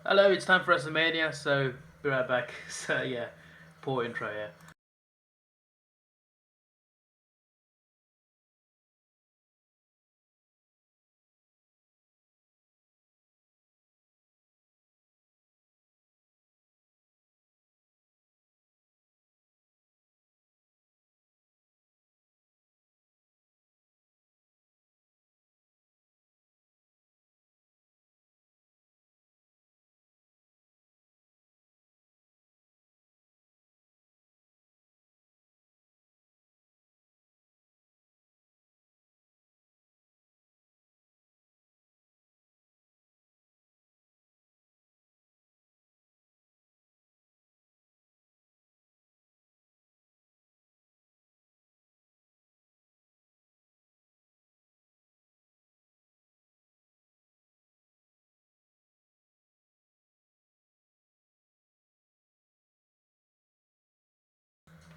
Hello, it's time for Wrestlemania, so be right back. So yeah, poor intro, yeah.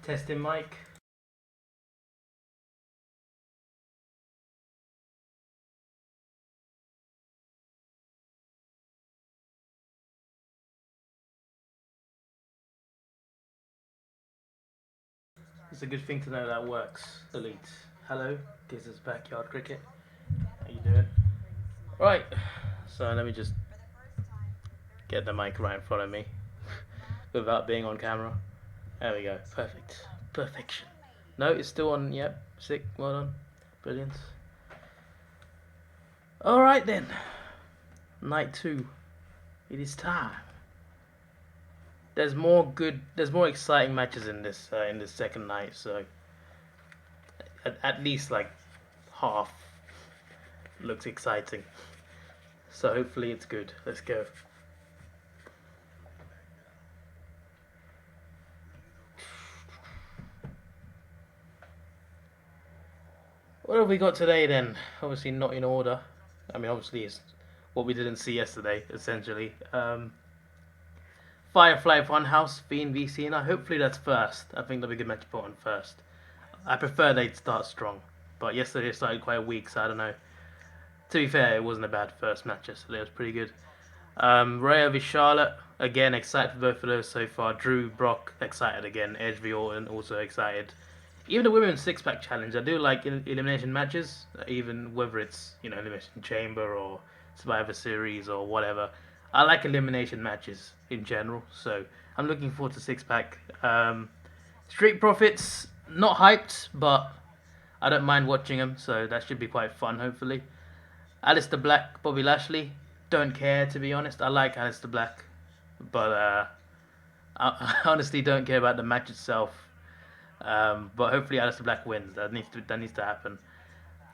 Testing mic. It's a good thing to know that works. Elite. Hello, this is Backyard Cricket. How you doing? Right. So let me just get the mic right in front of me without being on camera. There we go. Perfect. Perfection. No, it's still on. Yep. Sick. Well done. Brilliant. All right then. Night 2. It is time. There's more exciting matches in this second night. So at least like half looks exciting. So hopefully it's good. Let's go. What have we got today then? Obviously not in order. I mean, obviously it's what we didn't see yesterday, essentially. Firefly Funhouse, Fiend v Cena. Hopefully that's first. I think that'll be a good match to put on first. I prefer they start strong, but yesterday it started quite weak, so I don't know. To be fair, it wasn't a bad first match yesterday. It was pretty good. Rhea v Charlotte. Again, excited for both of those so far. Drew, Brock, excited again. Edge v Orton, also excited. Even the women's six pack challenge, I do like elimination matches, even whether it's elimination chamber or Survivor Series or whatever. I like elimination matches in general, so I'm looking forward to six pack. Street Profits, not hyped, but I don't mind watching them, so that should be quite fun. Hopefully, Alistair Black, Bobby Lashley, don't care to be honest. I like Alistair Black, but I honestly don't care about the match itself. But hopefully Alistair Black wins. That needs to happen.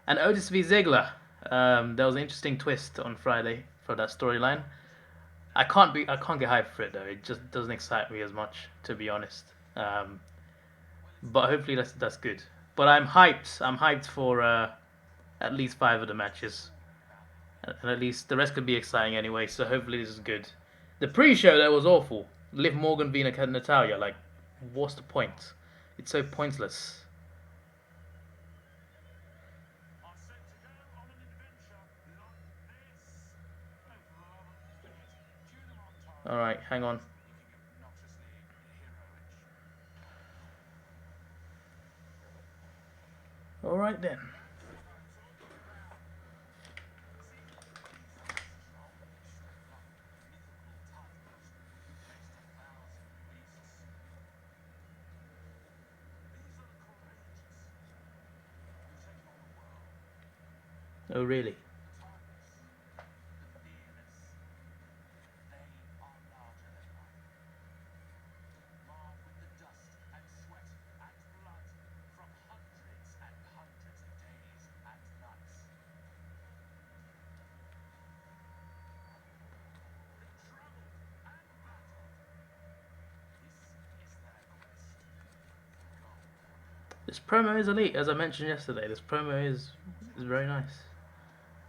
And Otis v Ziggler. There was an interesting twist on Friday for that storyline. I can't get hyped for it though. It just doesn't excite me as much, to be honest. Um, but hopefully that's good. But I'm hyped. I'm hyped for at least 5 of the matches, and at least the rest could be exciting anyway. So hopefully this is good. The pre-show though was awful. Liv Morgan being a Natalia, like, what's the point? It's so pointless. All right, hang on. All right then. Oh really? This promo is elite, as I mentioned yesterday. This promo is very nice.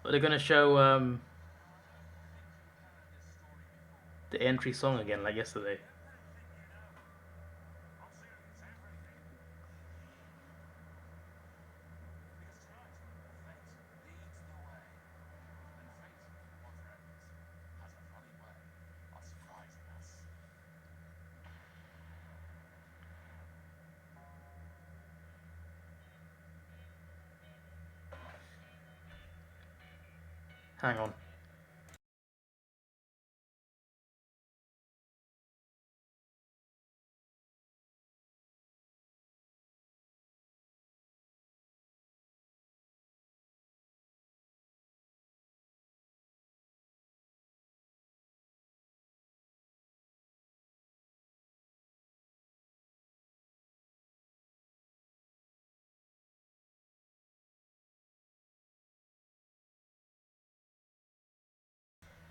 But they're gonna show the entry song again, like yesterday. Hang on.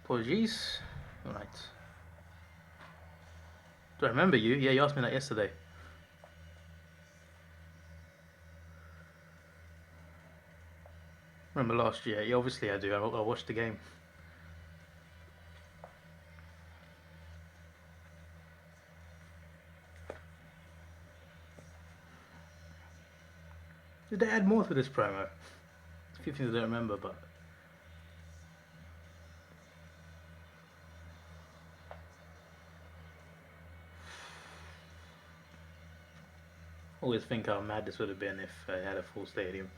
Apologies. Alright. Do I remember you? Yeah, you asked me that yesterday. Remember last year? Yeah, obviously I do. I watched the game. Did they add more to this promo? A few things I don't remember, but always think how mad this would have been if they had a full stadium.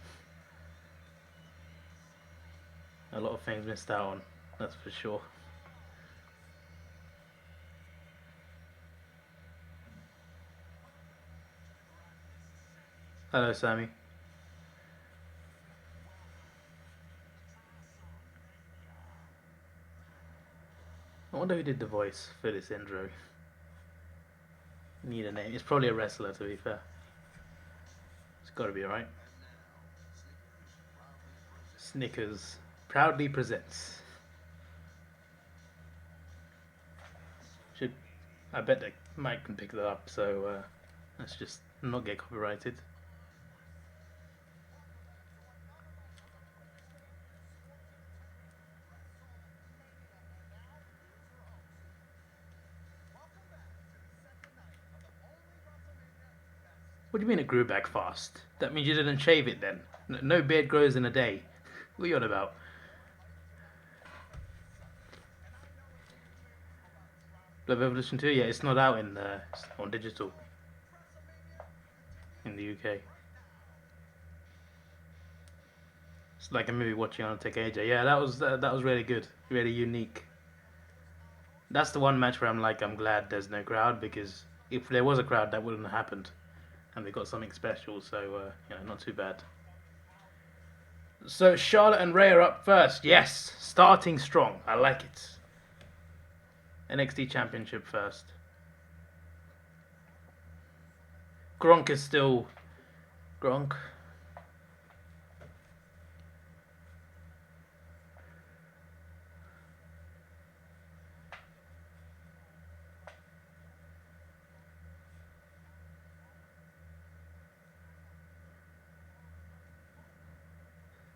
A lot of things missed out on, that's for sure. Hello, Sammy. I wonder who did the voice for this intro. Need a name. It's probably a wrestler, to be fair. It's got to be right. Snickers proudly presents. I bet that Mike can pick that up, so let's just not get copyrighted. What do you mean it grew back fast? That means you didn't shave it then? No beard grows in a day. What are you on about? Blood Revolution 2? Yeah, it's not out it's on digital in the UK. It's like a movie watching on Take AJ. Yeah, that was really good, really unique. That's the one match where I'm like, I'm glad there's no crowd, because if there was a crowd, that wouldn't have happened, and they got something special. So not too bad. So Charlotte and Rhea are up first. Yes, starting strong. I like it. NXT Championship first. Gronk is still Gronk.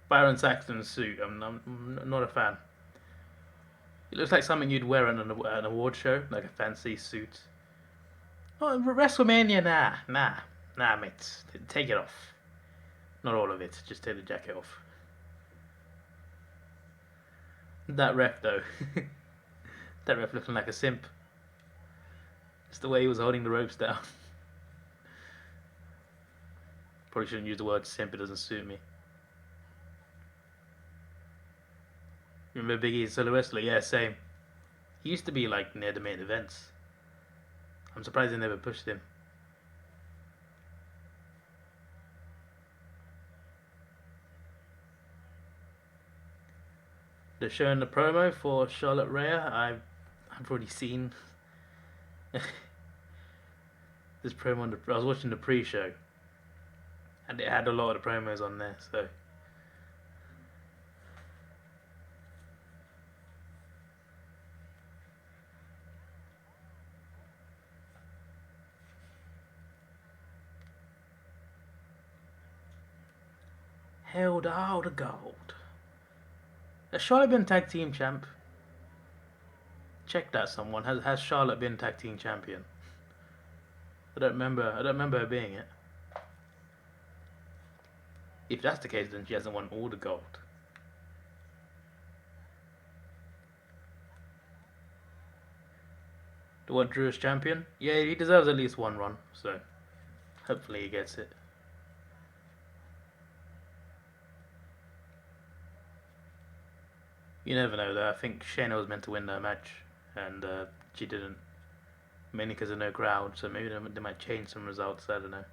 Byron Saxton's suit. I'm not a fan. It looks like something you'd wear at an award show, like a fancy suit. Oh, WrestleMania, nah, mate. Take it off. Not all of it. Just take the jacket off. That ref though, that ref looking like a simp. It's the way he was holding the ropes down. Probably shouldn't use the word simp. It doesn't suit me. Remember Big E's solo wrestler? Yeah, same. He used to be like near the main events. I'm surprised they never pushed him. They're showing the promo for Charlotte Rhea. I've already seen this promo. I was watching the pre-show, and it had a lot of the promos on there. So held out the gold. Has Charlotte been tag team champ? Check that, someone. Has Charlotte been tag team champion? I don't remember her being it. If that's the case, then she hasn't won all the gold. Do want Drew as champion? Yeah, he deserves at least one run. So hopefully he gets it. You never know though. I think Shayna was meant to win that match, and she didn't. Mainly because of no crowd, so maybe they might change some results. I don't know.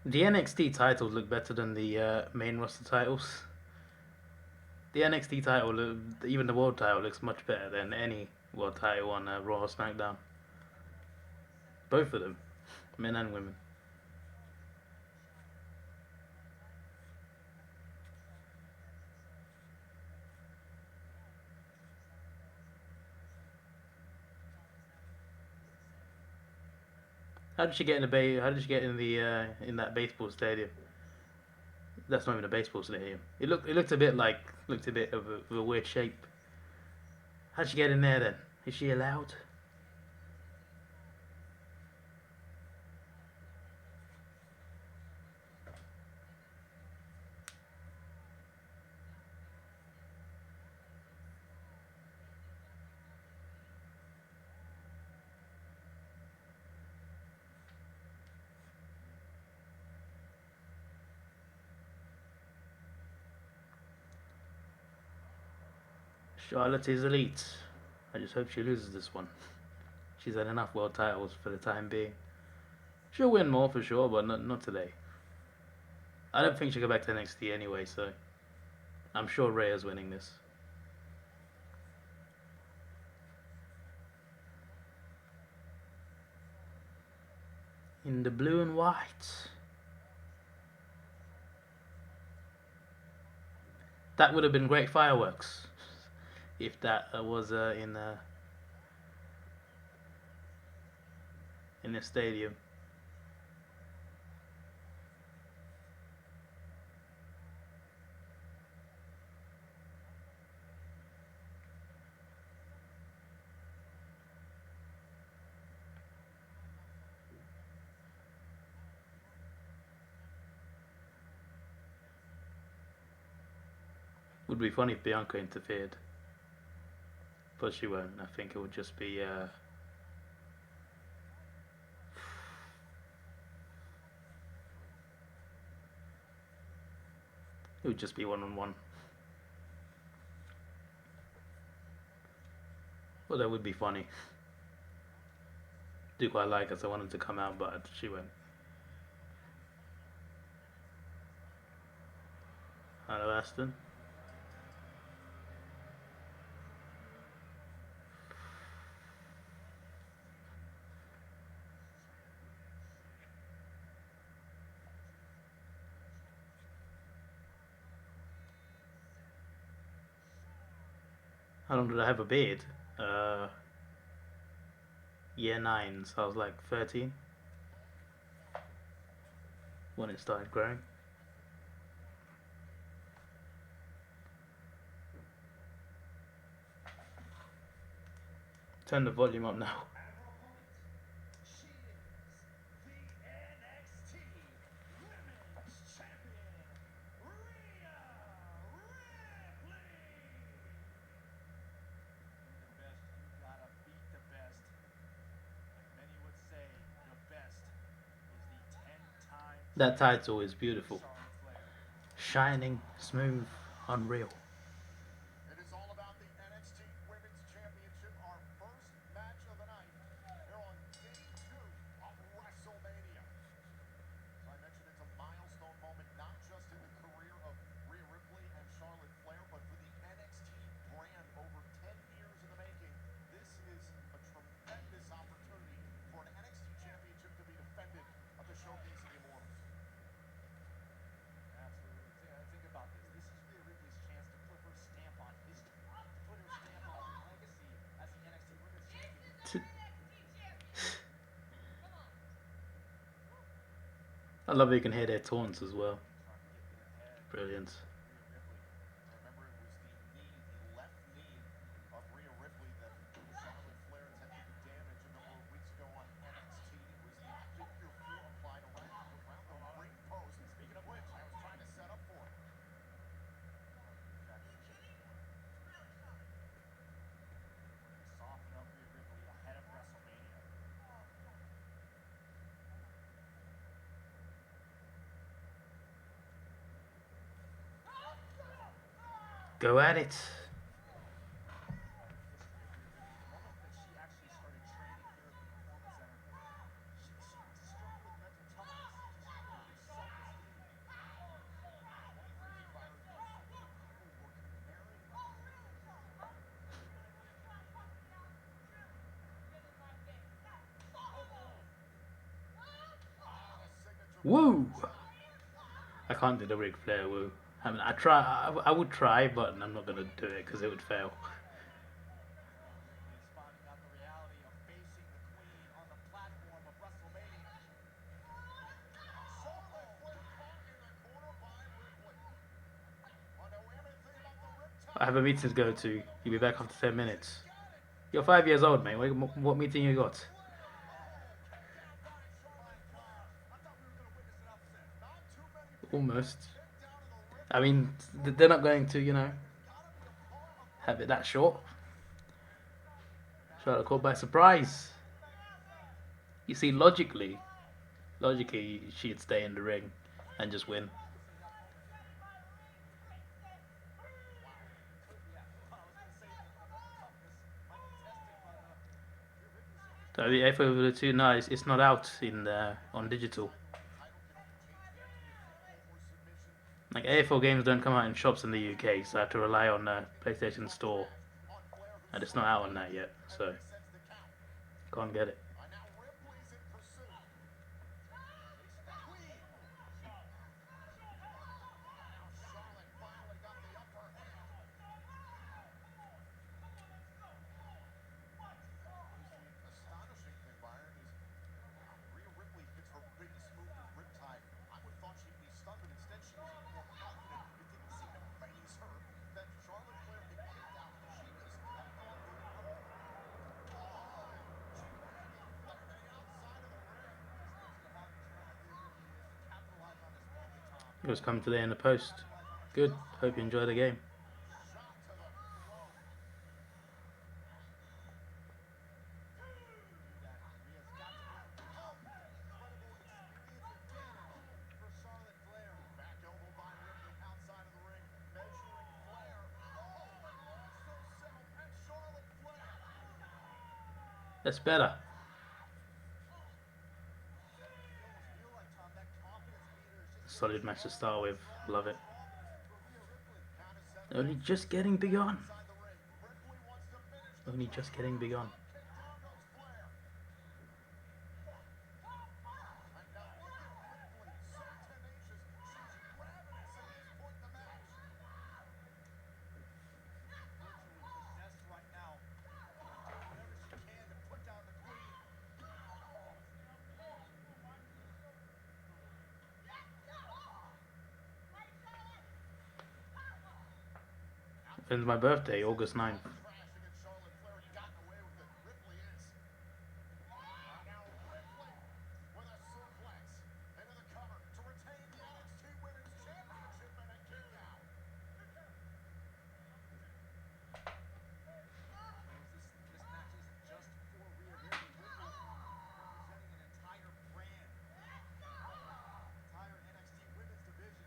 The NXT titles look better than the main roster titles. The NXT title, even the world title, looks much better than any world title on Raw or SmackDown. Both of them, men and women. How did she get in the How did she get in the in that baseball stadium? That's not even a baseball stadium. It looked a bit like looked a bit of a weird shape. How'd she get in there then? Is she allowed? Charlotte is elite. I just hope she loses this one. She's had enough world titles for the time being. She'll win more for sure, but not today. I don't think she'll go back to NXT anyway, so I'm sure Rhea's winning this. In the blue and white. That would have been great fireworks if that was in the stadium. Would be funny if Bianca interfered, but she won't. I think it would just be it would just be 1-on-1. Well, that would be funny. Do quite like us. I wanted to come out, but she won't. Hello, Aston. How long did I have a beard? Year 9, so I was like 13 when it started growing. Turn the volume up now. That title is beautiful. Shining, smooth, unreal. It is all about the NXT Women's Championship, our first match of the night here on day 2 of Wrestlemania. As I mentioned, it's a milestone moment, not just in the career of Rhea Ripley and Charlotte Flair, but for the NXT brand over 10 years in the making. This is a tremendous opportunity for an NXT Championship to be defended at the Showcase of the Immortals. Absolutely. Think about this. This is Rhea Ripley's chance to put her stamp on history, put her stamp on legacy as the NXT Women's Champion. I love how you can hear their taunts as well. Brilliant. Remember, it was the left knee of Rhea Ripley that Charlotte Flair attempted to damage a number of weeks ago on Go at it. History of Rhea Ripley. The moment that she actually started training here at the Performance Center, she struggled with mental toughness, just really self-esteem. 20 years prior, so many people were comparing. Woo! I can't do the Ric Flair woo. I mean, I would try, but I'm not gonna do it because it would fail. Ripley is finding out the reality of facing the Queen on the platform of Wrestlemania. Charlotte Flair caught in the corner by Ripley. Oh, no, we haven't seen about the riptide. I have a meeting to go to. You'll be back after 10 minutes. You're 5 years old, mate. What meeting you got? Kicked out by Charlotte Flair. I thought we were going to witness an upset. Not too many people Almost. kicked out of the ring. I mean, they're not going to, Gotta be a part of have it that short. Charlotte caught by surprise. You see, logically, she'd stay in the ring and just win. So the F over the 2 nice. It's not out in on digital. Like AFL games don't come out in shops in the UK, so I have to rely on PlayStation Store, and it's not out on that yet, so can't get it. now Ripley's in pursuit. Queen. Now Charlotte finally got the upper hand. The astonishing thing, Byron, is Rhea Ripley hits her biggest move with Riptide. I would have thought she'd be stunned, but instead she was even more confident. It didn't seem to faze her that Charlotte Flair had kicked out. She just kept on moving forward. Oh, she ran the Flair to the outside of the ring. It was coming today in the post. Good. Hope you enjoy the game. Shot to the throat. Back elbow by Ripley outside of the ring, measuring Flair. Oh, and lost herself, and Charlotte Flair. That's better. Solid match to start with. Love it. Count of seven. Only just getting begun. Inside the ring. Ripley wants to finish the Only just getting begun. kick. Down goes Flair. And now look at Ripley, so tenacious. She's ravenous at this point in the match. Right now, doing whatever she can to put down the Queen. When's my birthday? August 9th. Crashing at Charlotte Flair, gotten away with it. Ripley is. Now Ripley with a suplex into the cover to retain the NXT Women's Championship and a kick out. This match isn't just for Rhea Ripley. Ripley representing an entire brand. Entire NXT Women's division.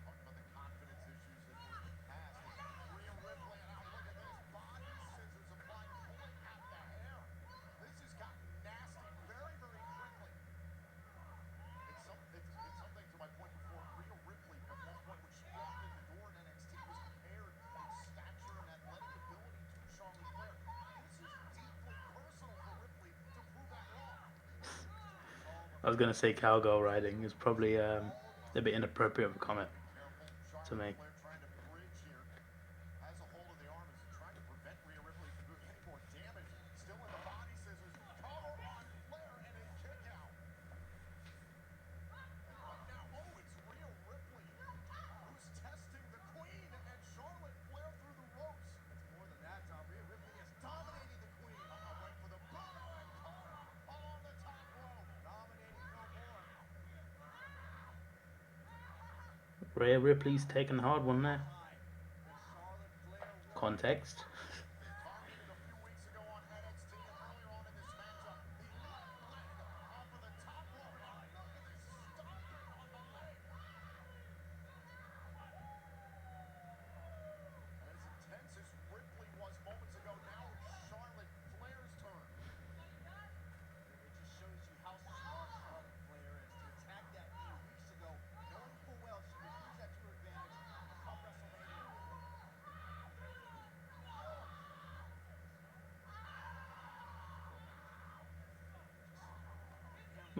Talk about the confidence issues that were in the past. Rhea Ripley, and now look at this. Body scissors applied, pulling out the hair. This has gotten nasty very, very quickly. It's something to my point before. Rhea Ripley, at one point when she walked in the door in NXT, was compared in stature and athletic ability to Charlotte Flair. This is deeply personal for Ripley to prove that wrong. I was gonna say cowgirl riding is probably a bit inappropriate of a comment Careful. to me. Charlotte Flair trying to bridge here. Has a hold of the arm, is trying to prevent Rhea Ripley from doing any more damage. Still in the body scissors. Cover on Flair and a kick out. Now, it's Rhea Ripley who's testing the Queen and Charlotte Flair through the ropes. It's more than that, Tom. Rhea Ripley is dominating the Queen. Went for the bono and caught her along the top rope. Dominating no more. Rhea Ripley's taking a hard one there. Charlotte Flair won. Context. Targeted a few weeks ago on NXT and earlier on in this matchup, the left leg off of the top rope. And look at this stomp on the leg.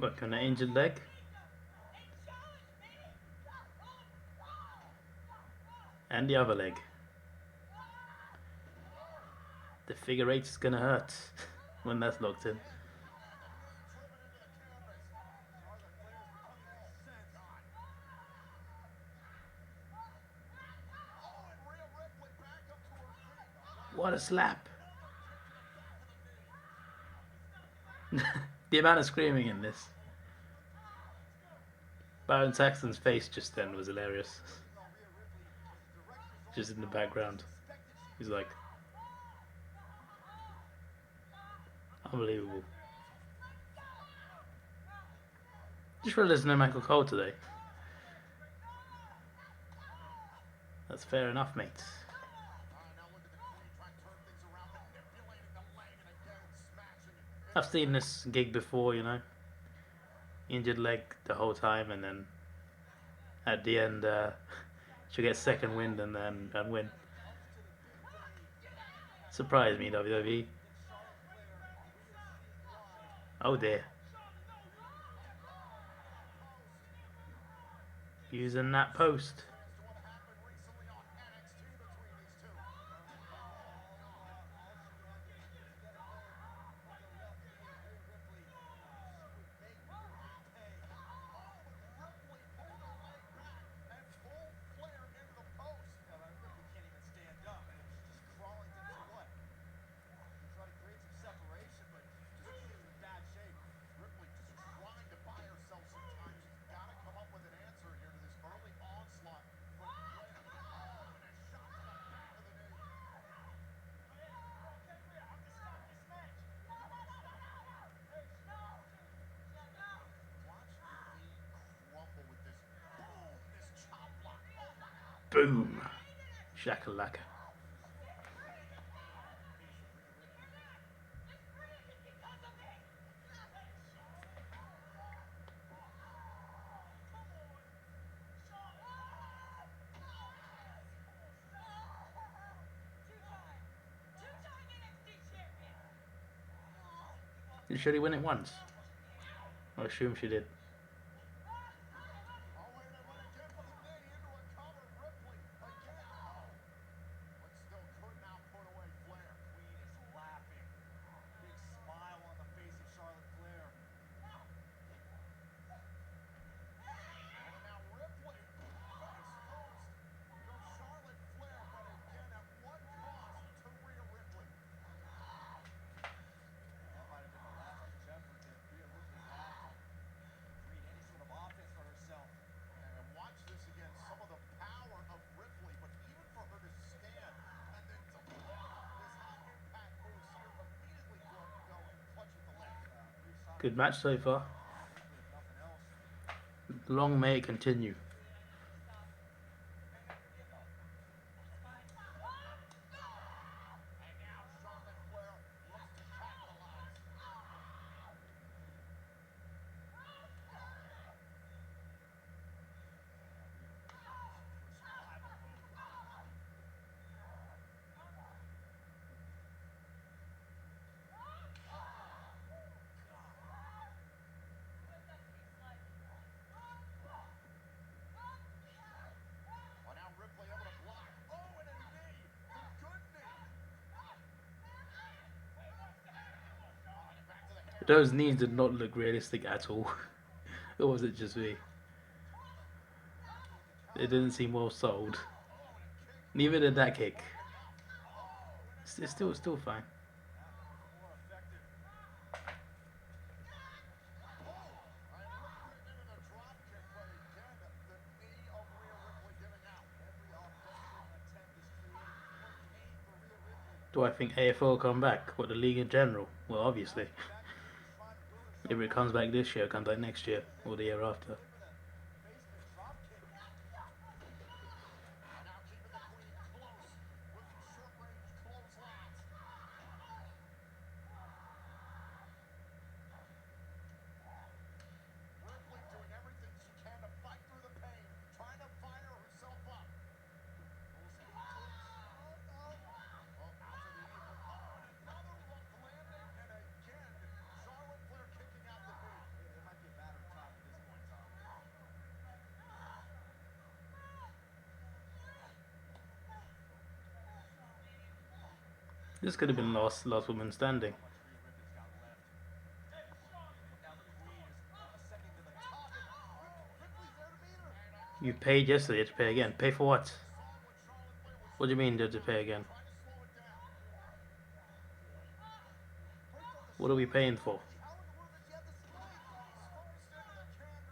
Work on an injured leg. And the other leg. The figure eight is gonna hurt when that's locked in. What a slap! The amount of screaming in this. Baron Saxton's face just then was hilarious. Just in the background. He's like, unbelievable. Just realised there's no Michael Cole today. That's fair enough, mate. I've seen this gig before, you know. Injured leg the whole time, and then at the end, she'll get second wind and then win. Surprised me, WWE. Oh dear. Using that post. Boom. Shakalaka. Did she win it once? I assume she did. Good match so far. Long may it continue. Those knees did not look realistic at all. Or was it just me? It didn't seem well sold. Neither did that kick. It's still fine. Do I think AFL will come back? What, the league in general? Well, obviously. If it comes back this year, it comes back next year or the year after. This could have been last woman standing. How much Rhea Ripley's got left. But now the Queen is ascending to the top, and Ripley's there to meet her. You paid yesterday, you have to pay again. Pay for what? What do you mean you have to pay again? What are we paying for? How in the world did she have the strength?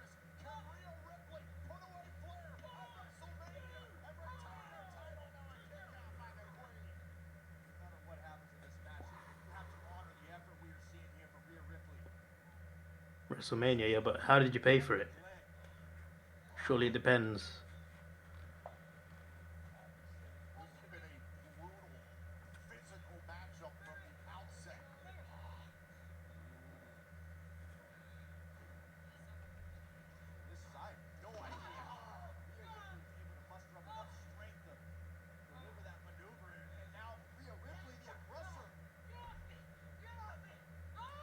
No matter what happens in this match, you have to honor the effort we are seeing here from Rhea Ripley. WrestleMania, yeah, but how did you pay for it? Leg. Surely it depends. This has been a brutal physical matchup from the outset. I have no idea how Rhea Ripley was able to muster up enough strength to deliver that maneuver, and now Rhea Ripley, the aggressor. On Ripley. Oh,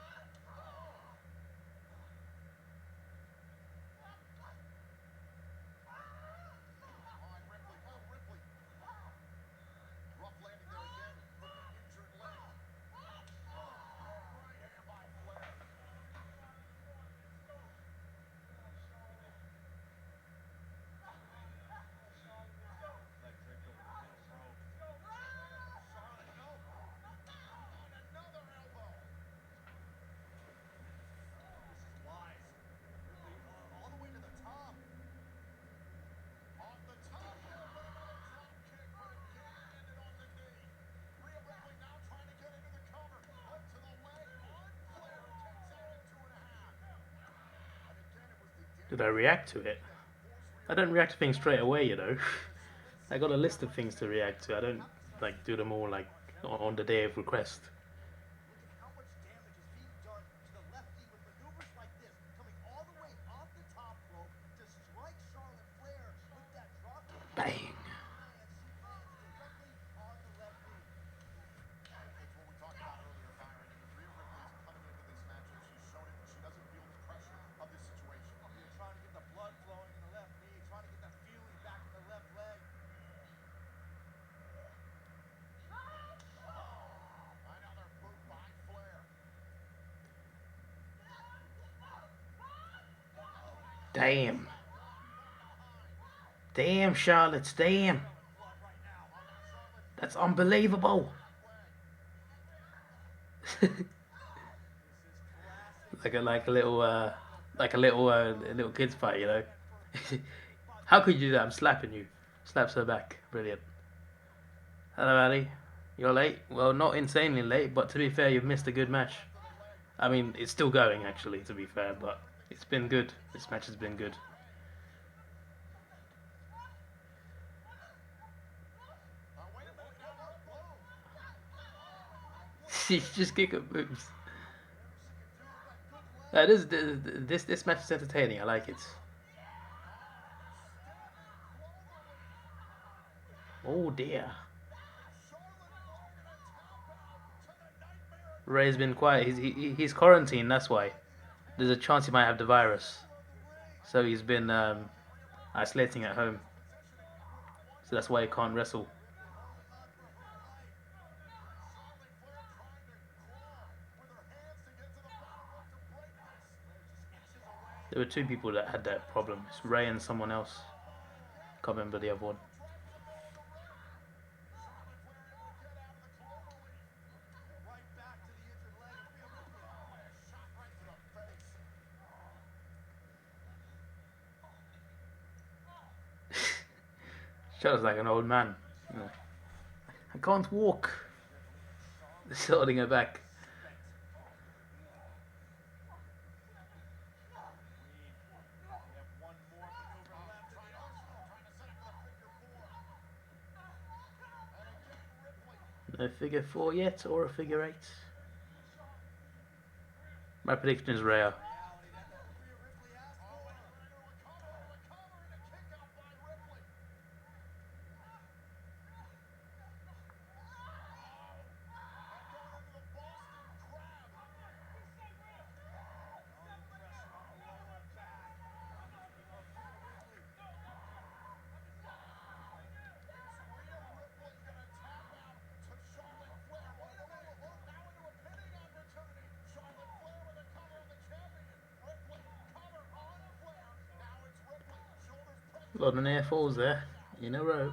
Ripley. Rough landing there again with the injured leg. Right hand by Flair. Leg draped over the middle rope. Charlotte, no. On another elbow. This is wise. Ripley all the way to the top. On the top rope with another drop kick, but again ended on the knee. Rhea Ripley now trying to get into the cover. Up to the leg on Flair. Kicks out at 2.5. And again, it was the Did I react to it? I don't react to things straight away, you know. I got a list of things to react to. I don't like do them all like on the day of request. Look at how much damage is being done to the left knee with maneuvers like this, coming all the way off the top rope to strike Charlotte Flair with that drop kick. Bang. And she lands directly on the left knee. It's what we talked about earlier, Byron. Rhea Ripley is coming into this match and she's shown it. She doesn't feel the pressure of this situation. Rhea trying to get the blood flowing in the left knee, trying to get that feeling back in the left leg. Another boot by Flair. Damn. Damn, Charlotte, damn. Blood right now. That's unbelievable. This is classic. like a little kids fight, you know. How could you do that? I'm slapping you. Slaps her back. Brilliant. Hello, Ali. You're late. Well, not insanely late, but to be fair, you've missed a good match. I mean, it's still going actually. To be fair, but it's been good. This match has been good. Wait a minute now. Whoa. She's just kick her moves. This match is entertaining. I like it. Oh dear. Ray's been quiet. He's quarantined. That's why. There's a chance he might have the virus. So he's been isolating at home. So that's why he can't wrestle. There were two people that had that problem. It's Ray and someone else. Can't remember the other one. Right back to the injured leg. Rhea Ripley. Shot right to the face. Shadow's like an old man. You know. I can't walk. They're holding her back. One more maneuver left in the arsenal. Trying to set up for the figure four. And again, Ripley. No figure 4 yet, or a figure 8. My prediction is Rhea. Reality, that's what Rhea Ripley asked Oh, for. wait, we're into a cover, and a kick out by Ripley. And going into the Boston Crab. Strong pressure on the lower back of Rhea Ripley. Is Rhea Ripley gonna tap out to Charlotte Flair? Wait a A lot of near falls there in a row.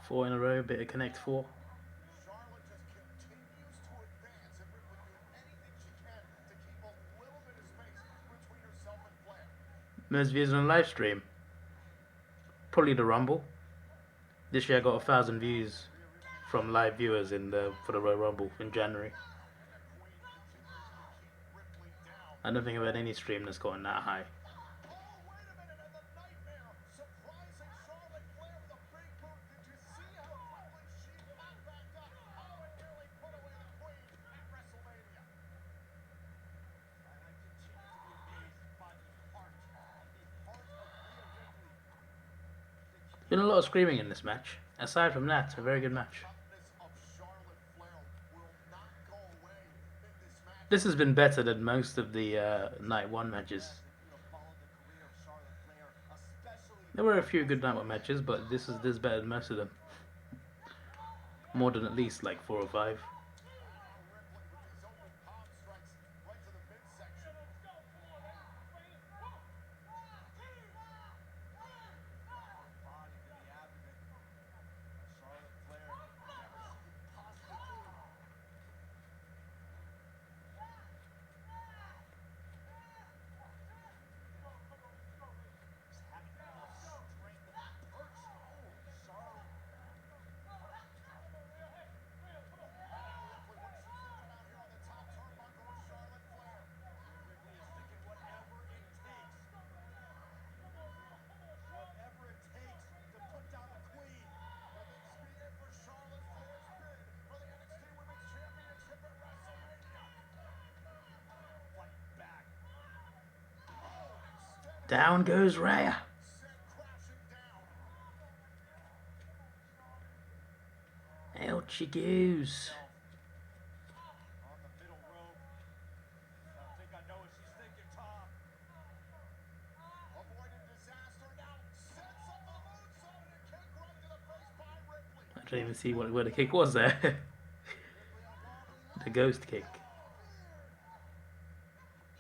4 in a row, bit of connect 4. Charlotte just continues to advance and Ripley doing anything she can to keep a little bit of space between herself and Flair. Most views on live stream. Probably the Rumble. This year I got 1,000 views from live viewers for the Royal Rumble in January. I don't think I've had any stream that's gotten that high. Oh, wait a minute, and the Nightmare surprising Charlotte Flair with a big boot. Did you see how quickly she popped back up? Oh, and nearly put away the Queen at WrestleMania. I continue to be amazed by the heart of Rhea Ripley. Been a lot of screaming in this match. Aside from that, a very good match. Toughness of Charlotte Flair will not go away in this match. This has been better than most of the Night 1 matches. If you have followed the career of Charlotte Flair, especially There were a few good Night 1 matches, but this is better than most of them. More than at least like 4 or 5. Ripley with these open palm strikes right to the midsection. body to the abdomen. Charlotte Flair never seemed possible to. Just having enough strength to perch. Oh, Charlotte. Ripley, what is she thinking about here on the top turnbuckle with Charlotte Flair? Ripley is thinking whatever it takes. Whatever it takes to put down the Queen. Could this be it for Charlotte Flair's bid for the NXT Women's Championship at WrestleMania? Fighting back. Down goes Rhea. Sent crashing down. Out she goes. On the middle rope. I think I know what she's thinking, Tom. Avoided disaster now. Sets up a moonsault and a kick right to the face by Ripley. I don't even see where the kick was there. The ghost kick.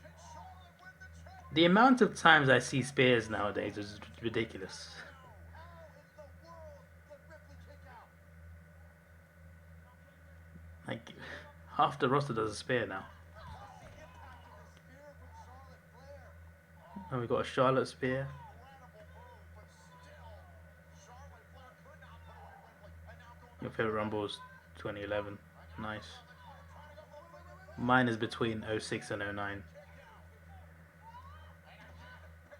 Can Charlotte win the championship? The amount of times I see spears nowadays is ridiculous. How in the world did Ripley kick out? Like, half the roster does a spear now. What's the impact of the spear from Charlotte Flair? And we got a Charlotte spear. Incredible move, but still, Charlotte Flair could not put away Ripley. And now going Your back favorite Rumble is 2011. Nice. Mine is between 06 and 09.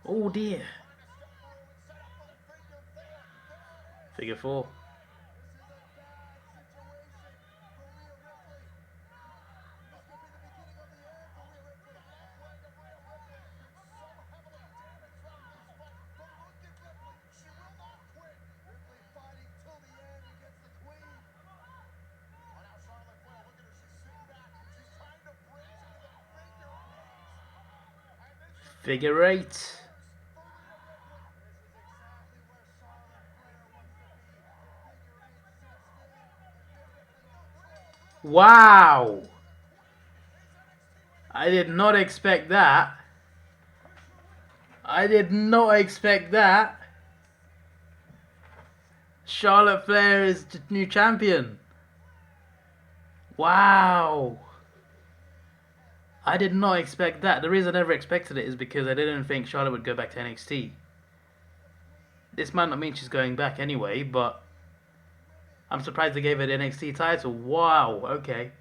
Oh dear. Figure 4. This is a bad situation for Rhea Ripley. This could be the beginning of the end for Rhea Ripley. Ripley fighting till the end against the Queen. Figure 8. This is exactly where Charlotte Flair wants to be. The figure 8 sets in. Wow. I did not expect that. I did not expect that. Charlotte Flair is the new champion. Wow. I did not expect that. The reason I never expected it is because I didn't think Charlotte would go back to NXT. This might not mean she's going back anyway, but I'm surprised they gave her the NXT title. Wow, okay.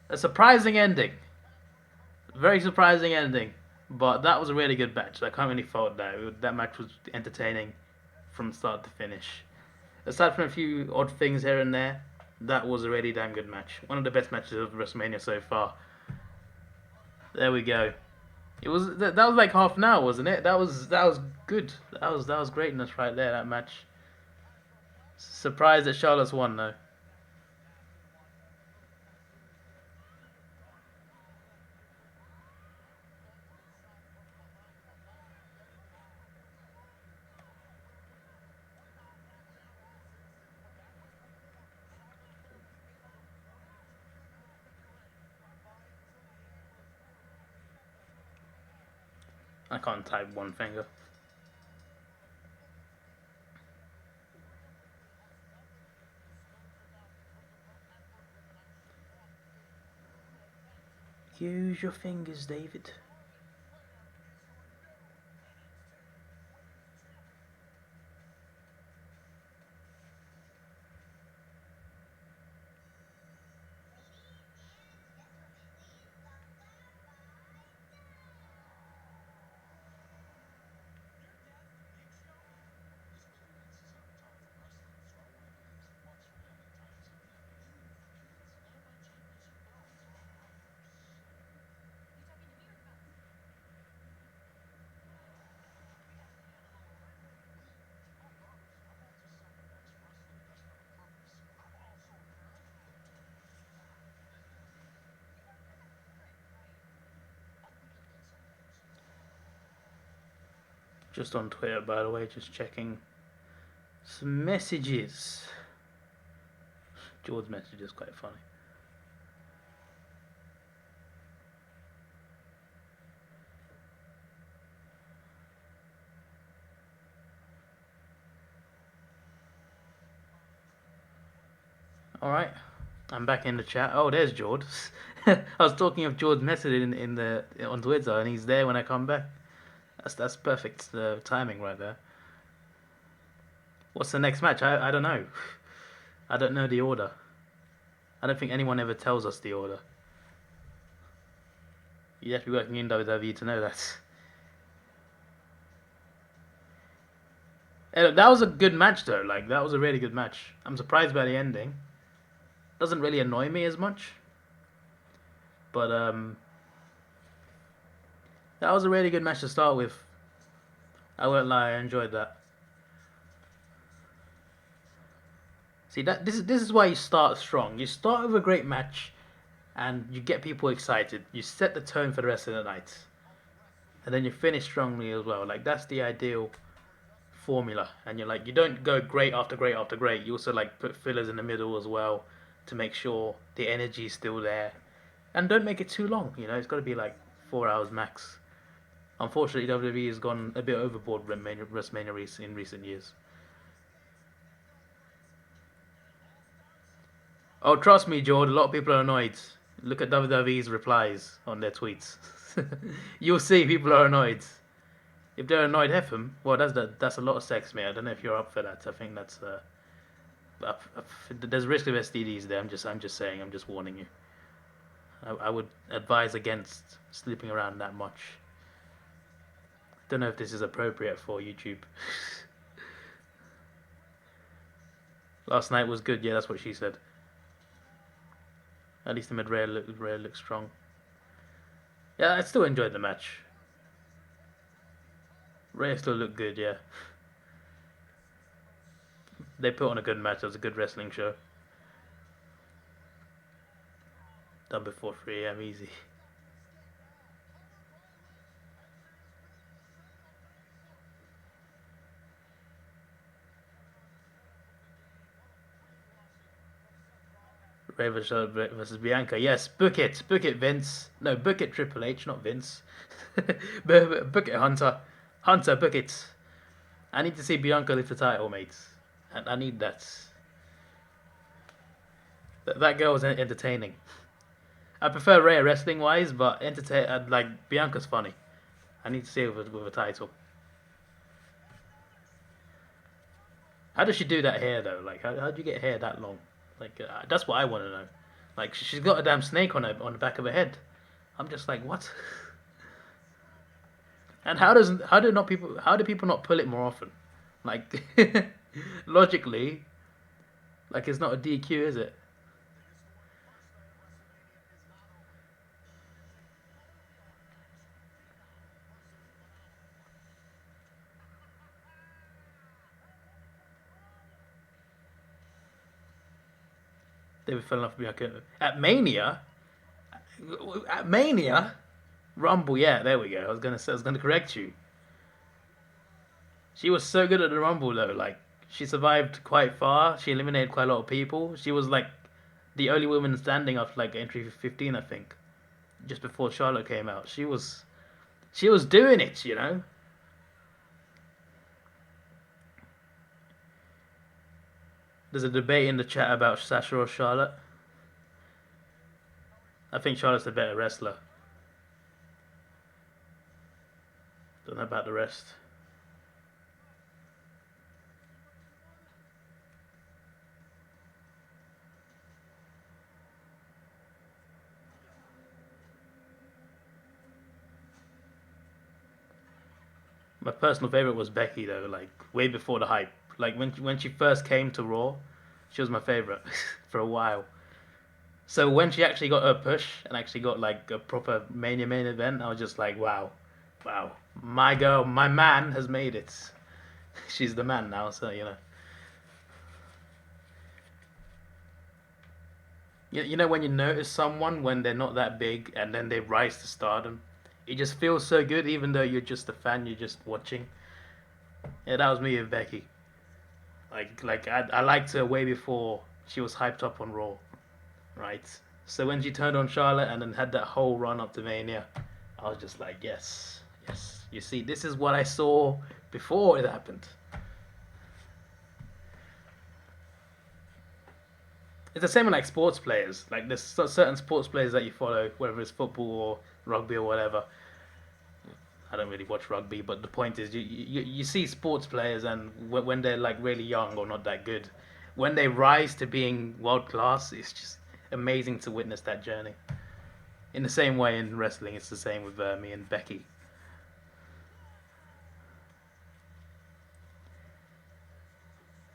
A surprising ending. Very surprising ending. But that was a really good match. I can't really fault that. That match was entertaining from start to finish. Aside from a few odd things here and there, that was a really damn good match. One of the best matches of WrestleMania so far. There we go. It was that was like half an hour, wasn't it? That was good. That was greatness right there. That match. Surprised that Charlotte's won though. I can't type one finger. Use your fingers, David. Just on Twitter, by the way, just checking some messages. George's message is quite funny. Alright, I'm back in the chat. Oh, there's George. I was talking of George's message on Twitter, and he's there when I come back. That's perfect timing right there. What's the next match? I don't know. I don't know the order. I don't think anyone ever tells us the order. You have to be working in WWE to know that. Hey, look, that was a good match though. Like, that was a really good match. I'm surprised by the ending. Doesn't really annoy me as much. But that was a really good match to start with. I won't lie, I enjoyed that. See, this is why you start strong. You start with a great match, and you get people excited. You set the tone for the rest of the night, and then you finish strongly as well. Like, that's the ideal formula. And you don't go great after great after great. You also like put fillers in the middle as well to make sure the energy is still there, and don't make it too long. It's got to be like 4 hours max. Unfortunately, WWE has gone a bit overboard with WrestleMania in recent years. Oh, trust me, George, a lot of people are annoyed. Look at WWE's replies on their tweets. You'll see people are annoyed. If they're annoyed, F them. Well, that's a lot of sex, mate. I don't know if you're up for that. I think that's there's risk of STDs there. I'm just saying. I'm just warning you. I would advise against sleeping around that much. Don't know if this is appropriate for YouTube. Last night was good. Yeah, that's what she said. At least the mid-rail looks strong. Yeah, I still enjoyed the match. Rhea still looked good, yeah. They put on a good match. It was a good wrestling show. Done before 3 AM, easy. Rhea versus Bianca. Yes, book it, Vince. No, book it, Triple H, not Vince. Book it, Hunter. Hunter, book it. I need to see Bianca lift the title, mates. I need that. That girl was entertaining. I prefer Rhea wrestling wise, but like Bianca's funny. I need to see her with a title. How does she do that hair though? Like, how do you get hair that long? Like, that's what I want to know. Like, she's got a damn snake on the back of her head. I'm just like, what? And how do people not pull it more often? Like, logically, like it's not a DQ, is it? David fell off Bianca at Mania. At Mania, Rumble. Yeah, there we go. I was gonna correct you. She was so good at the Rumble though. Like, she survived quite far. She eliminated quite a lot of people. She was like the only woman standing after like entry 15, I think, just before Charlotte came out. She was doing it. There's a debate in the chat about Sasha or Charlotte. I think Charlotte's the better wrestler. Don't know about the rest. My personal favorite was Becky though, like way before the hype. Like when she first came to Raw, she was my favorite for a while. So when she actually got her push and actually got like a proper Mania main event, I was just like, wow, wow, my girl, my man has made it. She's the man now, so you know. You know when you notice someone when they're not that big and then they rise to stardom, it just feels so good, even though you're just a fan, you're just watching. Yeah, that was me with Becky. I liked her way before she was hyped up on Raw, right? So when she turned on Charlotte and then had that whole run up to Mania, I was just like, yes, yes. You see, this is what I saw before it happened. It's the same with like sports players. Like there's certain sports players that you follow, whether it's football or rugby or whatever. I don't really watch rugby, but the point is, you see sports players, and when they're like really young or not that good, when they rise to being world class, it's just amazing to witness that journey. In the same way in wrestling, it's the same with me and Becky.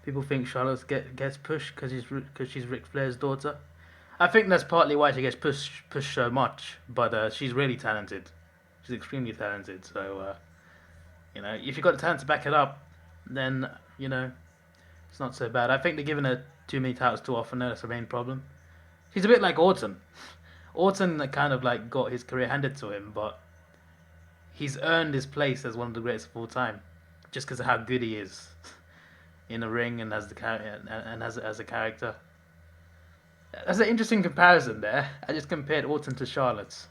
People think Charlotte gets pushed because she's Ric Flair's daughter. I think that's partly why she gets pushed so much, but she's really talented. She's extremely talented. So you know, if you've got the talent to back it up, then you know it's not so bad. I think they're giving her too many titles too often. That's the main problem. She's a bit like Orton. Orton kind of like got his career handed to him, but he's earned his place as one of the greatest of all time, just because of how good he is in the ring and as the and as a character. That's an interesting comparison there. I just compared Orton to Charlotte.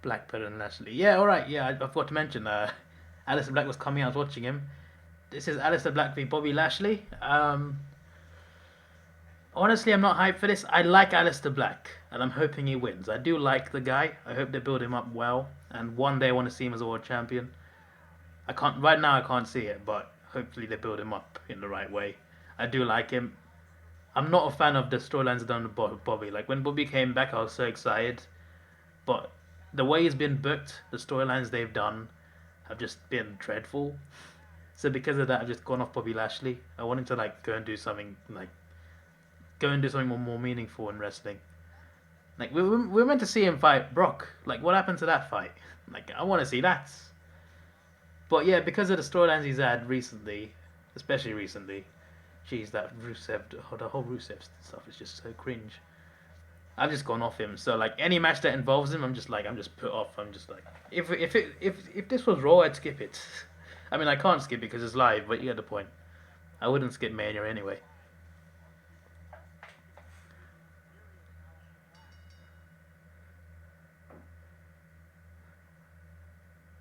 Blackburn and Lashley. Yeah, all right. Yeah, I forgot to mention. Alistair Black was coming. I was watching him. This is Alistair Black v Bobby Lashley. Honestly, I'm not hyped for this. I like Alistair Black, and I'm hoping he wins. I do like the guy. I hope they build him up well, and one day I want to see him as a world champion. I can't right now. I can't see it, but hopefully they build him up in the right way. I do like him. I'm not a fan of the storylines done with Bobby. Like when Bobby came back, I was so excited, but the way he's been booked, the storylines they've done, have just been dreadful. So because of that, I've just gone off Bobby Lashley. I want him to like go and do something more meaningful in wrestling. Like we were meant to see him fight Brock. Like what happened to that fight? Like I want to see that. But yeah, because of the storylines he's had recently, especially recently, geez, that Rusev, the whole Rusev stuff is just so cringe. I've just gone off him. So like any match that involves him, I'm just put off. I'm just like, if this was Raw, I'd skip it. I mean, I can't skip it because it's live, but you get the point. I wouldn't skip Mania anyway.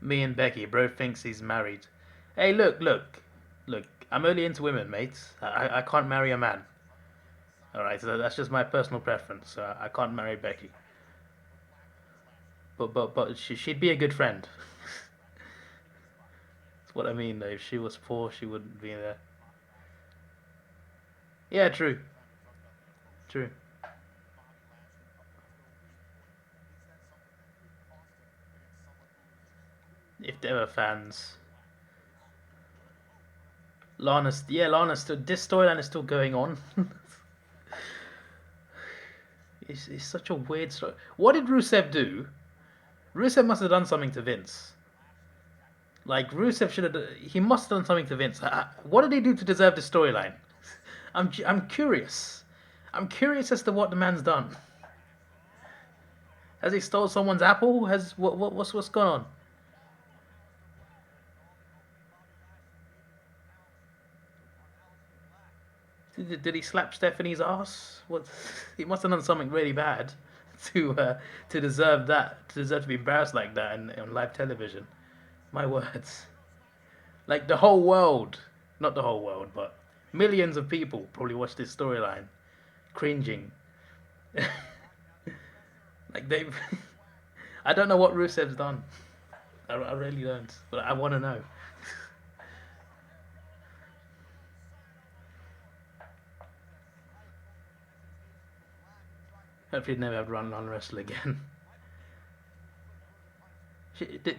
Me and Becky, bro thinks he's married. Hey, look. I'm only into women, mate. I can't marry a man. All right, so that's just my personal preference. I can't marry Becky. But she'd be a good friend. That's what I mean. Though, if she was poor, she wouldn't be there. Yeah, true, true. If there were fans, Lana's still. This storyline is still going on. It's such a weird story. What did Rusev do? Rusev must have done something to Vince. Like Rusev should have. He must have done something to Vince. What did he do to deserve the storyline? I'm curious. I'm curious as to what the man's done. Has he stole someone's apple? What's going on? Did he slap Stephanie's ass? What? He must have done something really bad to deserve that. To deserve to be embarrassed like that on live television. My words. Like the whole world, not the whole world, but Millions of people probably watched this storyline, cringing. Like they, I don't know what Rusev's done. I really don't, but I want to know. Hopefully, never have to run on wrestle again.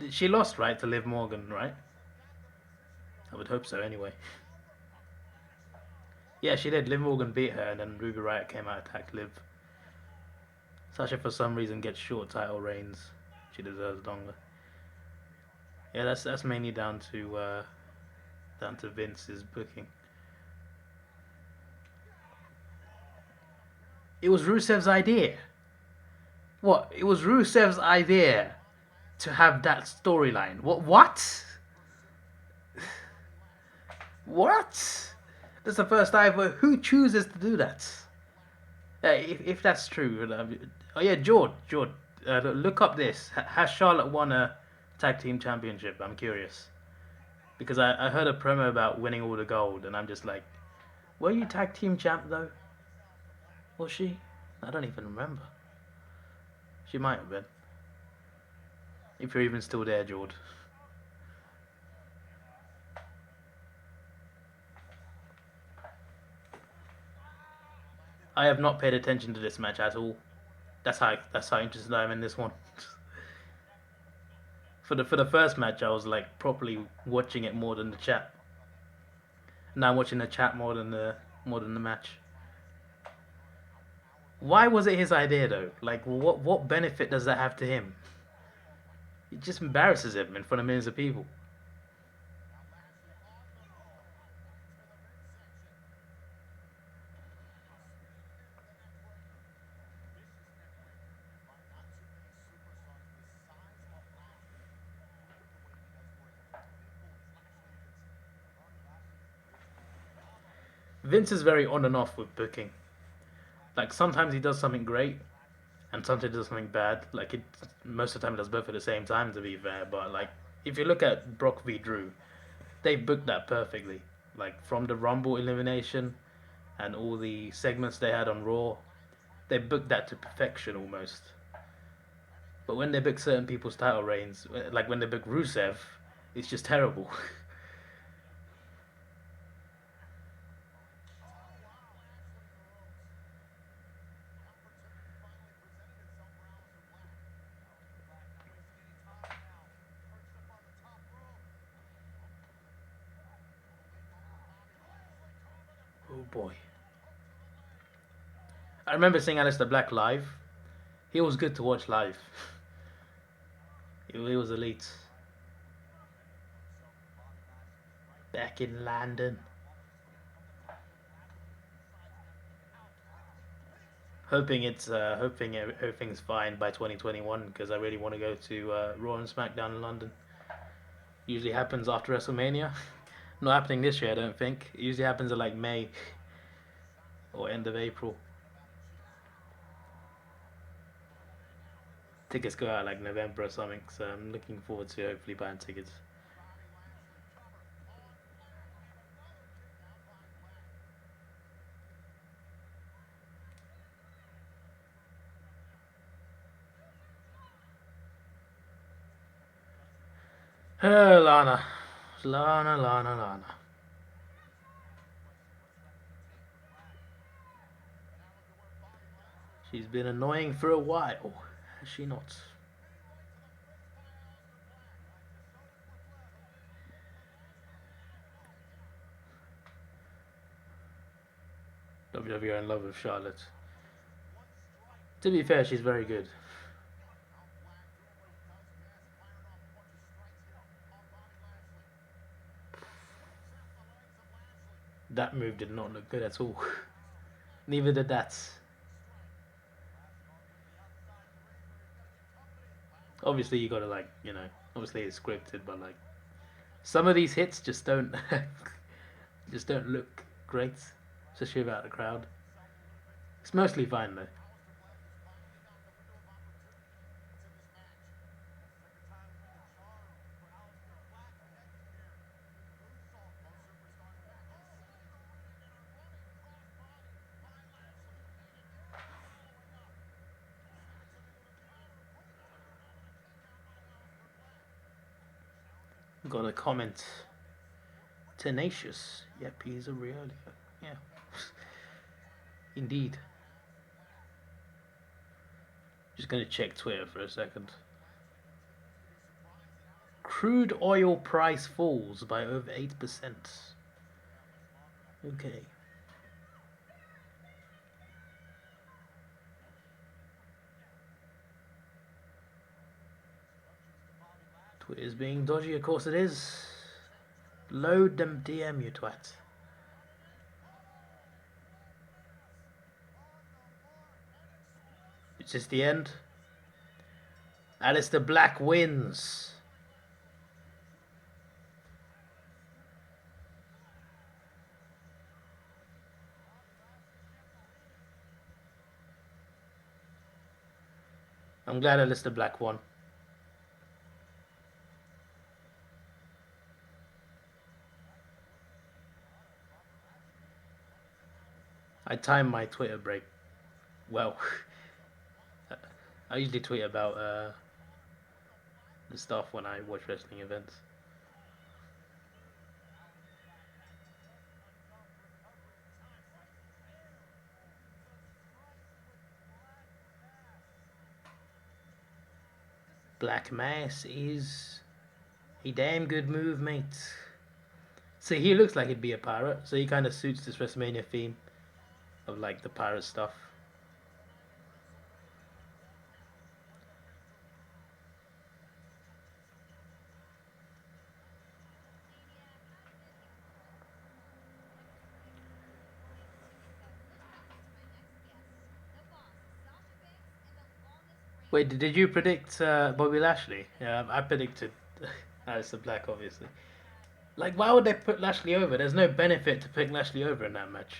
She lost, right, to Liv Morgan, right? I would hope so, anyway. Yeah, she did. Liv Morgan beat her, and then Ruby Riott came out, attacked Liv. Sasha, for some reason, gets short title reigns. She deserves longer. Yeah, that's mainly down to Vince's booking. It was Rusev's idea. What? It was Rusev's idea to have that storyline. What? What? What? That's the first time. Who chooses to do that? If that's true. Oh yeah, George. Look up this. Has Charlotte won a tag team championship? I'm curious because I heard a promo about winning all the gold, and I'm just like, were you tag team champ though? Was she? I don't even remember. She might have been. If you're even still there, George. I have not paid attention to this match at all. That's how interested I am in this one. For the first match, I was like properly watching it more than the chat. Now I'm watching the chat more than the match. Why was it his idea though? Like, what benefit does that have to him? It just embarrasses him in front of millions of people. Vince is very on and off with booking. Like sometimes he does something great, and sometimes he does something bad. Like it, most of the time he does both at the same time. To be fair, but like if you look at Brock v Drew, they booked that perfectly. Like from the Rumble elimination and all the segments they had on Raw, they booked that to perfection almost. But when they book certain people's title reigns, like when they book Rusev, it's just terrible. Oh boy. I remember seeing Aleister Black live. He was good to watch live. He was elite. Back in London. Hoping everything's fine by 2021 because I really want to go to Raw and SmackDown in London. Usually happens after WrestleMania. Not happening this year, I don't think. It usually happens in like May or end of April. Tickets go out like November or something, so I'm looking forward to hopefully buying tickets. Oh, Lana. Lana. She's been annoying for a while, has she not? WWE are in love with Charlotte. To be fair, she's very good. That move did not look good at all. Neither did that. Obviously, you gotta obviously it's scripted, but like some of these hits just don't just don't look great, especially without the crowd. It's mostly fine though. Got a comment. Tenacious. Yep, he's a real. Yeah. Indeed. Just gonna check Twitter for a second. Crude oil price falls by over 8%. Okay. Twitter's being dodgy, of course it is. Load them DM, you twat. Is this the end? Alistair Black wins. I'm glad Alistair Black won. I time my Twitter break well. I usually tweet about the stuff when I watch wrestling events. Black Mass is a damn good move, mate. See, he looks like he'd be a pirate, so he kind of suits this WrestleMania theme of like the pirate stuff. Wait, did you predict Bobby Lashley? Yeah, I predicted Alistair Black, obviously. Like, why would they put Lashley over? There's no benefit to putting Lashley over in that match.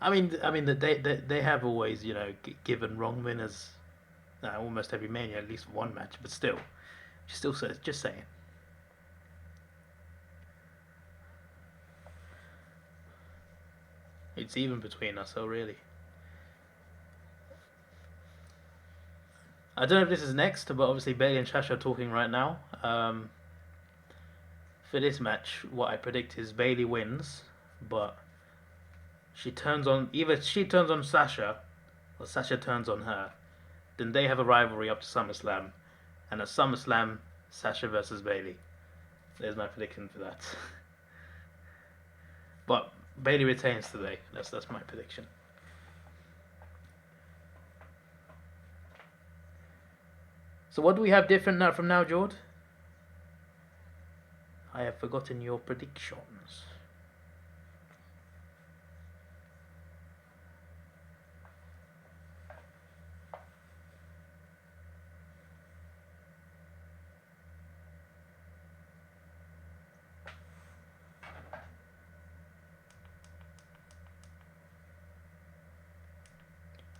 I mean, they have always, given wrong winners almost every Mania at least one match, but still, just saying. It's even between us, so really. I don't know if this is next, but obviously Bailey and Sasha are talking right now. For this match, what I predict is Bailey wins, but either she turns on Sasha or Sasha turns on her. Then they have a rivalry up to SummerSlam, and at SummerSlam, Sasha versus Bailey. There's my prediction for that. But Bailey retains today. That's my prediction. So what do we have different now from now, Jord? I have forgotten your predictions.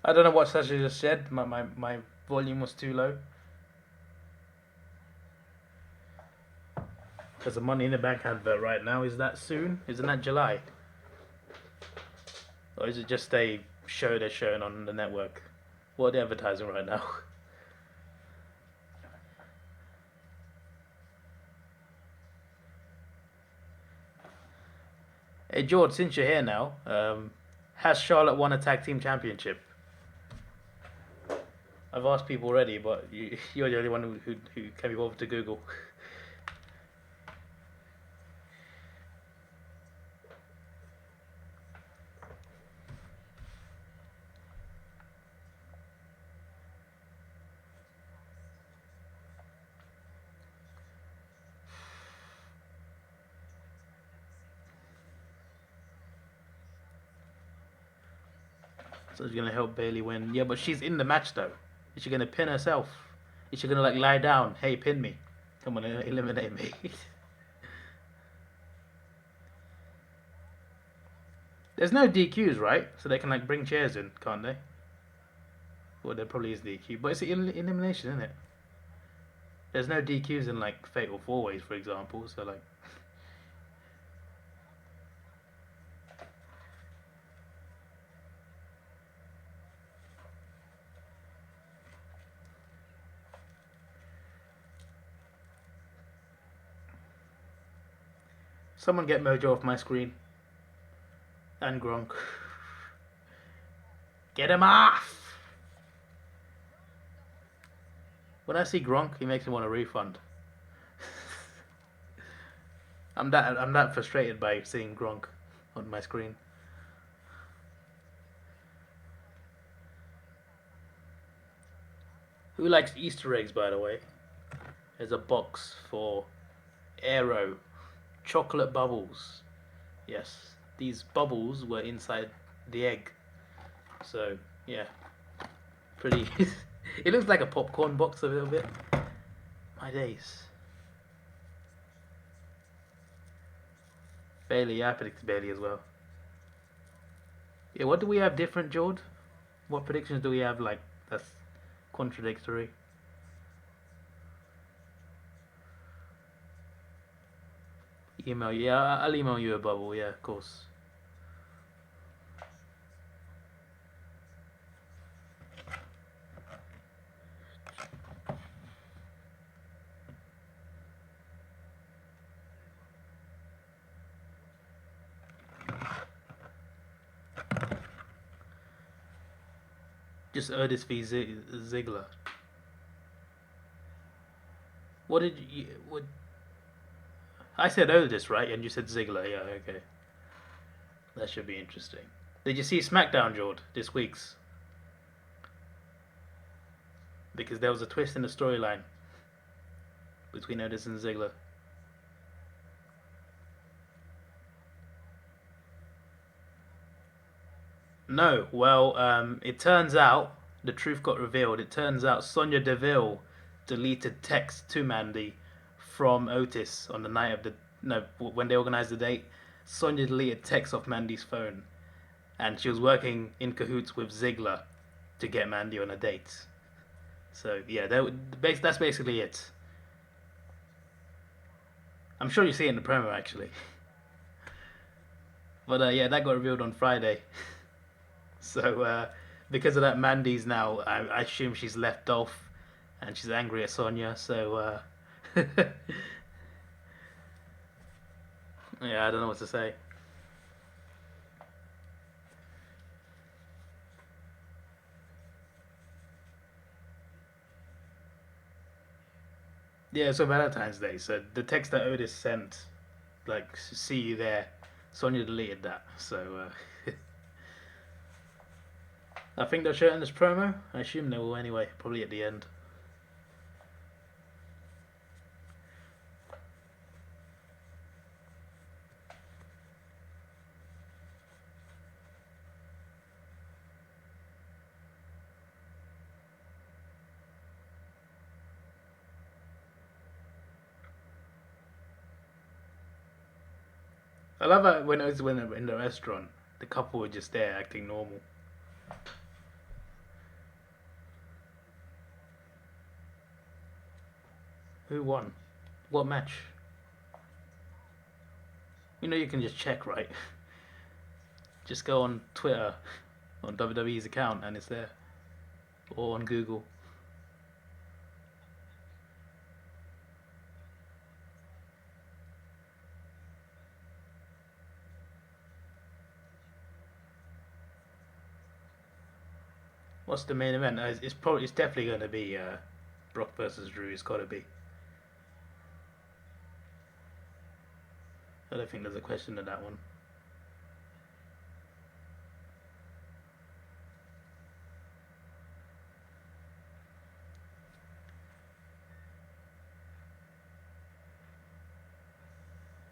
I don't know what Sasha just said. My volume was too low. Because the Money in the Bank advert right now, is that soon? Isn't that July? Or is it just a show they're showing on the network? What are they advertising right now? Hey George, since you're here now, has Charlotte won a tag team championship? I've asked people already, but you're the only one who can be bothered to Google. So she's gonna help Bailey win. Yeah, but she's in the match though. Is she gonna pin herself? Is she gonna like lie down? Hey, pin me. Come on, eliminate me. There's no DQs, right? So they can like bring chairs in, can't they? Well, there probably is DQ, but it's elimination, isn't it? There's no DQs in like Fatal 4-Ways, for example. So like, Someone get Mojo off my screen. And Gronk. Get him off! When I see Gronk, he makes me want a refund. I'm that frustrated by seeing Gronk on my screen. Who likes Easter eggs, by the way? There's a box for Aero chocolate bubbles. Yes, these bubbles were inside the egg. So yeah, pretty. It looks like a popcorn box a little bit. My days. Bailey, yeah, I predicted Bailey as well. Yeah, what do we have different, Jord? What predictions do we have like that's contradictory? Email, yeah, I'll email you a bubble, yeah, of course. Just Erdis v Ziggler. What did you? What? I said Erdis, right? And you said Ziggler. Yeah, okay. That should be interesting. Did you see SmackDown, Jord, this week's? Because there was a twist in the storyline between Erdis and Ziggler. No, well, it turns out the truth got revealed. It turns out Sonya Deville deleted text to Mandy from Otis on the night of the no when they organized the date. Sonya deleted text off Mandy's phone, and she was working in cahoots with Ziggler to get Mandy on a date. So yeah, that's basically it. I'm sure you see it in the promo actually. But yeah, that got revealed on Friday. So because of that, Mandy's now. I assume she's left Dolph, and she's angry at Sonya. So yeah, I don't know what to say. Yeah, so Valentine's Day. So the text that Otis sent, like "see you there," Sonya deleted that. So I think they'll show it in this promo. I assume they will anyway, probably at the end. I love how when it was when they were in the restaurant, the couple were just there acting normal. Who won? What match? You know you can just check, right? Just go on Twitter, on WWE's account, and it's there, or on Google. What's the main event? It's definitely going to be Brock versus Drew. It's got to be. I don't think there's a question to that one.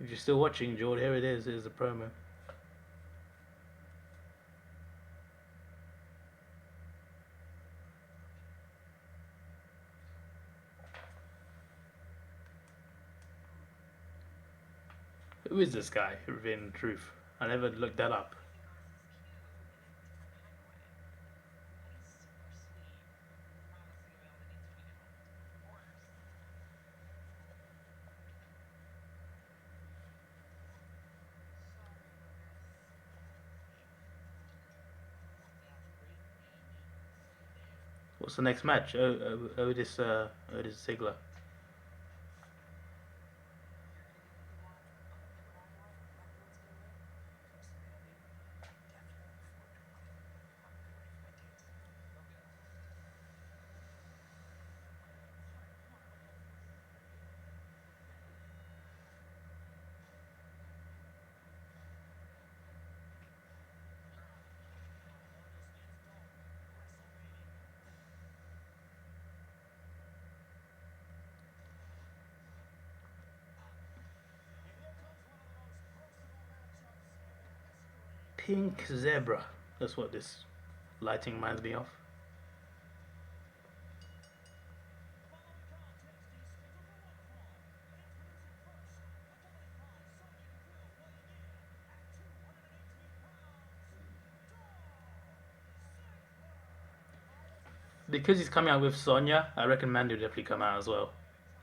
If you're still watching, George, here it is. Here's the promo. Who is this guy, in truth? I never looked that up. What's the next match? Otis Ziggler. Pink zebra. That's what this lighting reminds me of. Because he's coming out with Sonya, I reckon Mandy will definitely come out as well.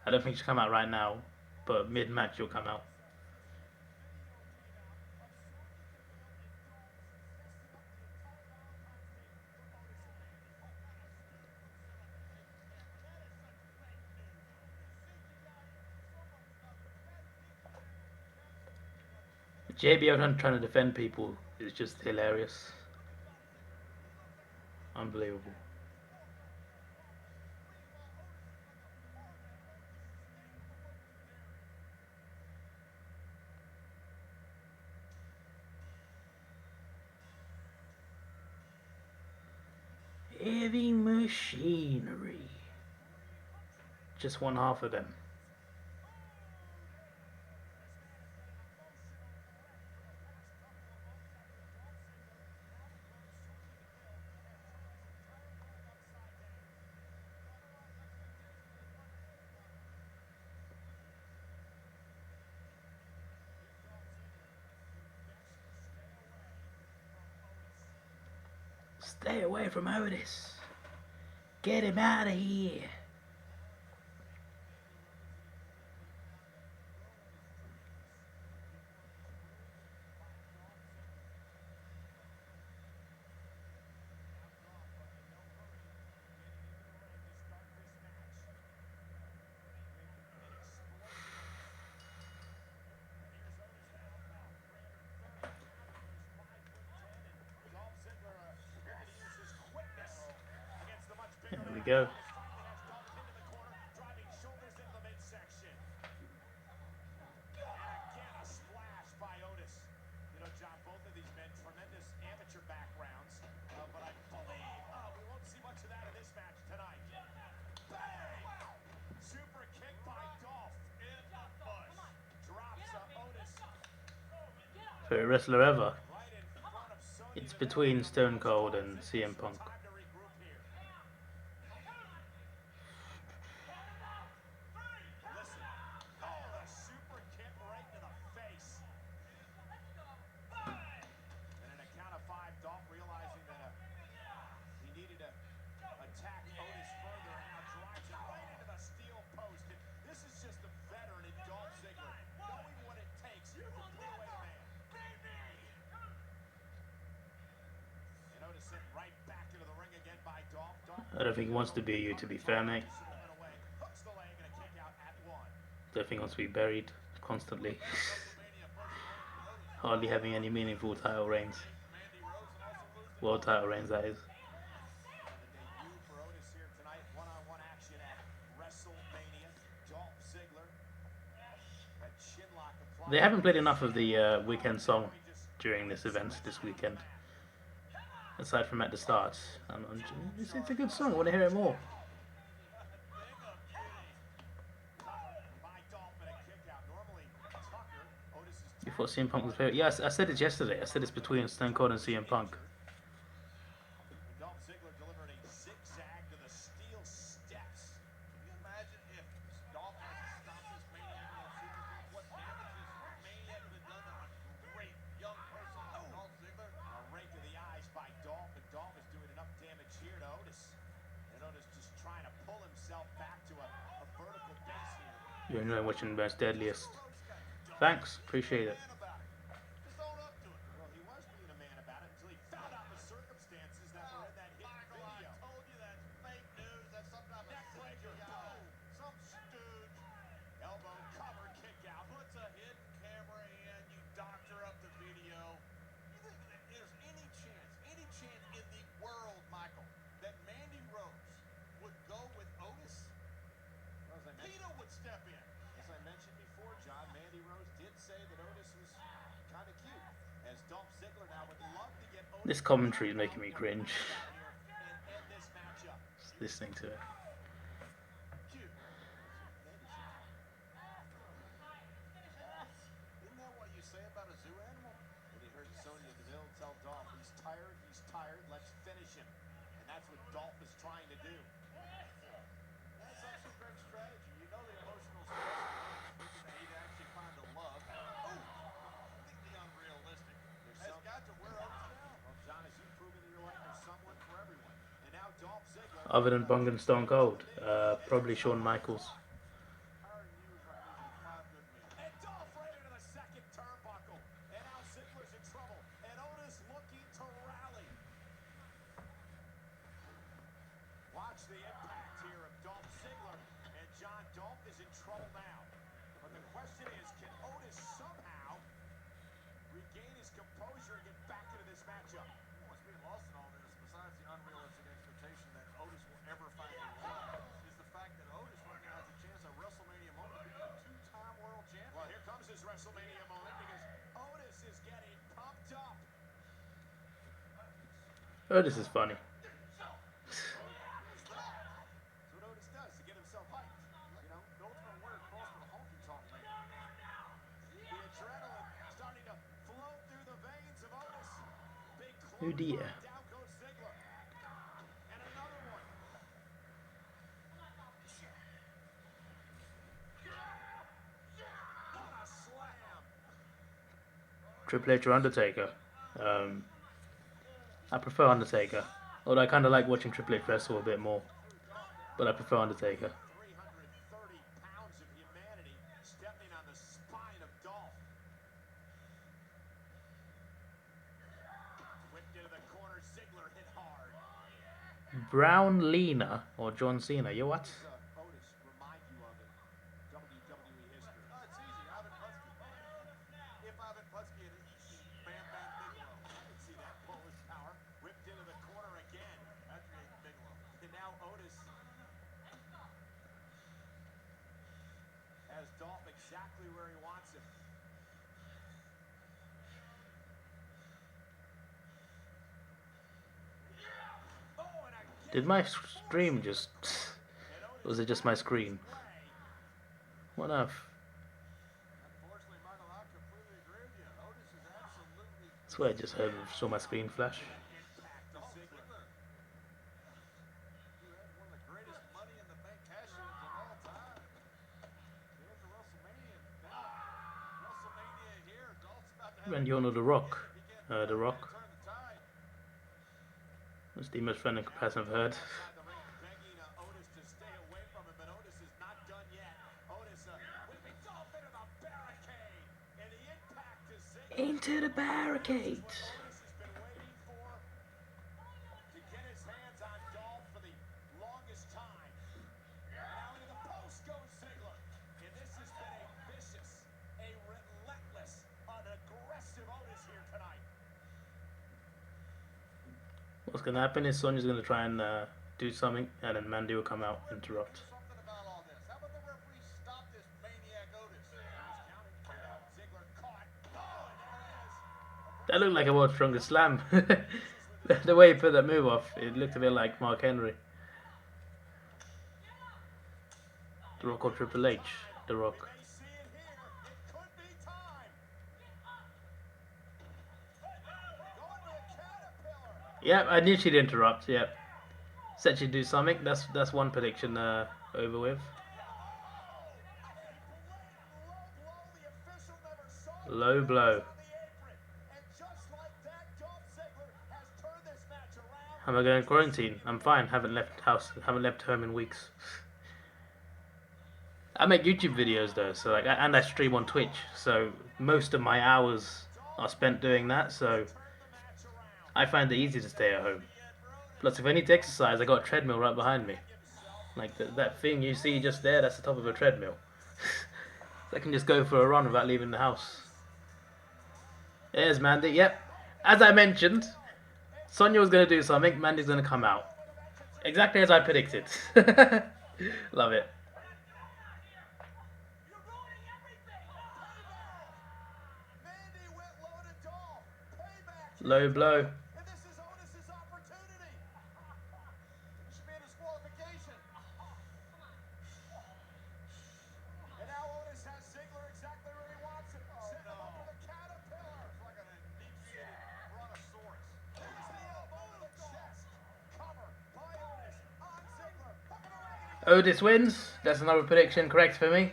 I don't think she'll come out right now, but mid-match she'll come out. JBL trying to defend people is just hilarious. Unbelievable. Heavy machinery. Just one half of them. Stay away from Otis. Get him out of here. There we go. Favorite wrestler ever. It's between Stone Cold and CM Punk. I don't think he wants to be you, to be fair, mate. Don't think he wants to be buried constantly. Hardly having any meaningful title reigns. World title reigns, that is. They haven't played enough of the weekend song during this event this weekend. Aside from at the start. It's a good song, I want to hear it more. You thought CM Punk was favorite? Yes, I said it yesterday. I said it's between Stone Cold and CM Punk. You're enjoying watching Most Deadliest. Thanks, appreciate it. This commentary is making me cringe. Just listening to it. Isn't that what you say about a zoo animal? When he heard Sonya Deville tell trying to do. That's actually great strategy. You know the emotional stress of Otis thinking that he'd actually find the love. Oh, completely unrealistic. Has got to wear Otis down. Well, John, as you've proven in your life, there's someone for everyone. And now Dolph Ziggler. Other than Bung and Stone Cold, probably Shawn Michaels. Our news are losing 5 good men. And Dolph right into the second turnbuckle. And now Ziggler's in trouble. And Otis looking to rally. Watch the impact here of Dolph Ziggler. And John, Dolph is in trouble now. But the question is, can Otis somehow regain his composure and get back into this matchup? What's being lost in all this, besides the unrealistic expectation that Otis will ever find a love, is the fact that Otis right now has a chance at WrestleMania moment to become a 2-time world champion. Well, here comes his WrestleMania moment because Otis is getting pumped up. Oh, this is funny. That's what Otis does to get himself hyped. You know, the ultimate warrior cross with a honky-tonk man. The adrenaline starting to flow through the veins of Otis. Big Oh dear. clothesline, down goes Ziggler. And another one. What a slam. Triple H or Undertaker. I prefer Undertaker. Although I kind of like watching Triple H wrestle a bit more. But I prefer Undertaker. 330 pounds of humanity stepping on the spine of Dolph. Whipped into the corner, Ziggler hit hard. Brown Lena or John Cena. You what? Otis remind you of in WWE history? It's easy. Ivan Putski. If Ivan Putski had eaten Bam Bam Bigelow, I could see that Polish power. Whipped into the corner again. After he ate Bigelow. And now Otis has Dolph exactly where he wants him. Oh, and again. Did my stream just... Was it just my screen? What on earth? Unfortunately, Michael, I completely agree with you. Otis is absolutely I swear I just saw my screen flash. impact of Ziggler. Who had one of the greatest Money in the Bank cash-ins of all time. They went to WrestleMania. Now, WrestleMania here. Dolph's about to have And you know The Rock. he can't The Rock. turn the tide. That's the most friendly comparison I've heard. Outside the ring, begging Otis to stay away from him, but Otis is not done yet. Otis whipping Dolph into the barricade, and the impact to Ziggler. Into the barricade. Otis has been waiting for to get his hands on Dolph for the longest time. Now into the post goes Ziggler, and this has been a vicious, a relentless, an aggressive Otis here tonight. What's going to happen is Sonya's going to try and do something, and then Mandy will come out and interrupt. Something about all this. How about the referee stop this maniac Otis? He's counting. Now Ziggler caught. Oh, and there it is. That looked like a World's Strongest Slam. The way he put that move off, it looked a bit like Mark Henry. The Rock or Triple H? The Rock. We may see it here. It could be time. Going to a caterpillar. Yep, I knew she'd interrupt, yep. Said she'd do something, that's one prediction over with. Low blow. Am I going to quarantine? I'm fine, haven't left home in weeks. I make YouTube videos though, so and I stream on Twitch, so most of my hours are spent doing that, so I find it easy to stay at home. Plus, if I need to exercise, I got a treadmill right behind me. Like that thing you see just there, that's the top of a treadmill. So I can just go for a run without leaving the house. There's Mandy, yep. As I mentioned, Sonya was going to do something, Mandy's going to come out. Exactly as I predicted. Love it. Low blow. And this is Otis's opportunity. It should be a disqualification. And now Otis has Ziggler exactly where he wants him. Set him up with a caterpillar. It's like an inebriated brontosaurus. Here's the elbow to the chest. Cover by Otis. Otis wins. That's another prediction correct for me.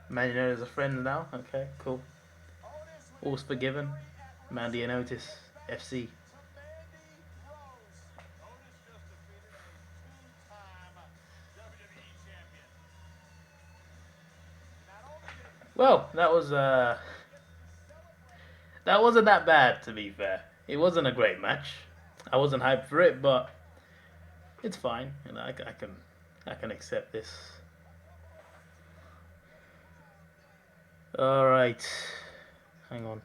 Man United is a friend now. Okay, cool. Otis with All's his forgiven. victory at Mandy and Otis, WrestleMania FC. to Mandy Rose. Otis just defeated a two-time WWE champion. Not only did he Well, gets to celebrate. that wasn't that bad to be fair. It wasn't a great match. I wasn't hyped for it, but it's fine. You know, I can accept this. All right, hang on.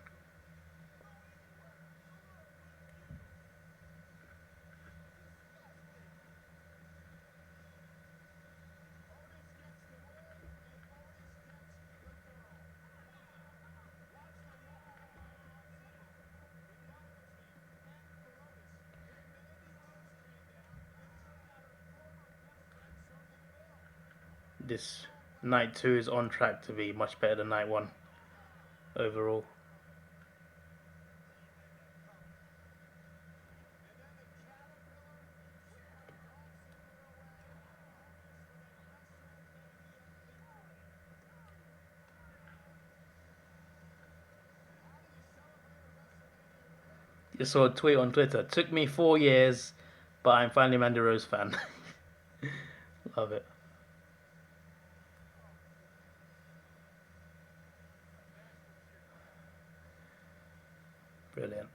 This night 2 is on track to be much better than night 1 overall. You saw a tweet on Twitter. Took me 4 years, but I'm finally a Mandy Rose fan. Love it. Brilliant.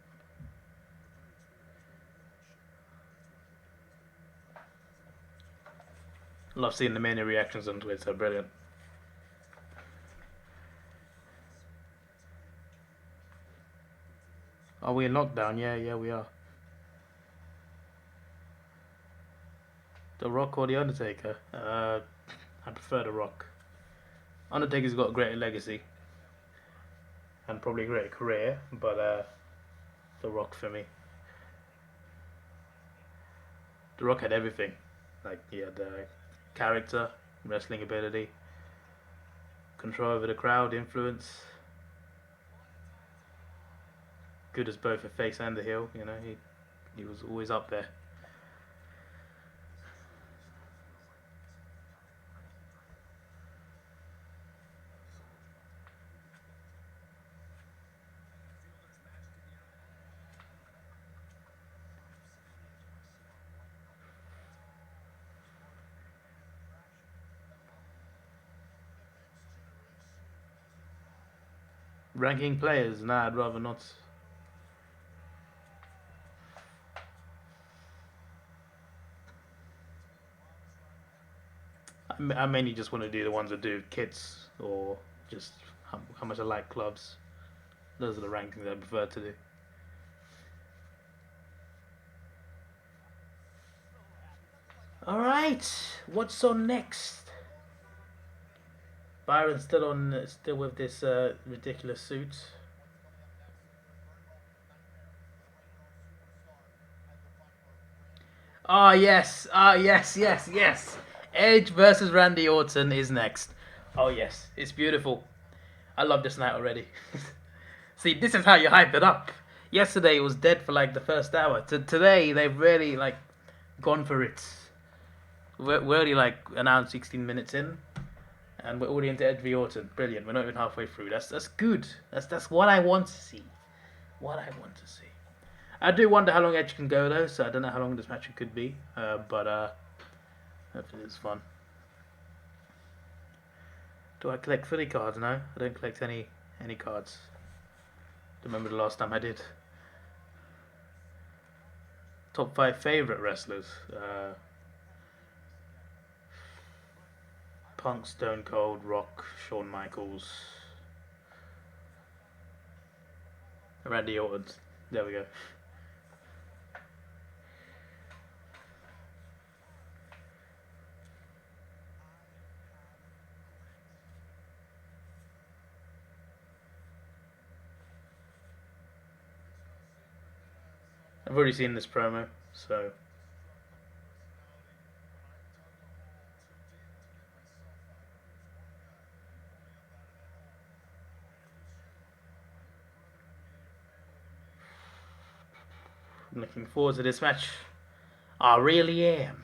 Love seeing the many reactions on Twitter. Brilliant. Are we in lockdown? Yeah, we are. The Rock or The Undertaker? I prefer The Rock. Undertaker's got a great legacy and probably a great career, but The Rock for me. The Rock had everything. Like, he had character, wrestling ability, control over the crowd, influence. Good as both a face and a heel, you know, he was always up there. Ranking players? Nah, I'd rather not. I mainly just want to do the ones that do kits or just how much I like clubs. Those are the rankings I prefer to do. Alright, what's on next? Byron's still with this ridiculous suit. Yes. Edge versus Randy Orton is next. Oh yes, it's beautiful. I love this night already. See, this is how you hype it up. Yesterday it was dead for like the first hour. Today they've really like gone for it. We're already like an hour and 16 minutes in, and we're already into Edge v Orton. Brilliant. We're not even halfway through. That's good. That's what I want to see. What I want to see. I do wonder how long Edge can go though, so I don't know how long this match could be. But hopefully it's fun. Do I collect footy cards? No, I don't collect any cards. Remember the last time I did. Top 5 favorite wrestlers. Punk, Stone Cold, Rock, Shawn Michaels, Randy Orton. There we go. I've already seen this promo, so looking forward to this match. I really am.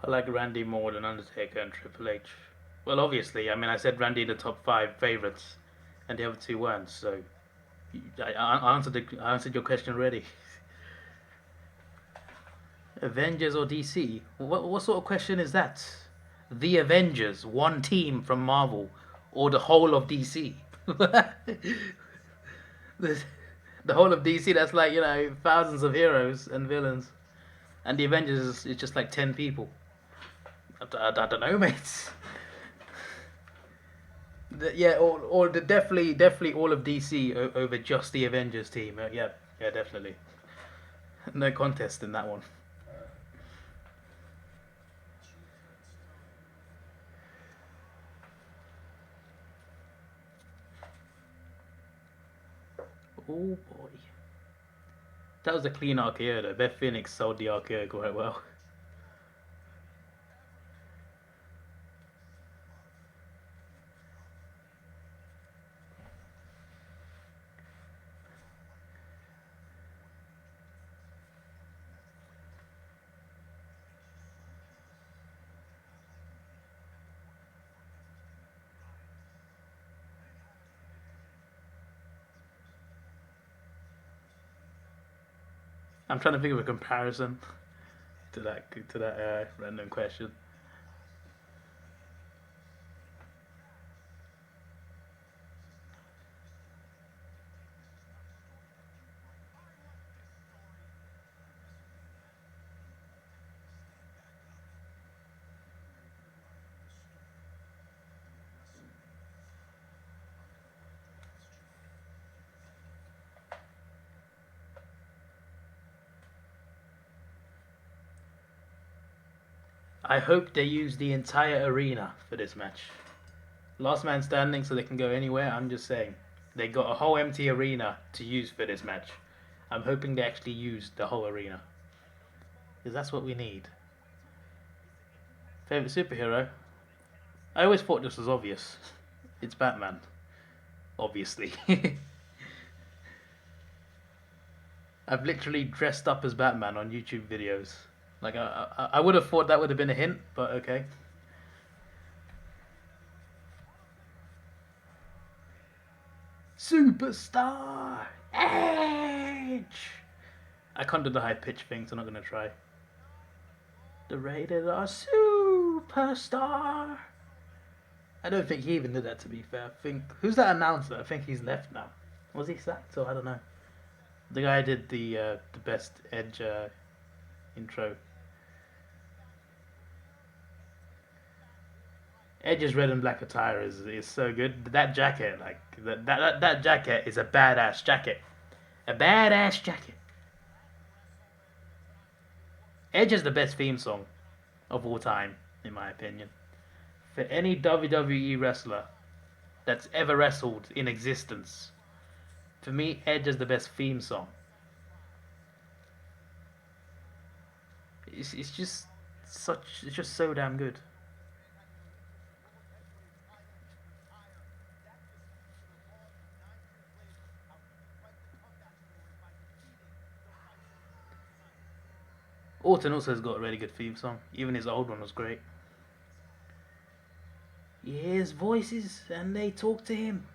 I like Randy more than Undertaker and Triple H. Well, obviously, I mean, I said Randy in the top 5 favorites, and the other two weren't. So I answered your question already. Avengers or DC? What sort of question is that? The Avengers, one team from Marvel, or the whole of DC? the, the whole of DC. That's like thousands of heroes and villains, and the Avengers is just like 10 people. I don't know, mates. Yeah, or definitely all of DC over just the Avengers team. Yeah, definitely. No contest in that one. Oh boy, that was a clean RKO though. Beth Phoenix sold the RKO quite well. I'm trying to think of a comparison to that random question. I hope they use the entire arena for this match. Last man standing, so they can go anywhere. I'm just saying, they got a whole empty arena to use for this match. I'm hoping they actually use the whole arena, because that's what we need. Favorite superhero? I always thought this was obvious. It's Batman, obviously. I've literally dressed up as Batman on YouTube videos. Like I would have thought that would have been a hint, but okay. Superstar Edge. I can't do the high pitch thing, so I'm not gonna try. The rated R superstar. I don't think he even did that. To be fair, I think who's that announcer? I think he's left now. Was he sacked? Or I don't know. The guy did the best Edge intro. Edge's red and black attire is so good. That jacket, like that jacket is a badass jacket. A badass jacket. Edge is the best theme song of all time, in my opinion. For any WWE wrestler that's ever wrestled in existence, for me, Edge is the best theme song. It's just it's just so damn good. Orton also has got a really good theme song. Even his old one was great. He hears voices and they talk to him.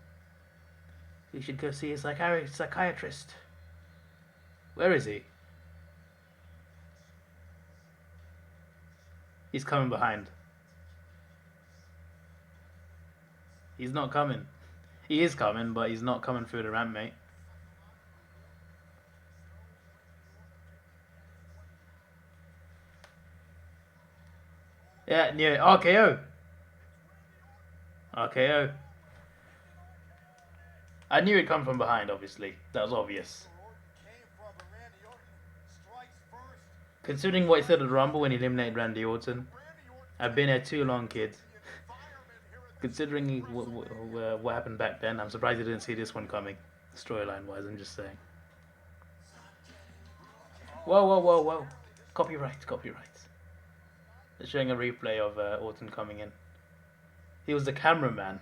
You should go see a psychiatrist. Where is he? He's coming behind. He's not coming. He is coming, but he's not coming through the ramp, mate. Yeah, near RKO. RKO. I knew it'd come from behind, obviously. That was obvious. Considering what he said at the Rumble when he eliminated Randy Orton, I've been here too long, kids. Considering what happened back then, I'm surprised you didn't see this one coming. Storyline wise, I'm just saying. Whoa, whoa, whoa, whoa. Copyright, copyright. They're showing a replay of Orton coming in. He was the cameraman.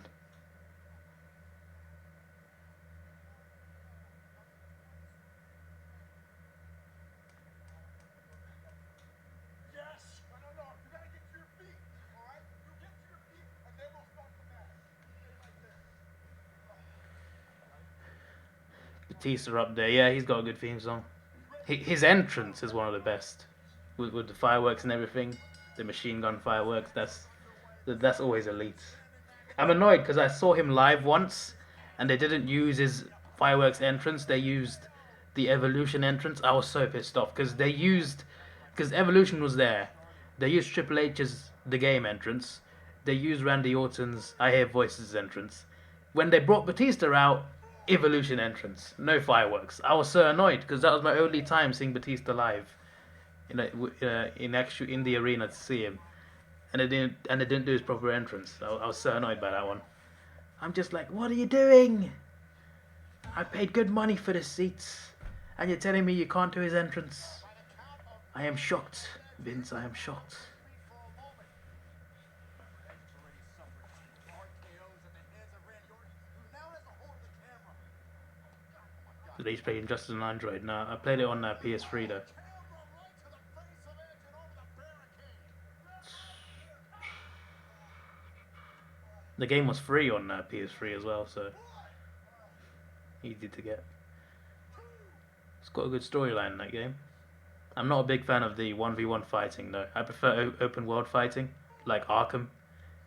Yes! No, no, no. You gotta get to your feet. All right? You get to your feet, and then we'll start the match. Stay right there. Batista up there. Yeah, he's got a good theme song. His entrance is one of the best. With the fireworks and everything. The machine gun fireworks. That's always elite. I'm annoyed because I saw him live once, and they didn't use his fireworks entrance. They used the Evolution entrance. I was so pissed off because Evolution was there. They used Triple H's The Game entrance. They used Randy Orton's I Hear Voices entrance. When they brought Batista out, Evolution entrance, no fireworks. I was so annoyed because that was my only time seeing Batista live, in the arena to see him, and they didn't do his proper entrance. I was so annoyed by that one. I'm just like, what are you doing? I paid good money for the seats, and you're telling me you can't do his entrance? I am shocked, Vince. I am shocked. Did he's playing just as an Android? No, I played it on PS3 though. The game was free on PS3 as well, so easy to get. It's got a good storyline in that game. I'm not a big fan of the 1v1 fighting though. I prefer open world fighting, like Arkham.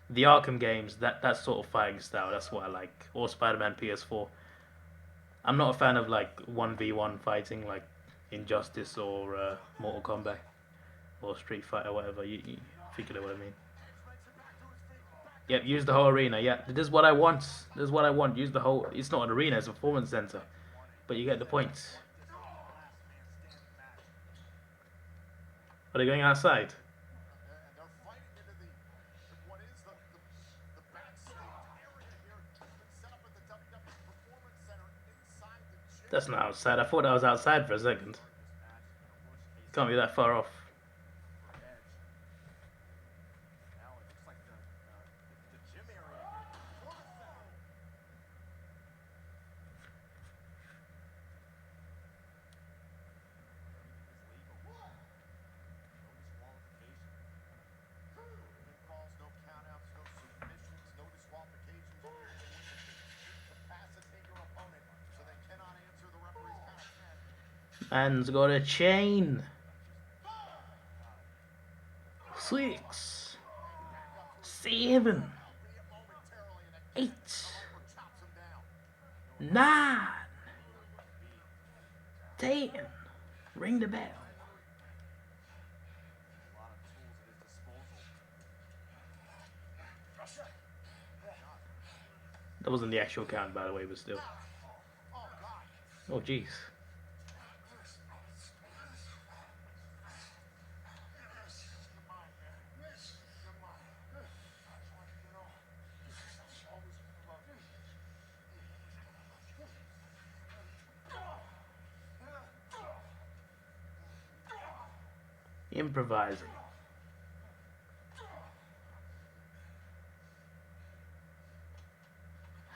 The Arkham games, that sort of fighting style, that's what I like. Or Spider-Man PS4. I'm not a fan of like 1v1 fighting, like Injustice or Mortal Kombat or Street Fighter, whatever. You think you know what I mean? Yep, use the whole arena. Yeah, this is what I want. This is what I want. Use the whole. It's not an arena; it's a performance center. But you get the point. Are they going outside? That's not outside. I thought I was outside for a second. Can't be that far off. Man's got a chain. 6, 7, 8, 9, 10. Ring the bell. That wasn't the actual count, by the way, but still. Oh, jeez. Improvising.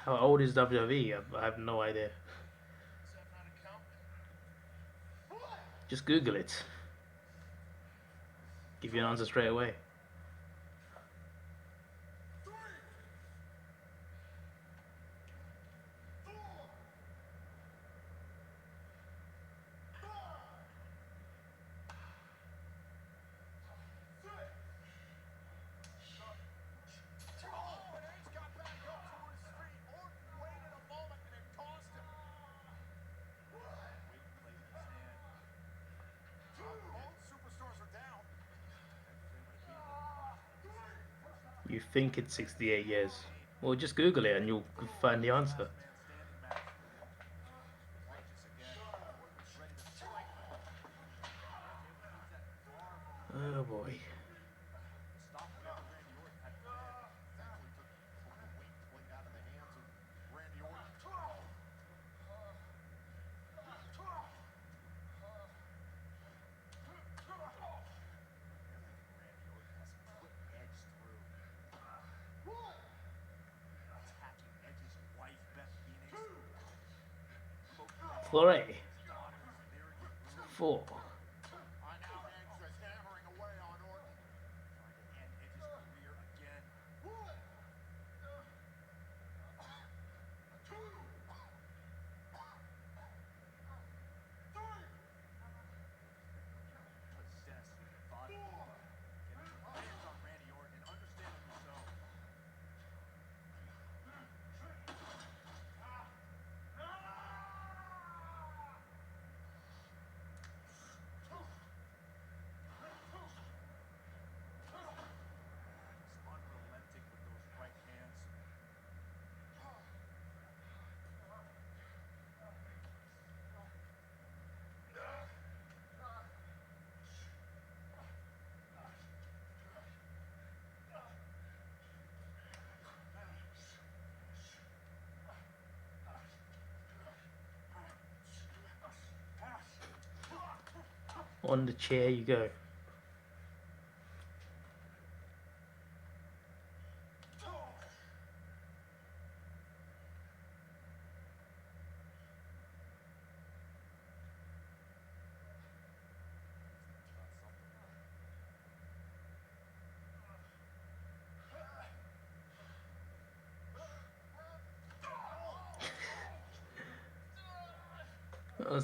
How old is WWE? I have no idea. Just Google it. Give you an answer straight away. You think it's 68 years. Well, just Google it and you'll find the answer. Oh boy. Stop whenever Randy Orton had planned. Thankfully took the weight plate out of the hands of Randy Orton. Randy Orton has put Edge through. Attacking Edge's wife, Beth Phoenix. 3, His daughters, Lyric and Ruby. 4. Now Edge is hammering away on Orton. Trying to end Edge's career again. Possessed with the thought of getting revenge on Randy Orton, and understandably so. He's unrelenting with those right hands. On the chair you go.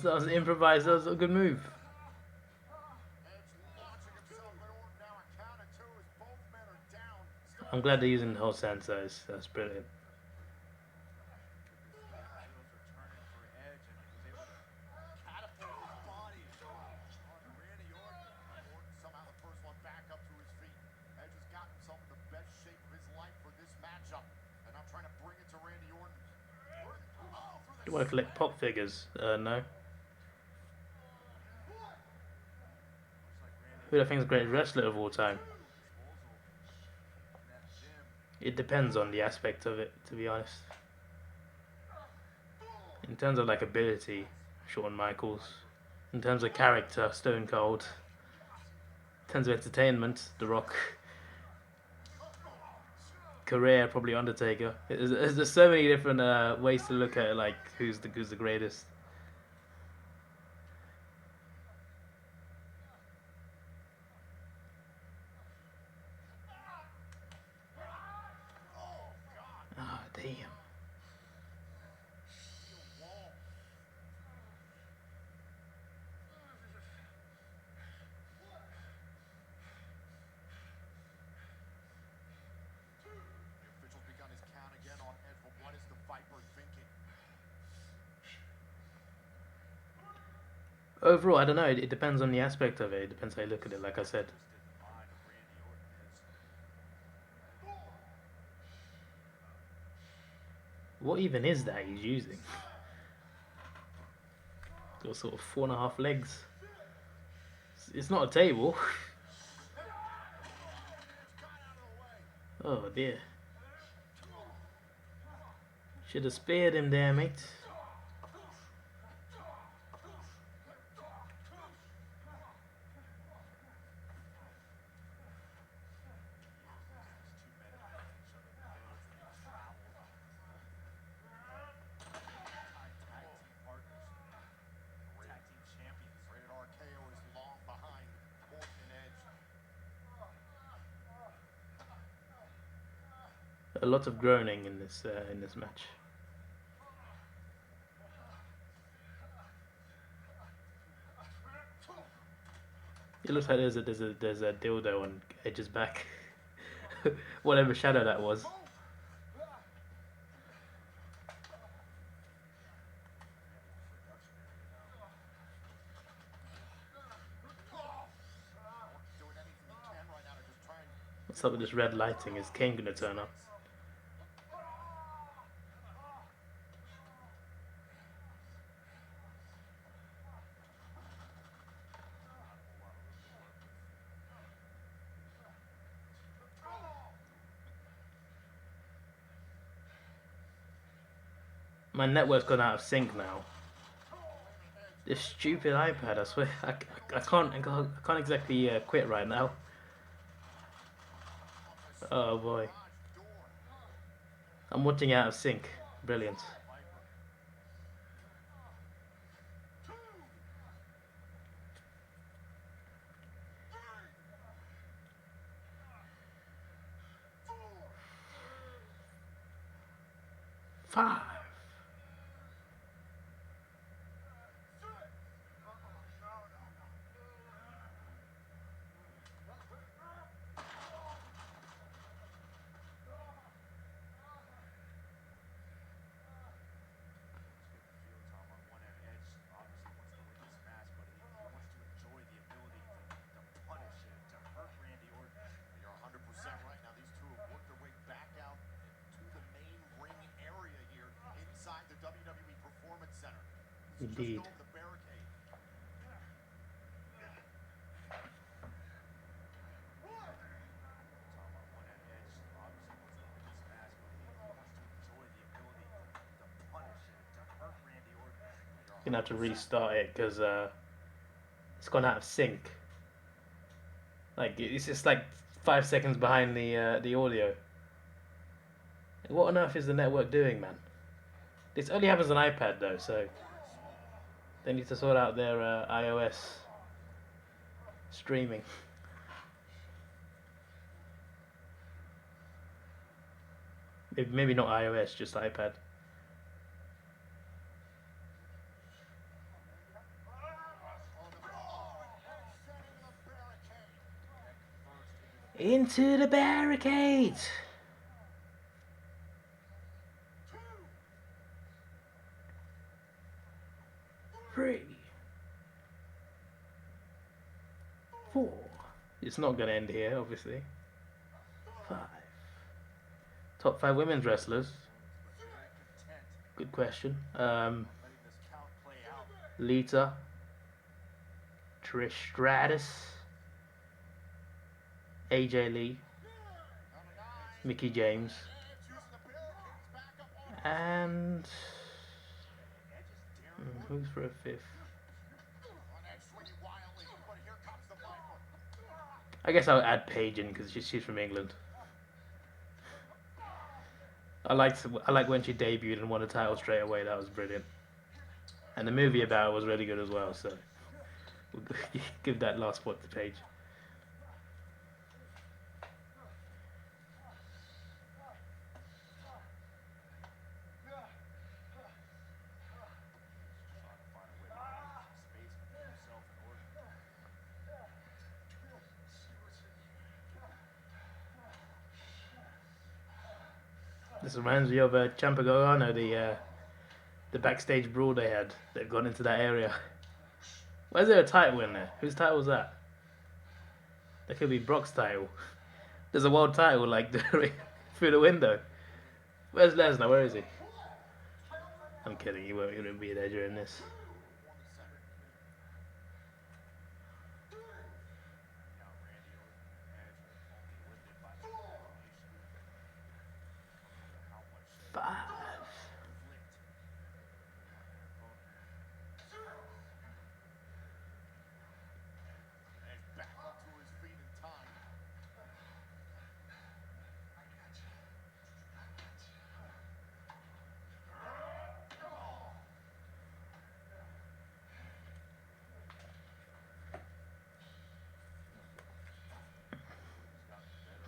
That was improvised. That was a good move. Edge launching himself at Orton now. A count of 2 as both men are down. Still I'm glad they're using the whole sensors. That's brilliant. wheels are turning for Edge, and he was able to catapult his body onto Randy Orton. Orton somehow the first one back up to his feet. Edge has got himself in the best shape of his life for this matchup, and I'm trying to bring it to Randy Orton. Do you want to collect pop figures? No. Who do I think is the greatest wrestler of all time? It depends on the aspect of it, to be honest. In terms of like ability, Shawn Michaels. In terms of character, Stone Cold. In terms of entertainment, The Rock. Career, probably Undertaker. There's so many different ways to look at it, like who's the greatest. Ah, damn. The official's begun his count again on Edge, but what is the Viper thinking? Overall, I don't know. It depends on the aspect of it. It depends how you look at it. Like I said. Twisted the mind of Randy Orton is. What even is that he's using? Got sort of 4.5 legs. It's not a table. Oh dear. Should have spared him there, mate. A lot of groaning in this match. It looks like there's a dildo on Edge's back. Whatever shadow that was. What's up with this red lighting? Is Kane gonna turn up? My network's gone out of sync now. This stupid iPad, I swear, I can't exactly quit right now. Oh boy, I'm watching out of sync. Brilliant. Five. Indeed. Gonna have to restart it because it's gone out of sync. Like it's just like 5 seconds behind the audio. What on earth is the network doing, man? This only happens on iPad though, so they need to sort out their iOS streaming. Maybe not iOS, just iPad. Into the barricade! 3, 4. It's not gonna end here, obviously. 5. Top 5 women's wrestlers. Good question. Lita, Trish Stratus, AJ Lee, Mickey James, and who's for a 5th? I guess I'll add Paige in because she's from England. I like when she debuted and won a title straight away. That was brilliant. And the movie about it was really good as well. So we'll give that last spot to Paige. This reminds me of Ciampa Gargano, the backstage brawl they had. They've gone into that area. Why is there a title in there? Whose title was that? That could be Brock's title. There's a world title like through the window. Where's Lesnar? Where is he? I'm kidding. He won't be there during this.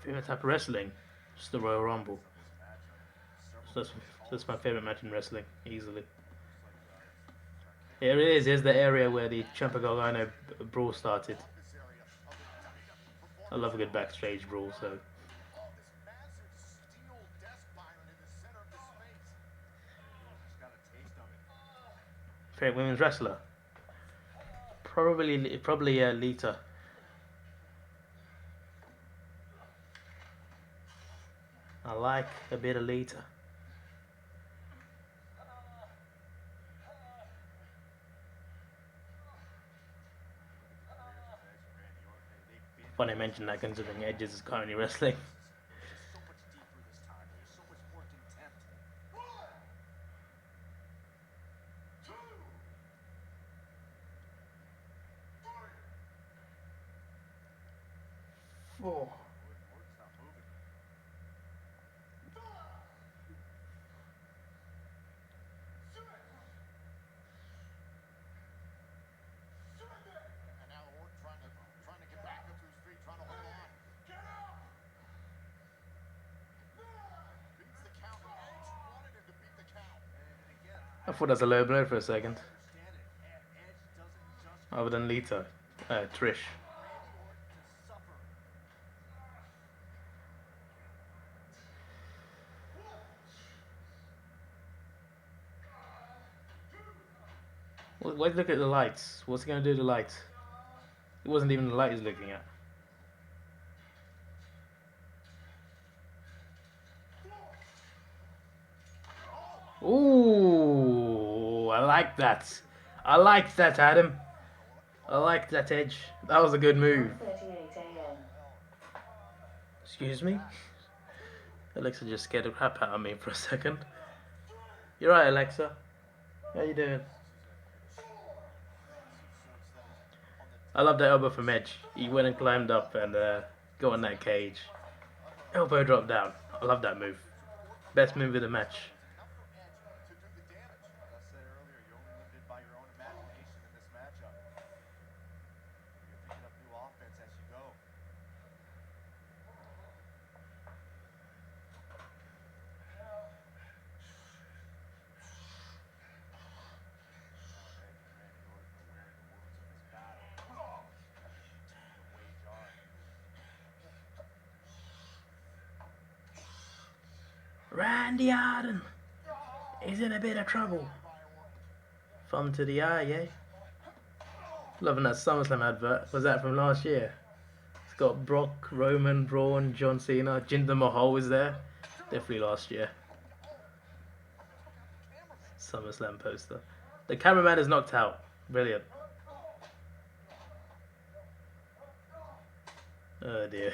Favorite type of wrestling? Just the Royal Rumble. So that's my favorite match in wrestling, easily. Here it is. Here's the area where the Ciampa Gargano brawl started. I love a good backstage brawl, so. Favorite women's wrestler? Probably Lita. like a bit of Lita. Funny I mention that considering Edge is currently wrestling. Just so much deeper this time. There's so much more contempt. Oh. Orton's not moving. And now Orton trying to get back up to his feet, trying to hold on. Beats the count. Edge wanted him to beat the count. And again, I thought that was a low blow for a second. understand it. Edge doesn't just Other than Lita. Trish. Randy Orton to suffer. Why look at the lights? What's he gonna do to the lights? It wasn't even the light he's looking at. Ooh, I like that. I like that, Adam. I like that, Edge. That was a good move. 1:38 a.m. Excuse me? Alexa just scared the crap out of me for a second. You're right, Alexa. How you doing? I love that elbow from Edge. He went and climbed up and got in that cage. Elbow drop down. I love that move. Best move of the match. Enough for Edge to do the damage. As I said earlier, you're only limited by your own imagination in this matchup. You're picking up new offense as you go. Edge and Randy Orton are wearing the wounds of this battle. To wage on. Randy Orton is in a bit of trouble. Thumb to the eye, eh? Loving that SummerSlam advert. Was that from last year? It's got Brock, Roman, Braun, John Cena, Jinder Mahal was there. Definitely last year. SummerSlam poster. The cameraman is knocked out. Brilliant. Oh dear.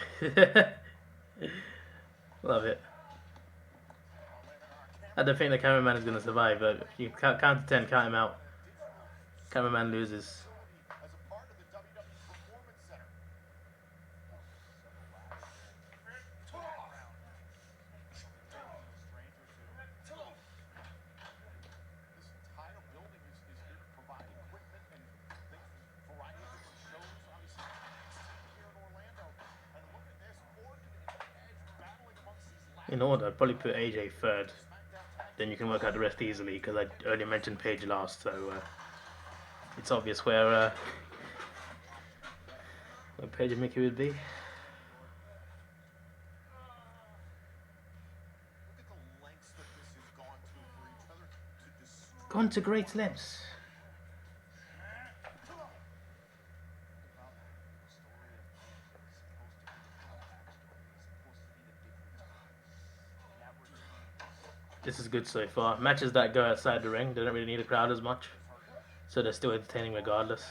Love it. I don't think the cameraman is going to survive, but if you count to 10, count him out. Cameraman loses. As a part of the WWE Performance Center. This entire building is here to provide equipment and things for a variety of different shows. Obviously, here in Orlando. And look at this, Orton and Edge battling amongst these In order, I'd probably put AJ third. Then you can work out the rest easily, because I already mentioned Paige last, so it's obvious where Paige and Mickey would be. Look at the lengths that this has gone to for each other to destroy. Gone to great lengths. This is good so far. Matches that go outside the ring, they don't really need a crowd as much, so they're still entertaining regardless.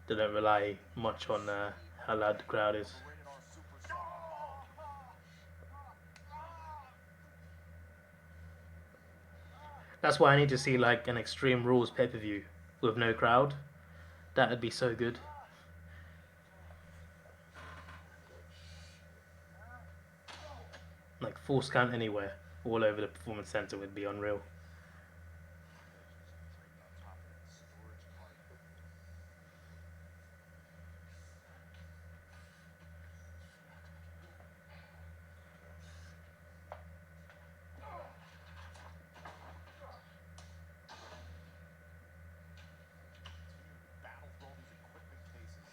They don't rely much on how loud the crowd is. That's why I need to see like an Extreme Rules pay-per-view with no crowd. That would be so good. Like Force Count Anywhere all over the Performance Center would be unreal. Battle for all these equipment cases.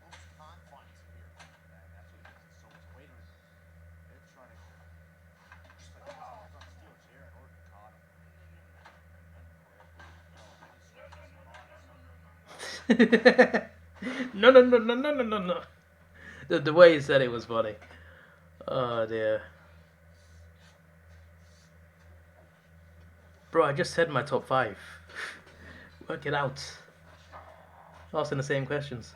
Close confines here. And that's what gives it so much weight. Edge trying to just like he was on a steel chair and Orton caught him. No. The way he said it was funny. Oh dear. Bro, I just said my top 5. Work it out. Asking the same questions.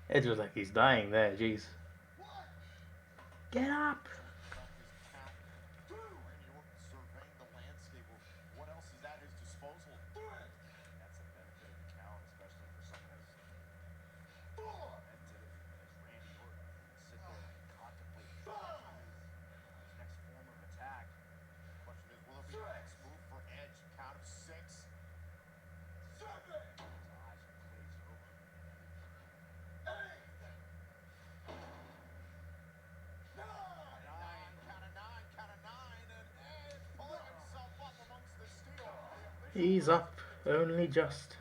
Edge was like he's dying there, jeez. Get up! Up his count. Randy Orton surveying the landscape of what else is at his disposal. That's the benefit of the count, especially for someone as talented as Randy Orton. He can sit there and contemplate his next form of attack. The question is, will it be the next move for Edge? Count of 6. 7. His eyes are glazed over. 8. 9. Count of 9. Count of 9. And Edge pulling himself up amongst the steel. He's up, only just.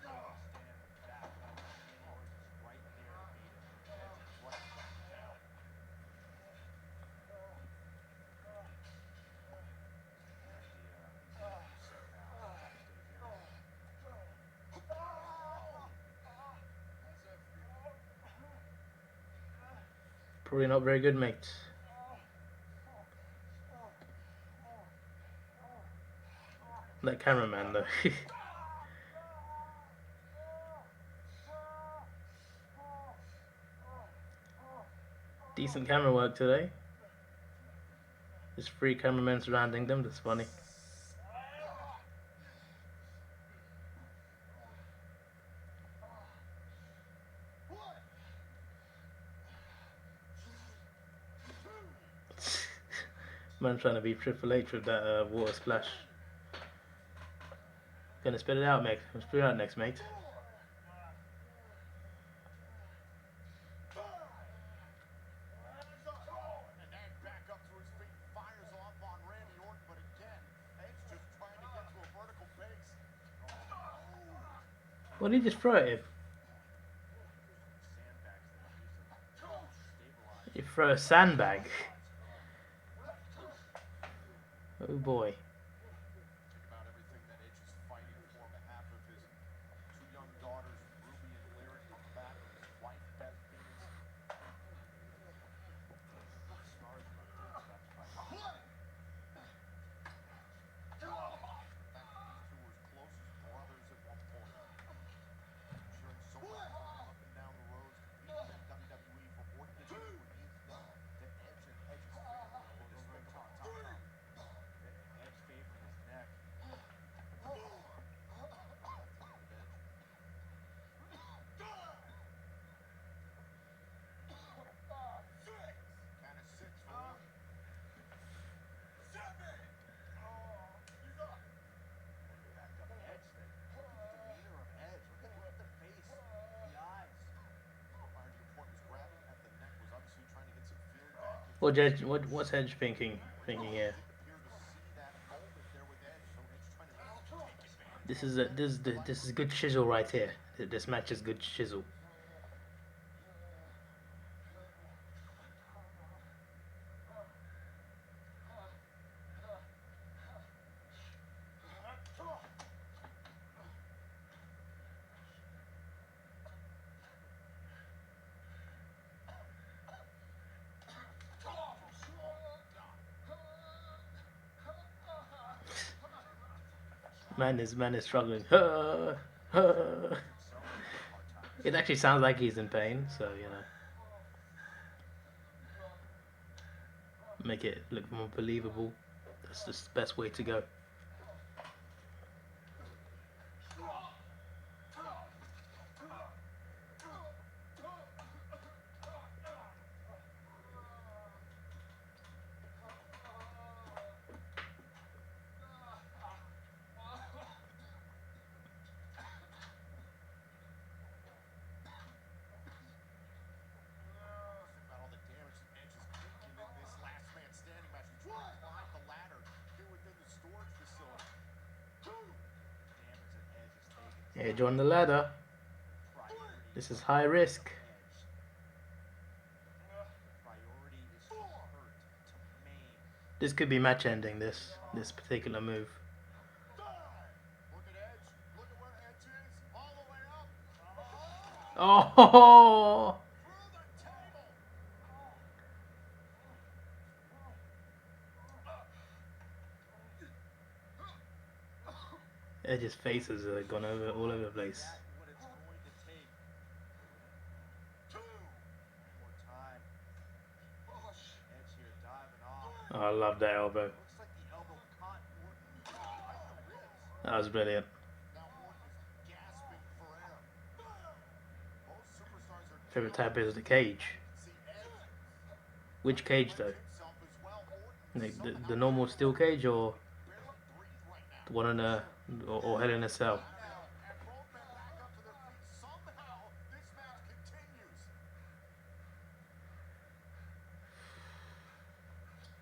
Barely. Edge is able to stand back up. Randy Orton is right there to meet him. Edge is what shut him down. Probably not very good, mate. That cameraman, though. Decent camera work today. There's 3 cameramen surrounding them, that's funny. Man trying to be Triple H with that water splash. Gonna spit it out, mate. Spit it out next, mate. And then back up to his feet, fires off on Randy Orton, but again, Edge just trying to get to a vertical base. What did he just throw at him? Sandbags that he used to stabilize. You throw a sandbag. Oh boy. Think about everything that Edge is fighting for on behalf of his 2 young daughters, Ruby and Lyric, on behalf of his wife, Beth Phoenix. Scars run deep left by the fact that these 2 were as close as brothers at one point. Sharing so much time up and down the roads, competing in WWE. For Orton to do what needs done to Edge and Edge's family. Just think about top. Edge favoring his neck. Kind of 6 for Orton. 7. He's up. Back up Edge then. Look at the demeanor of Edge. Look at the face, the eyes. Randy Orton was grabbing at the neck, was obviously trying to get some feeling back. What's Edge thinking here? Appear to see that moment there with Edge, so Edge trying to take advantage. This is good chisel right here. This match is good chisel. Man is struggling. It actually sounds like he's in pain, so you know. Make it look more believable. That's just the best way to go. About all the damage that Edge is taking in this last man standing match. He's trying to climb the ladder here within the storage facility. Damage that Edge is taking. Yeah, join the ladder. Priority This is high risk. Edge. The priority is to hurt, to maim, This could be match ending. This particular move. Look at Edge. Look at where Edge is. All the way up. Oh! Through the table. Edge's faces are gone over all over the place. Exactly what it's going to take. Two. One more time. Edge here diving off. Oh, I love that elbow. Looks like the elbow caught Orton right in the ribs. That was brilliant. Now Orton is gasping for air. Both superstars are Favorite down. type is the cage. See Edge Which cage though? himself as well. Orton Like somehow the normal steel cage or barely breathe right now. the one in a or Hell in a Cell? And both men back up to their feet. Somehow this match continues.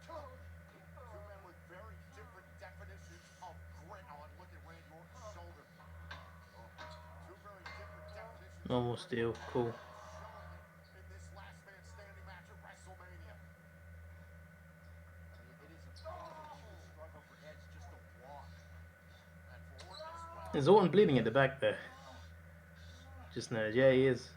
Two men with very different definitions of grit on. Look at Randy Orton's shoulder. Two very different definitions. Normal steel, cool. Showing it in this last man standing match at WrestleMania. I mean, it is a huge struggle for Edge just to walk. And for Orton as well. Is Orton bleeding at the back there? Just know, yeah, he is.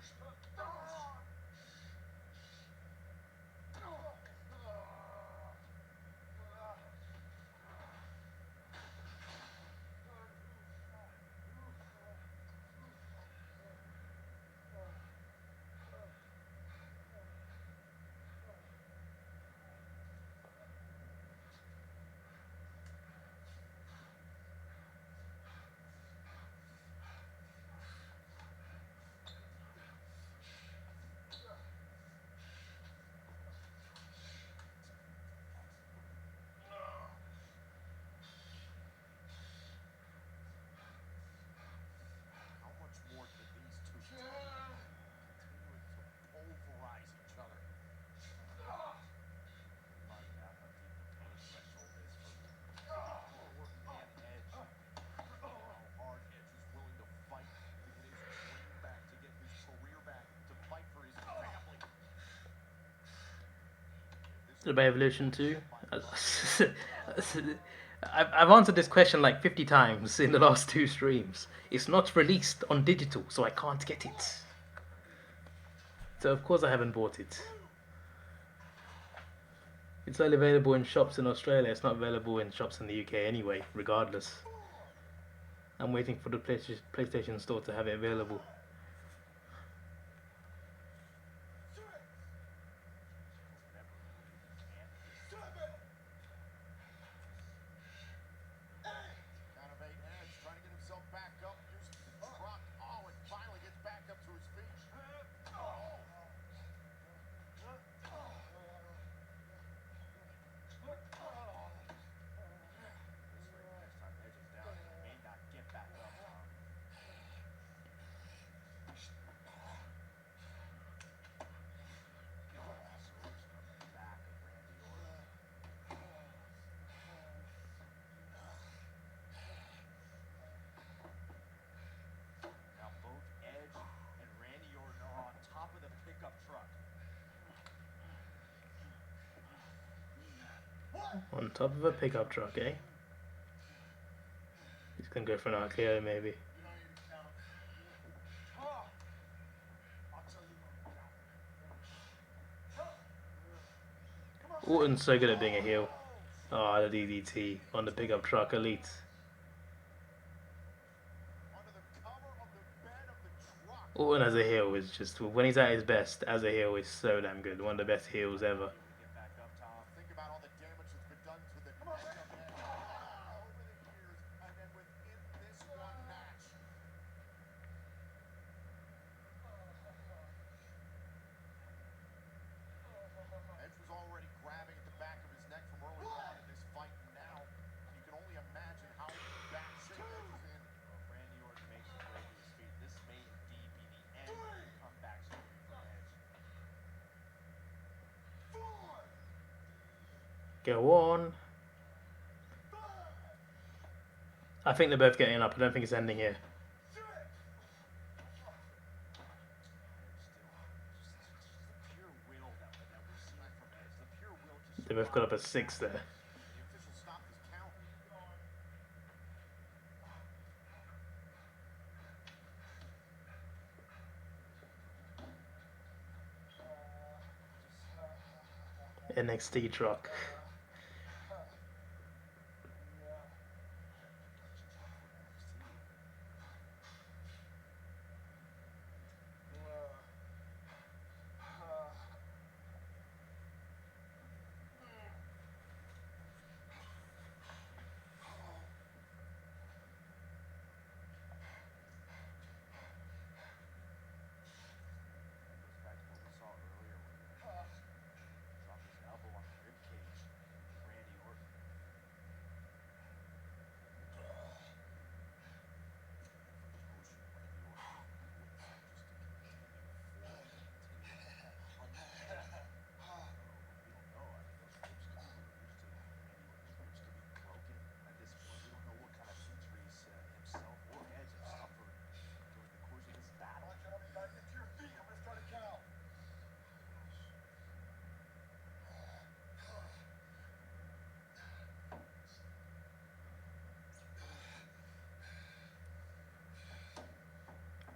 How much more can these two take? Continuing to pulverize each other. Find out how deep the pain threshold is for Orton and Edge. How hard Edge is willing to fight to get his dream back, to get his career back, to fight for his family. The Evolution 2. I've answered this question like 50 times in the last 2 streams. It's not released on digital, so I can't get it. So of course I haven't bought it. It's only available in shops in Australia. It's not available in shops in the UK anyway, regardless. I'm waiting for the PlayStation Store to have it available. Activate Edge, trying to get himself back up, using the truck. Oh, and finally gets back up to his feet. Next time Edge is down, he may not get back up, Tom. Back of Randy Orton. Now both Edge and Randy Orton are on top of the pickup truck. On top of a pickup truck, eh? He's gonna go for an RKO maybe. Orton's so good at being a heel. Oh, the DDT on the pickup truck, elite. Under the cover of the bed of the truck. Orton as a heel is just, when he's at his best, as a heel is so damn good. One of the best heels ever. Get back up, Tom. Think about all the damage that's been done to the neck of Edge over the years, and then within this one match. Edge was already grabbing at the back of his neck from early on in this fight, and now you can only imagine how bad shape Edge is in. Randy Orton makes his way to his feet. This may indeed be the end of the comeback story for Edge. Go on. I think they're both getting up. I don't think it's ending here. Still, just the pure will that we're seeing from Edge. The pure will just They both got up at 6 there. NXT truck. Goes back to what we saw earlier when he dropped his elbow on the rib cage with Randy Orton.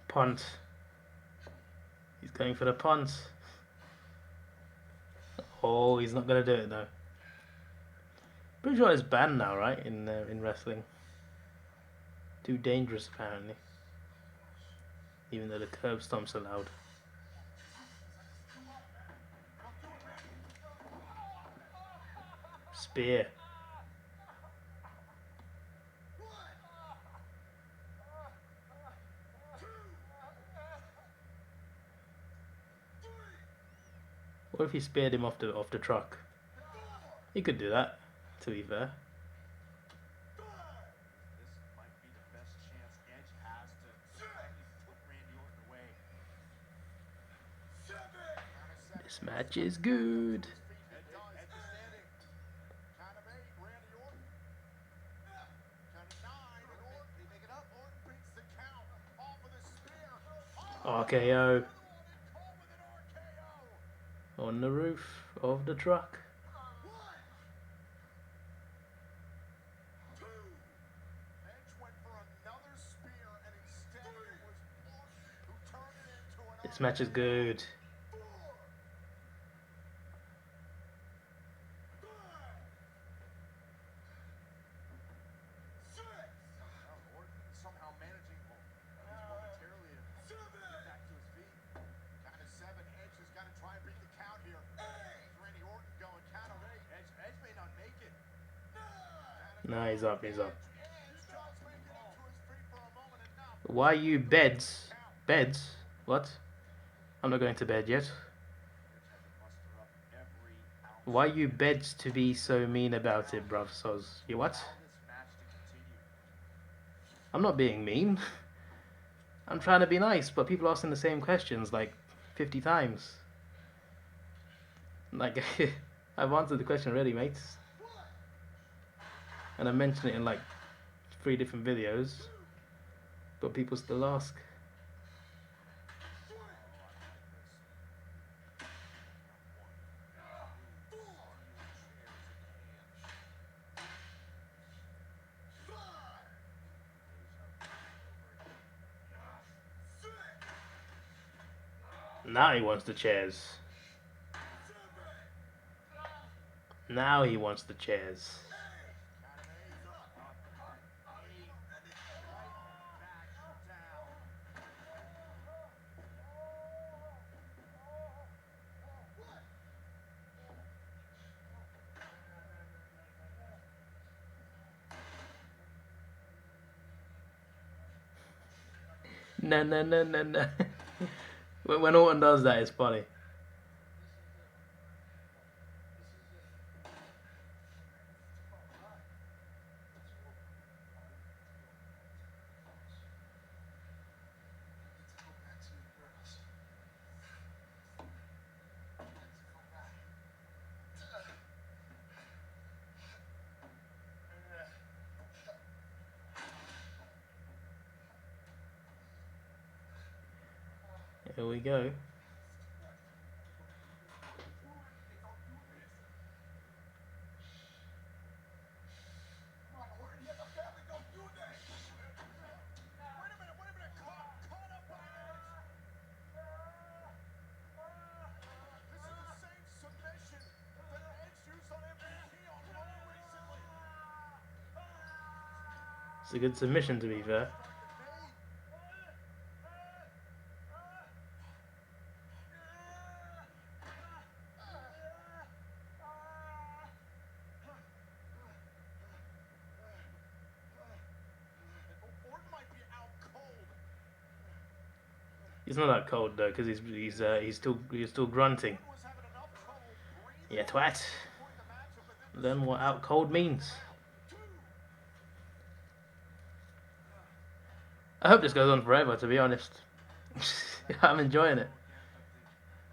Punt. He's going for the punt. Oh, he's not gonna do it though. Pretty sure it's banned now, right? In wrestling. Too dangerous apparently. Even though the curb stomp's allowed. Spear. What if he speared him off the truck? He could do that, to be fair. This might be the best chance Edge has to finally put Randy Orton away. This match is good. Edge is standing. Count of 8, Randy Orton. Count of 9, and Orton. They make it up. Orton beats the count off of the spear. RKO Caught with an RKO. on the roof of the truck. Edge went for another spear, and instead it was Orton who turned it into an This match is good. Orton somehow managing momentarily to get back to his feet. Count of 7. Edge has got to try and beat the count here. Randy Orton going count of 8. Edge may not make it. Nah, he's up, he's up. Starts making it to his feet for a moment and now. Why you beds? Beds? What? I'm not going to bed yet. Muster up every ounce. Why you beds to be so mean about it, bruv? Soz? You what? Allow this match to continue. I'm not being mean. I'm trying to be nice, but people asking the same questions like 50 times. Like, I've answered the question already, mates. And I mentioned it in like 3 different videos. But people still ask. Now he wants the chairs. Now he wants the chairs. No, no, no, no, no. When Orton does that, it's funny. Here we go. a good submission, to be fair. Orton might be out cold. He's not that cold though, because he's still grunting. Orton was having enough trouble breathing Yeah, twat. during the matchup, and then Learn what out cold means. I hope this goes on forever, to be honest. I'm enjoying it.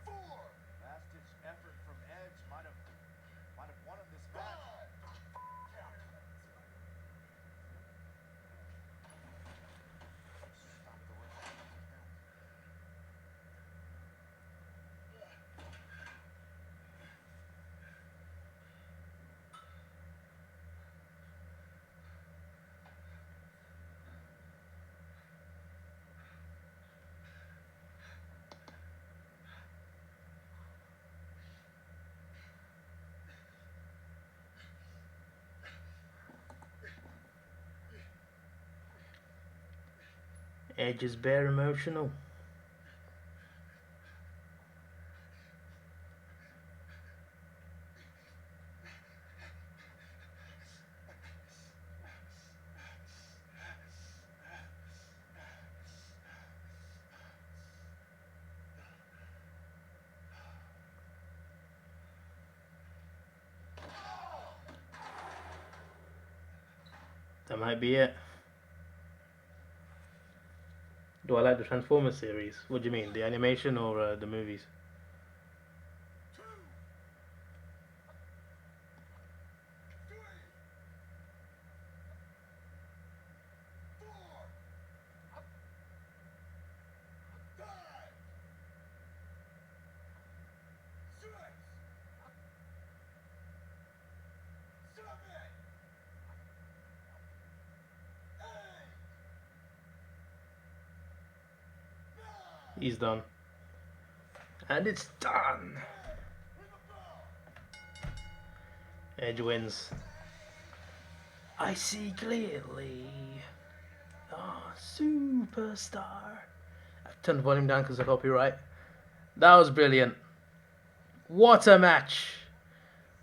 Last-ditch effort from Edge might have won him this match. Stop the run. Edge is bare emotional. That might be it. Do I like the Transformers series? What do you mean, the animation or the movies? He's done. And it's done! Edge wins. I see clearly. Oh, superstar. I've turned the volume down because of copyright. That was brilliant. What a match!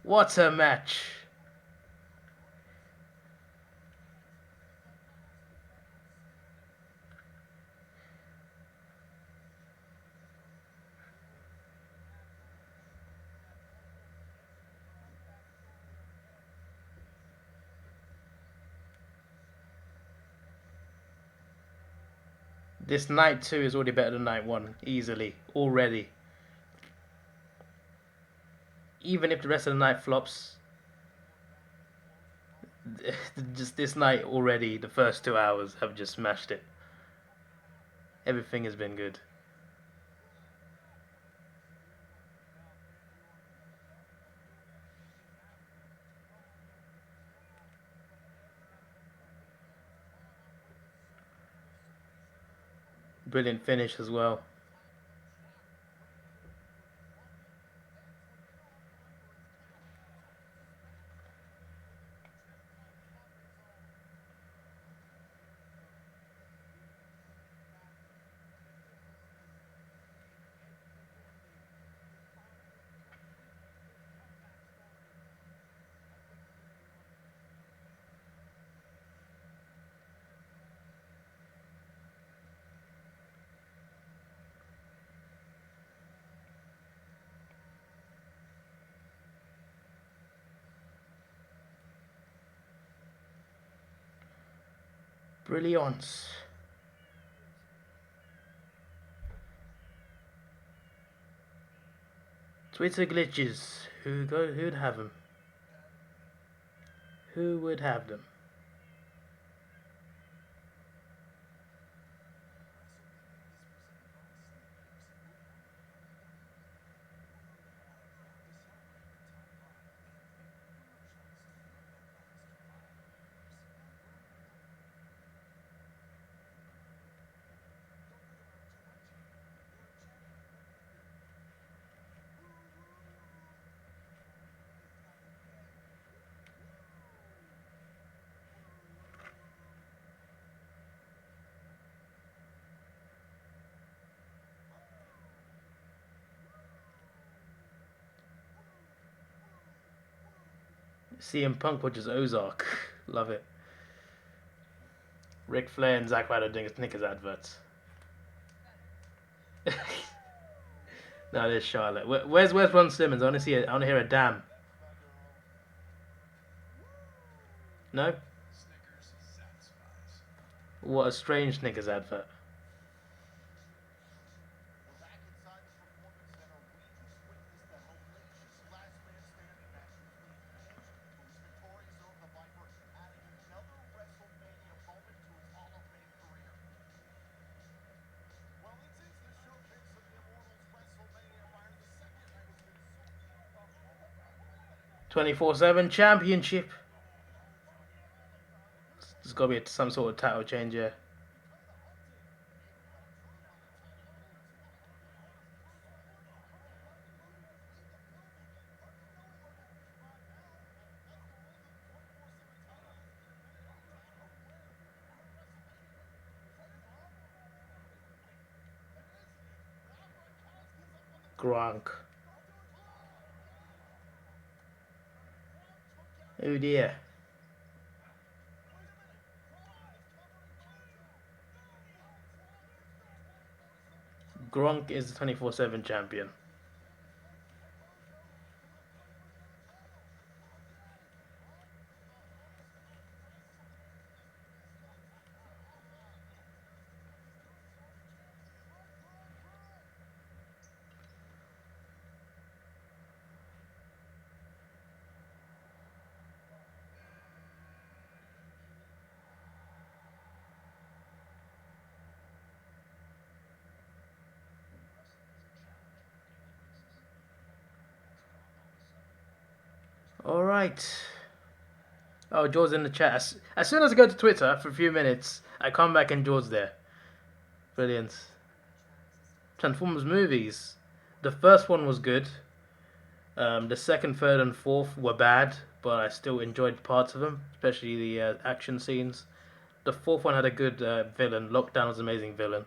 What a match! This night 2 is already better than night 1, easily, already. Even if the rest of the night flops, just this night already, the first 2 hours have just smashed it. Everything has been good. Brilliant finish as well. Brilliance. Twitter glitches. Who'd have them? Who would have them? CM Punk, which is Ozark. Love it. Ric Flair and Zack Ryder doing Snickers adverts. No, there's Charlotte. Where's Ron Simmons? I want to hear a damn. No? What a strange Snickers advert. We're back inside the Performance Center. We just witnessed the hellacious last man standing match between Edge, who was victorious over the Viper, adding another WrestleMania moment to his Hall of Fame career. Well, this is the showcase of the Immortals WrestleMania Fire. The second night has been so 24/7 championship. There's got to be some sort of title change here. Gronk. Oh dear. Gronk is the 24/7 champion. All right. Oh, George's in the chat. As soon as I go to Twitter for a few minutes, I come back and George's there. Brilliant. Transformers movies. The first one was good. The second, third, and fourth were bad, but I still enjoyed parts of them, especially the action scenes. The fourth one had a good villain. Lockdown was an amazing villain.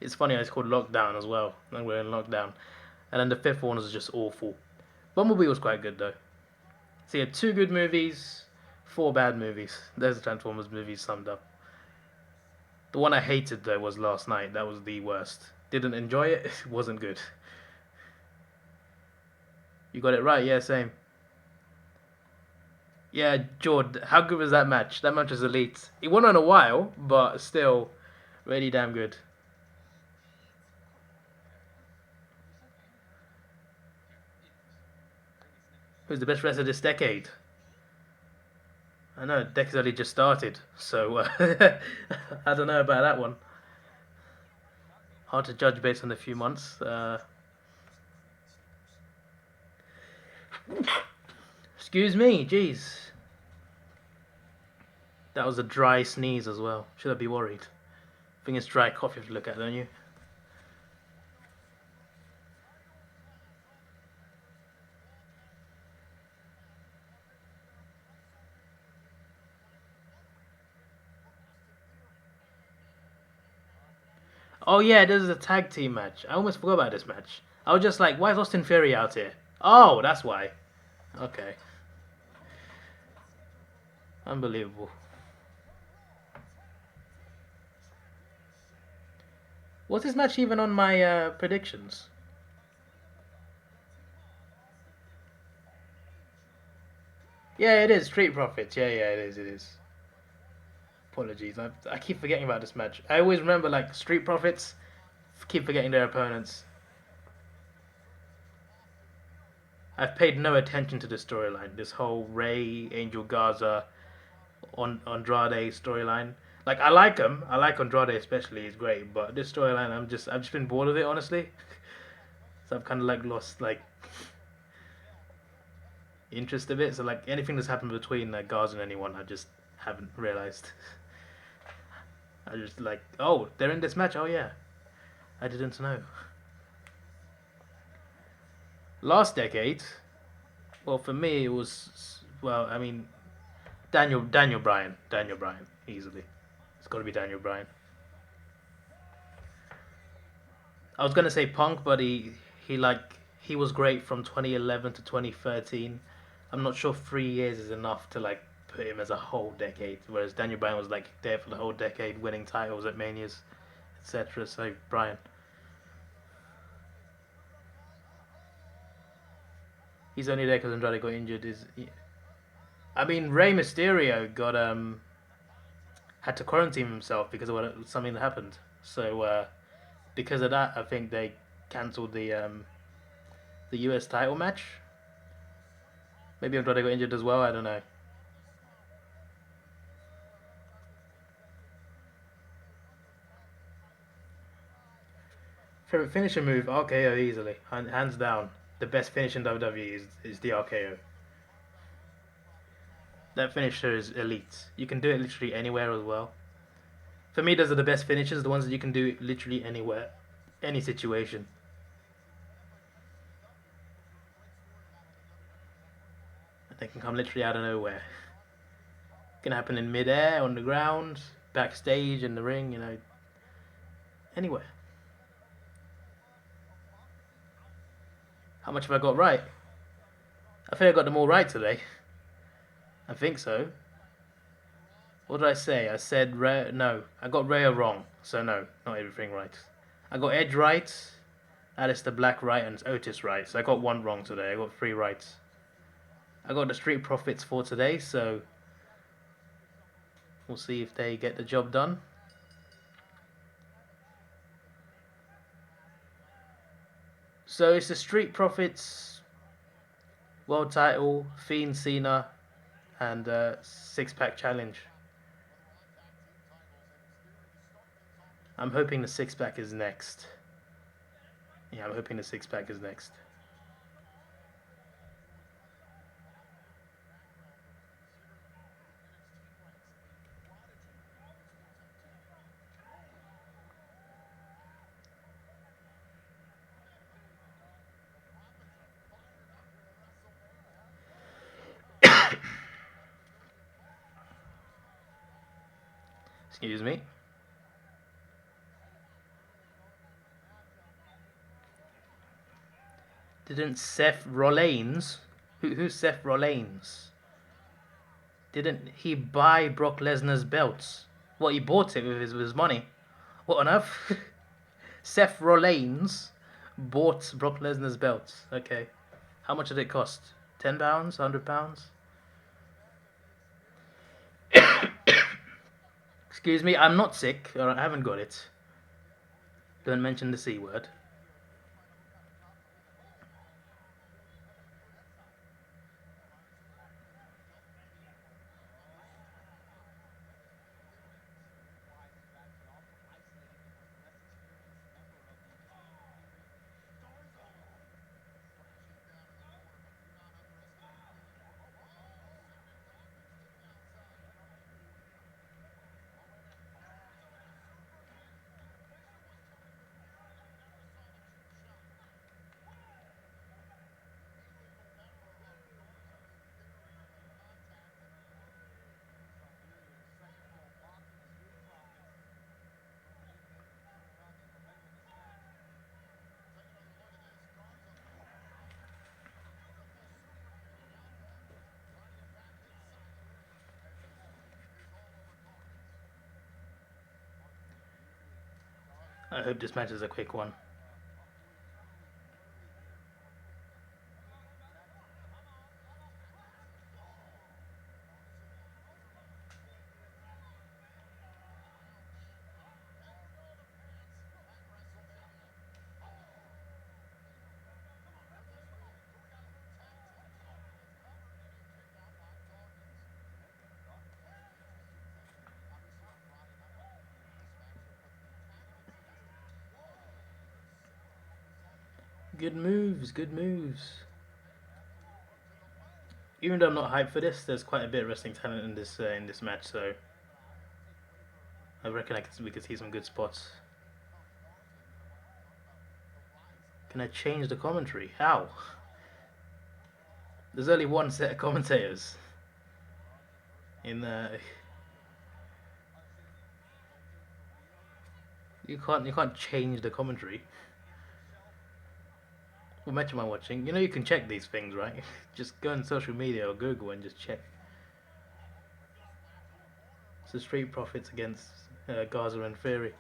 It's funny, it's called Lockdown as well, and we're in lockdown. And then the fifth one was just awful. Bumblebee was quite good though. So yeah, 2 good movies, 4 bad movies. There's the Transformers movies summed up. The one I hated though was Last Night. That was the worst. Didn't enjoy it. It wasn't good. You got it right. Yeah, same. Yeah, Jord, how good was that match? That match was elite. It went on a while, but still, really damn good. Who's the best wrestler this decade? I know, decade's only just started, so I don't know about that one. Hard to judge based on a few months. Excuse me, jeez. That was a dry sneeze as well. Should I be worried? I think it's dry cough you have to look at, don't you? Oh yeah, this is a tag team match. I almost forgot about this match. I was just like, why is Austin Theory out here? Oh, that's why. Okay. Unbelievable. Was this match even on my predictions? Yeah, it is. Street Profits. Yeah, it is. It is. Apologies. I keep forgetting about this match. I always remember, like, Street Profits. Keep forgetting their opponents. I've paid no attention to the storyline. This whole Ray, Angel Garza, Andrade storyline. Like, I like him. I like Andrade especially. He's great. But this storyline, I've just been bored of it, honestly. So I've kind of like lost like interest of it. So like anything that's happened between Garza and anyone, I just haven't realized. I just like, oh, they're in this match. Oh yeah, I didn't know. Last decade, well, for me it was, well, I mean, Daniel Bryan, easily. It's got to be Daniel Bryan. I was gonna say Punk, but he was great from 2011 to 2013. I'm not sure 3 years is enough to like put him as a whole decade. Whereas Daniel Bryan was like there for the whole decade, winning titles at Manias, etc. So Bryan, he's only there because Andrade got injured. I mean, Rey Mysterio got had to quarantine himself because of something that happened. So because of that, I think they cancelled the US title match. Maybe Andrade got injured as well. I don't know. Favorite finisher move, RKO easily, hands down. The best finish in WWE is the RKO. That finisher is elite. You can do it literally anywhere as well. For me, those are the best finishes, the ones that you can do literally anywhere, any situation. They can come literally out of nowhere. It can happen in midair, on the ground, backstage, in the ring, anywhere. How much have I got right? I think I got them all right today. I think so. What did I say? I said no. I got Rhea wrong. So no, not everything right. I got Edge right, Alistair Black right, and Otis right. So I got one wrong today. I got three right. I got the Street Profits for today, so we'll see if they get the job done. So it's the Street Profits World Title, Fiend Cena, and six-pack challenge. I'm hoping the six-pack is next. Yeah, I'm hoping the six-pack is next. Excuse me. Didn't Seth Rollins? Who's Seth Rollins? Didn't he buy Brock Lesnar's belts? What, he bought it with his money? What on earth? Seth Rollins bought Brock Lesnar's belts. Okay. How much did it cost? £10? £100? Excuse me, I'm not sick. Or I haven't got it. Don't mention the C word. I hope this match is a quick one. Good moves, good moves. Even though I'm not hyped for this, there's quite a bit of wrestling talent in this match, so I reckon we could see some good spots. Can I change the commentary? How? There's only one set of commentators in the. You can't change the commentary. What match am I watching? You know you can check these things, right? Just go on social media or Google and just check. So Street Profits against Garza and Theory.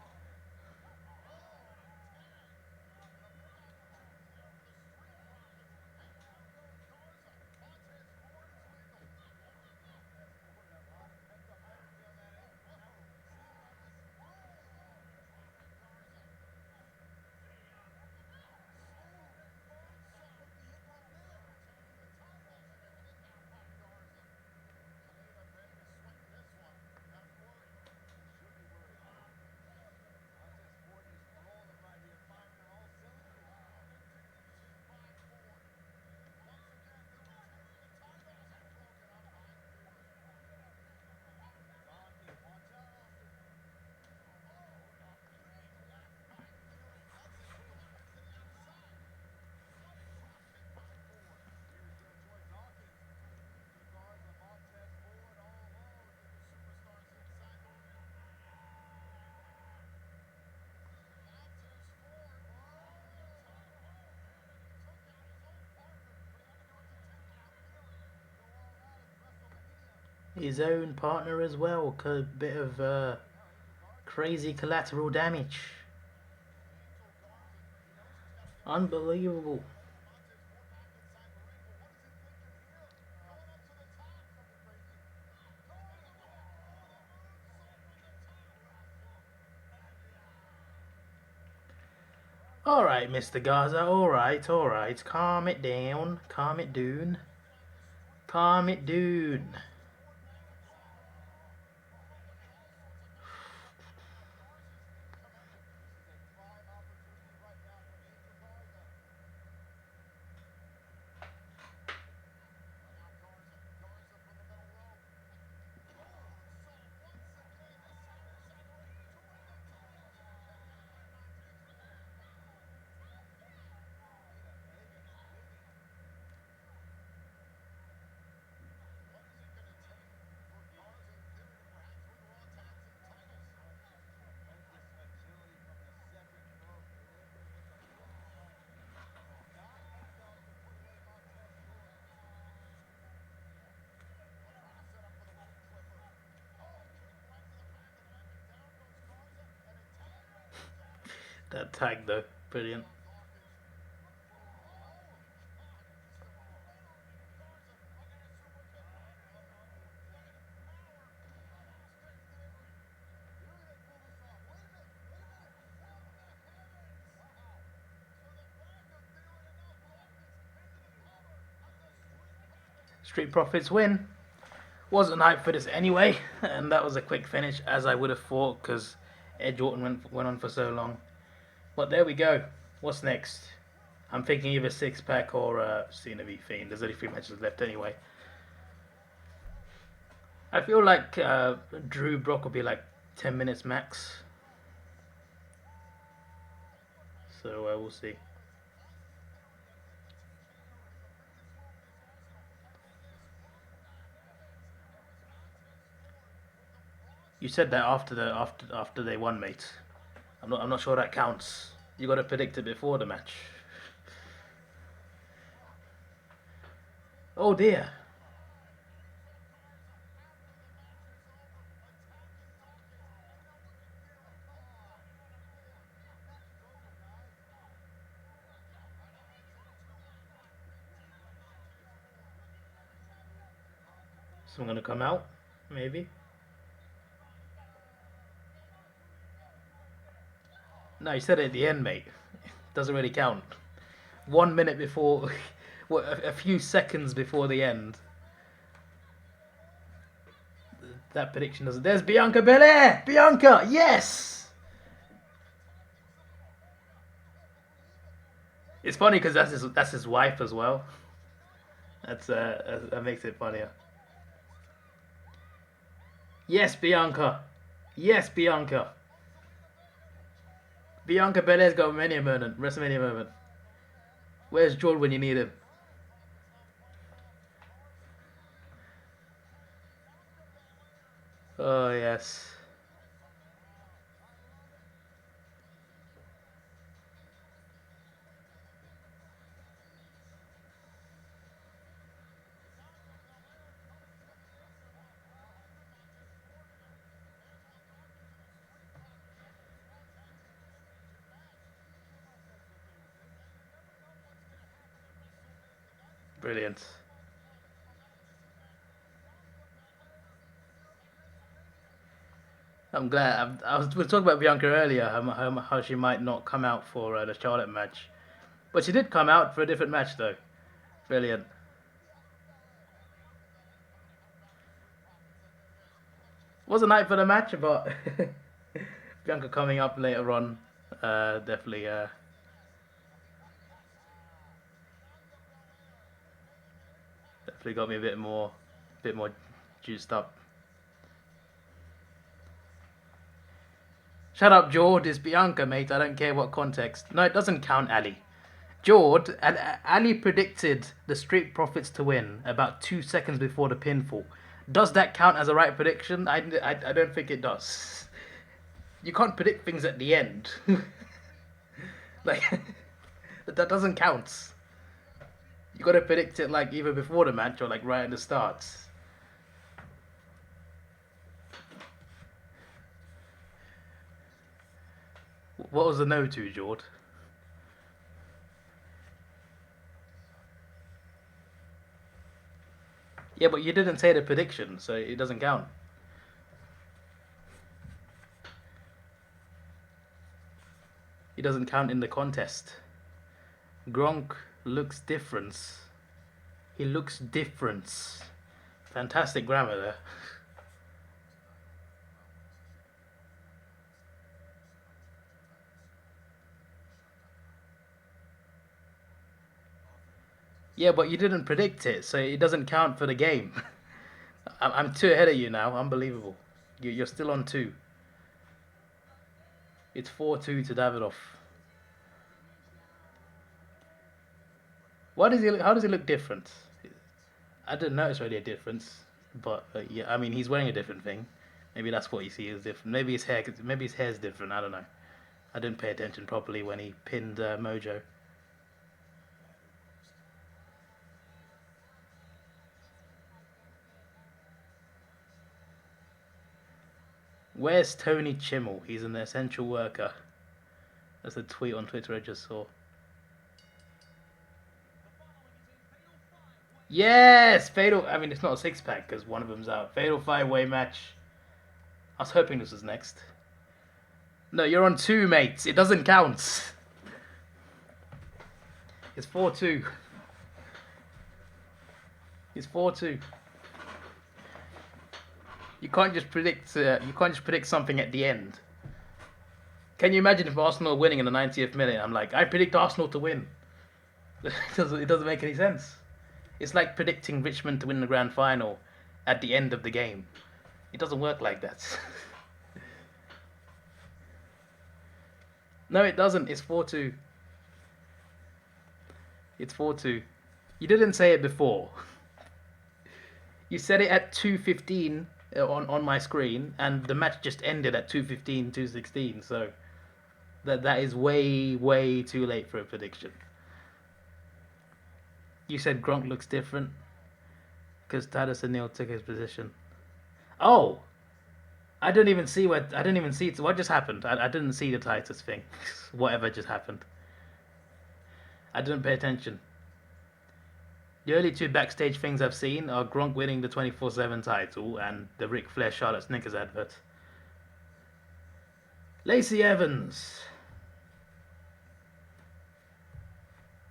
His own partner as well. A bit of crazy collateral damage. Unbelievable. Alright, Mr. Garza, alright. Calm it down. Calm it down. Calm it down. That tag though, brilliant. Street Profits win. Wasn't hyped for this anyway, and that was a quick finish, as I would have thought, because Edge Orton went on for so long. But there we go. What's next? I'm thinking either Six Pack or Cena v Fiend. There's only 3 matches left anyway. I feel like Drew Brock will be like 10 minutes max. So we'll see. You said that after they won, mate. I'm not sure that counts. You got to predict it before the match. Oh dear. So I'm gonna come out, maybe. No, you said it at the end, mate. Doesn't really count. 1 minute before, what, a few seconds before the end. That prediction doesn't. There's Bianca Belair. Bianca, yes. It's funny because that's his wife as well. That makes it funnier. Yes, Bianca. Yes, Bianca. Bianca Belair's got a Mania moment, WrestleMania moment. Where's Jordan when you need him? Oh yes. Brilliant. I'm glad. We were talking about Bianca earlier, how she might not come out for the Charlotte match. But she did come out for a different match, though. Brilliant. Wasn't hyped for the match, but Bianca coming up later on, definitely, definitely got me a bit more juiced up. Shut up, Jord. It's Bianca, mate. I don't care what context. No, it doesn't count, Ali. Jord and Ali predicted the Street Profits to win about 2 seconds before the pinfall. Does that count as a right prediction? I don't think it does. You can't predict things at the end. Like, that doesn't count. You got to predict it like either before the match or like right at the start. What was the no to, Jord? Yeah, but you didn't say the prediction, so it doesn't count. It doesn't count in the contest. Gronk looks different. He looks different. Fantastic grammar there. Yeah, but you didn't predict it, so it doesn't count for the game. I'm 2 ahead of you now. Unbelievable. You're still on 2. It's 4-2 to Davidoff. How does he look different? I didn't notice really a difference, but yeah, I mean he's wearing a different thing. Maybe that's what you see is different. Maybe his hair's different. I don't know. I didn't pay attention properly when he pinned Mojo. Where's Tony Chimmel? He's an essential worker. That's a tweet on Twitter I just saw. Yes! Fatal. I mean, it's not a 6-pack because one of them's out. Fatal 5-way match. I was hoping this was next. No, you're on 2, mate. It doesn't count. It's 4-2. It's 4-2. You can't just predict something at the end. Can you imagine if Arsenal are winning in the 90th minute? I'm like, I predict Arsenal to win. It doesn't make any sense. It's like predicting Richmond to win the grand final at the end of the game. It doesn't work like that. No, it doesn't. It's 4-2. It's 4-2. You didn't say it before. You said it at 2:15 on my screen, and the match just ended at 2:15, 2:16. So that is way too late for a prediction. You said Gronk looks different because Titus O'Neil took his position. Oh, I didn't even see it. What just happened? I didn't see the Titus thing. Whatever just happened. I didn't pay attention. The only 2 backstage things I've seen are Gronk winning the 24/7 title and the Ric Flair Charlotte Snickers advert. Lacey Evans,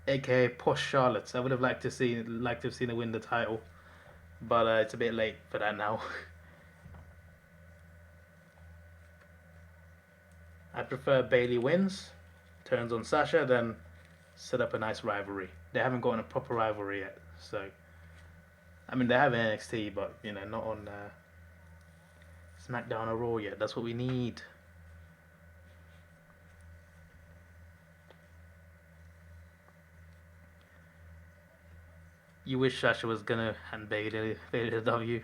aka Posh Charlotte. I would have liked to have seen her win the title, but it's a bit late for that now. I prefer Bayley wins, turns on Sasha, then set up a nice rivalry. They haven't gotten a proper rivalry yet, so I mean they have NXT, but you know not on SmackDown or Raw yet. That's what we need. You wish Sasha was gonna hand Bayley the W.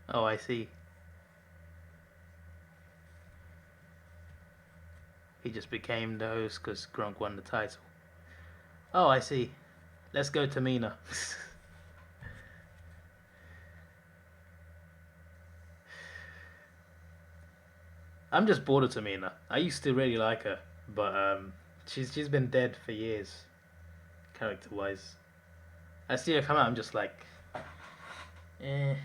Oh, I see. He just became the host because Gronk won the title. Oh, I see. Let's go to Mina. I'm just bored of Tamina. I used to really like her, but she's been dead for years, character wise. I see her come out, I'm just like, eh.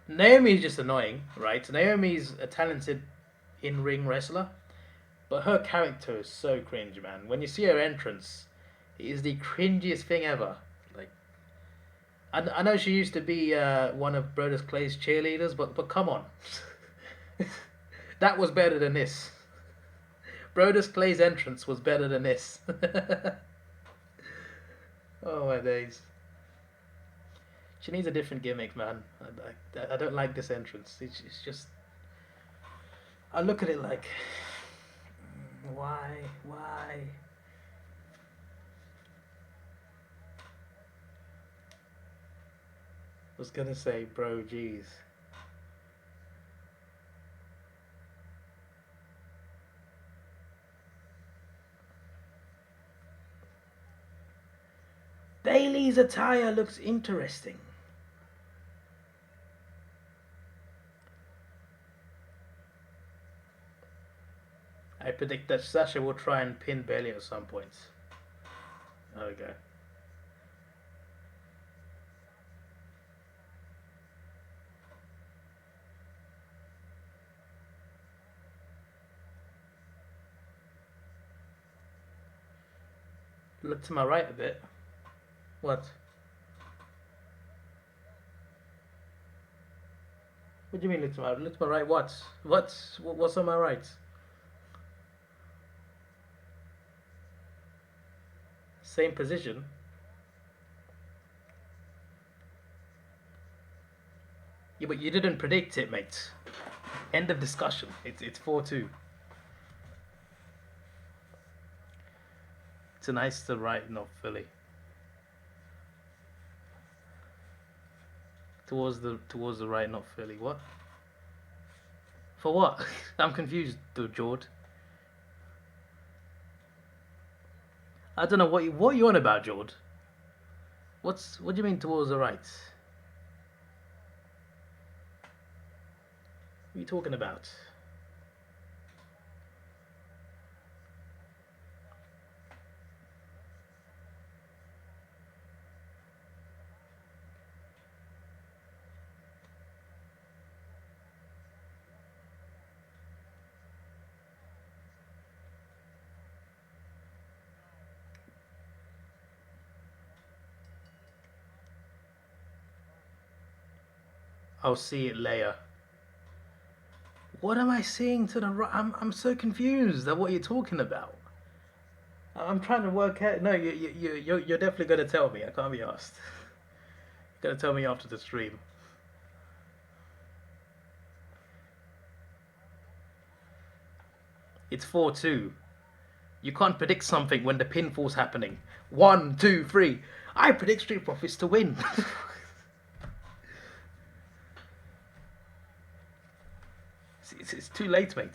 Naomi's just annoying, right? Naomi's a talented in-ring wrestler, but her character is so cringe, man. When you see her entrance, it is the cringiest thing ever. Like, I know she used to be one of Brodus Clay's cheerleaders, but come on, that was better than this. Brodus Clay's entrance was better than this. Oh my days. She needs a different gimmick, man. I don't like this entrance. It's just. I look at it like, why? Why? Was gonna say, bro, jeez. Bailey's attire looks interesting. I predict that Sasha will try and pin Bailey at some point. There we go. Look to my right a bit. What? What do you mean look to my right? Look to my right what? What's on my right? Same position? Yeah, but you didn't predict it, mate. End of discussion. It's 4-2. It's a nice to right, not Philly. Towards the right, not Philly. What? For what? I'm confused, though, Jord. I don't know what are you on about, Jord. What do you mean towards the right? What are you talking about? I'll see it later. What am I seeing to the right? I'm so confused at what you're talking about. I'm trying to work out. No, you're definitely gonna tell me. I can't be asked. You're gonna tell me after the stream. It's 4-2. You can't predict something when the pinfall's happening. 1, 2, 3. I predict Street Profits to win. It's too late, mate.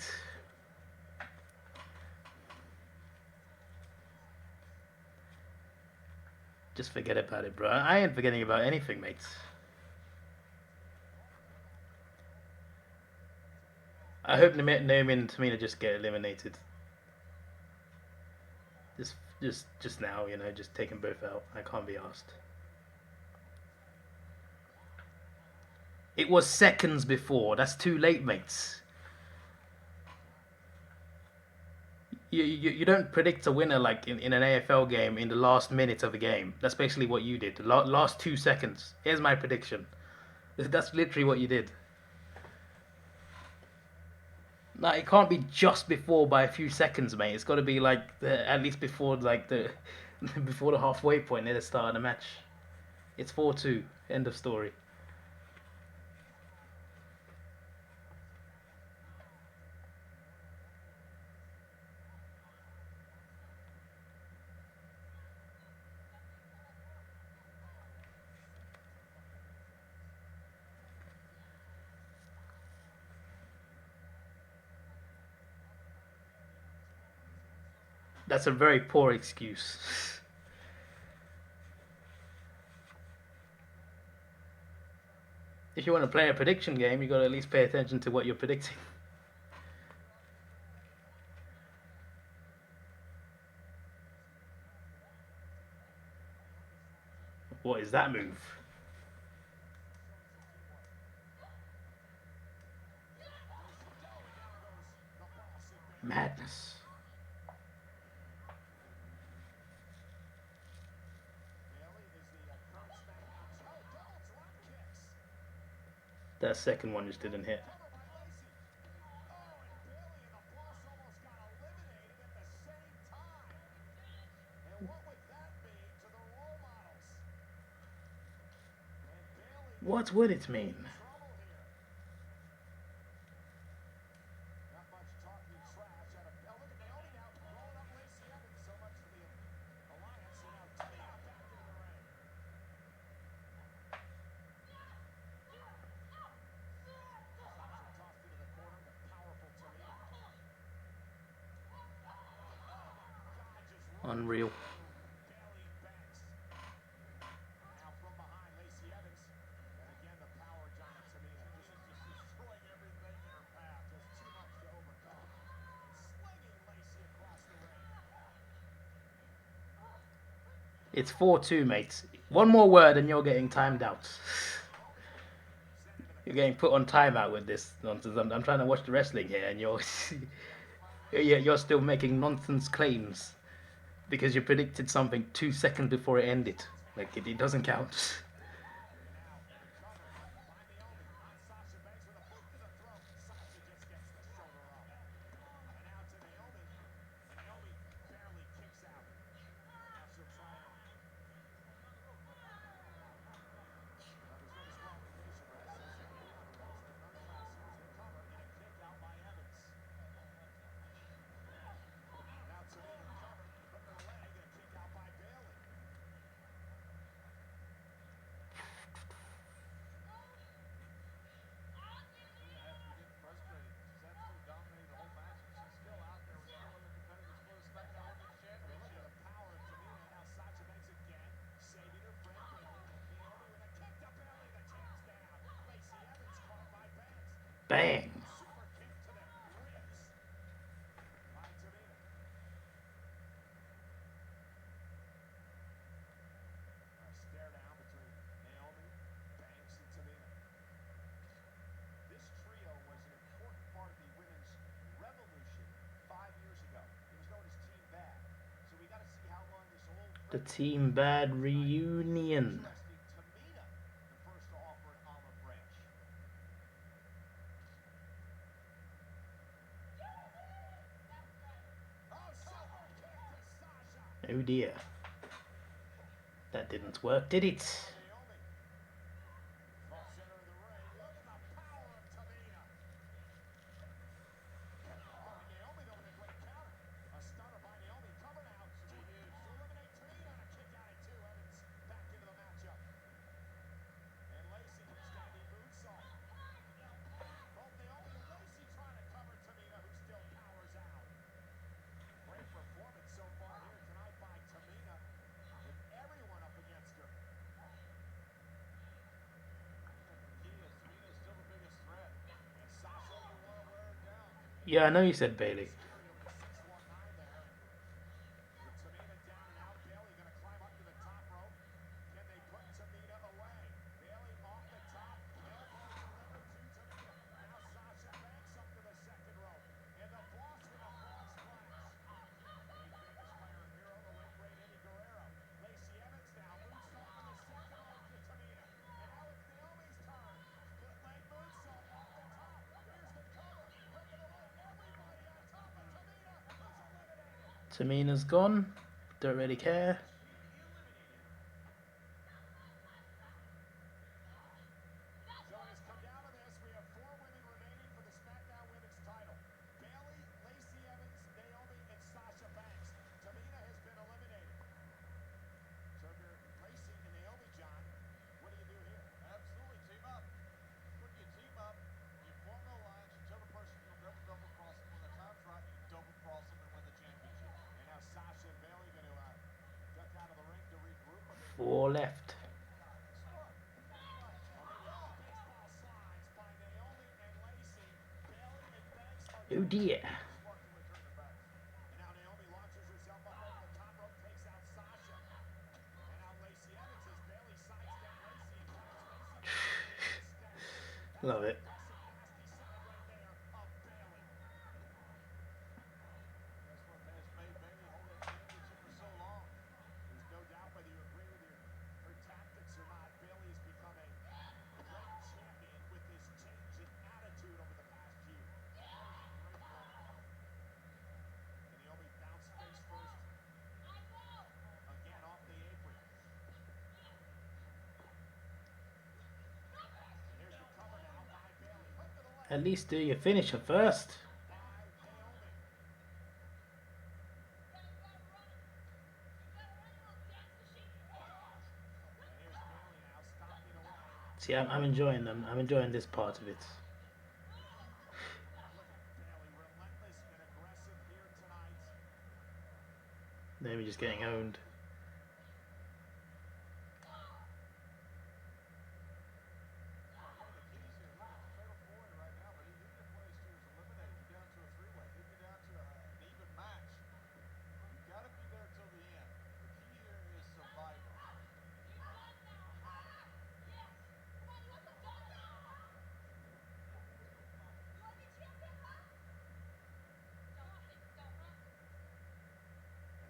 Just forget about it, bro. I ain't forgetting about anything, mate. I hope Naomi and Tamina just get eliminated. Just now, just take them both out. I can't be asked. It was seconds before. That's too late, mates. You don't predict a winner like in an AFL game in the last minute of a game. That's basically what you did. The last 2 seconds. Here's my prediction. That's literally what you did. No, it can't be just before by a few seconds, mate. It's got to be like at least before the before the halfway point near the start of the match. It's 4-2. End of story. That's a very poor excuse. If you want to play a prediction game, you got to at least pay attention to what you're predicting. What is that move? Madness. Bailey is the current SmackDown double drop kicks. That second one just didn't hit. Cover by Lacey. Oh, and Bailey and the boss almost got eliminated at the same time. And what would that mean to the role models? And Bailey What would it mean? in trouble here. Not much talking trash out of. Oh, look at Naomi now rolling up Lacey Evans. So much for the alliance. So now Tamina back into the ring. Sasha tossed into the corner. The powerful Tamina. God, just Unreal. Bailey and Banks. Now from behind, Lacey Evans. And again, the power giant Tamina. Just destroying everything in her path. Just too much to overcome. And slinging Lacey across the ring. It's 4-2, mates. One more word and you're getting timed out. You're getting put on timeout with this nonsense. I'm trying to watch the wrestling here, and you're still making nonsense claims because you predicted something 2 seconds before it ended. Like it doesn't count. And now, covered by Naomi on Sasha Banks with a boot to the throat. Sasha just gets the shoulder up. And now to Naomi. And Naomi barely kicks out. Now she'll try it. Now, there's no disqualification, right? So she'll be on the ropes, but nonetheless, here's the cover and a kick out by Evans. Now Tamina covered, putting her leg and a kick out by Bailey. Bang. Super kick to the ribs by Tamina. A stare down between Naomi, Banks, and Tamina. This trio was an important part of the women's revolution 5 years ago. It was known as Team Bad. So we got to see how long this whole The Team Bad reunion. interesting. Tamina, the first to offer an olive branch. Oh, super kick to Sasha. Oh dear. That didn't work, did it? Naomi. Full center of the ring. Look at the power of Tamina. Oh, and Naomi though with a great counter. A stunner by Naomi. Cover now. To eliminate Tamina and a kick out at 2. Evans back into the matchup. And Lacey standing moonsault. Both Naomi and Lacey trying to cover Tamina, who still powers out. Great performance so far here tonight by Tamina, with everyone up against her. Tamina's still the biggest threat. And Sasha, you want to wear her down. Yeah, I know you said Bailey. Scary with the 619 there. And with Tamina down and out, Bailey going to climb up to the top rope. Can they put Tamina away? Bailey off the top, elbow delivered to Tamina. Now Sasha Banks up to the second rope. And the boss with a frog splash. A famous fire hero, the late great Eddie Guerrero. Lacey Evans now moonsault from the second rope to Tamina. And now it's Naomi's turn. Split leg moonsault off the top. Here's the cover. Breaking away. Everybody on top of Tamina, who's eliminated. Tamina's gone. Don't really care. So it has come down to this. We have 4 women remaining for the SmackDown Women's title. Bailey, Lacey Evans, Naomi, and Sasha Banks. Tamina has been eliminated. So if you're Lacey and Naomi, John, what do you do here? Absolutely, team up. When you team up, you form an alliance, you tell the person you'll never double cross them. When the time's right, you double cross them and win the championship. And now Sasha and Bailey going to duck out of the ring to regroup a bit. 4 left. Smart. Baseball slides by Naomi and Lacey. Bailey and Banks are Oh dear. Smart to return the back. And now Naomi launches herself up over the top rope, takes out Sasha. And now Lacey Evans, as Bailey Love it. That's what has made Bailey hold that championship for so long. There's no doubt whether you agree with her tactics or not. Bailey has become a great champion with this change in attitude over the past year. Great moment. And Naomi bounced face first again off the apron. And here's the cover now by Bailey. Hook to the leg At least do your finisher first. by Naomi. And here's Bailey now stalking away. See, I'm enjoying them. I'm enjoying this part of it. Look at Bailey, relentless and aggressive here tonight. Maybe just getting owned. One of the keys here, look, it's a fatal four-way right now, but he needed a place to was eliminated. You're down to a three-way. Then you're down to an even match. You've got to be there till the end. The key here is survival. And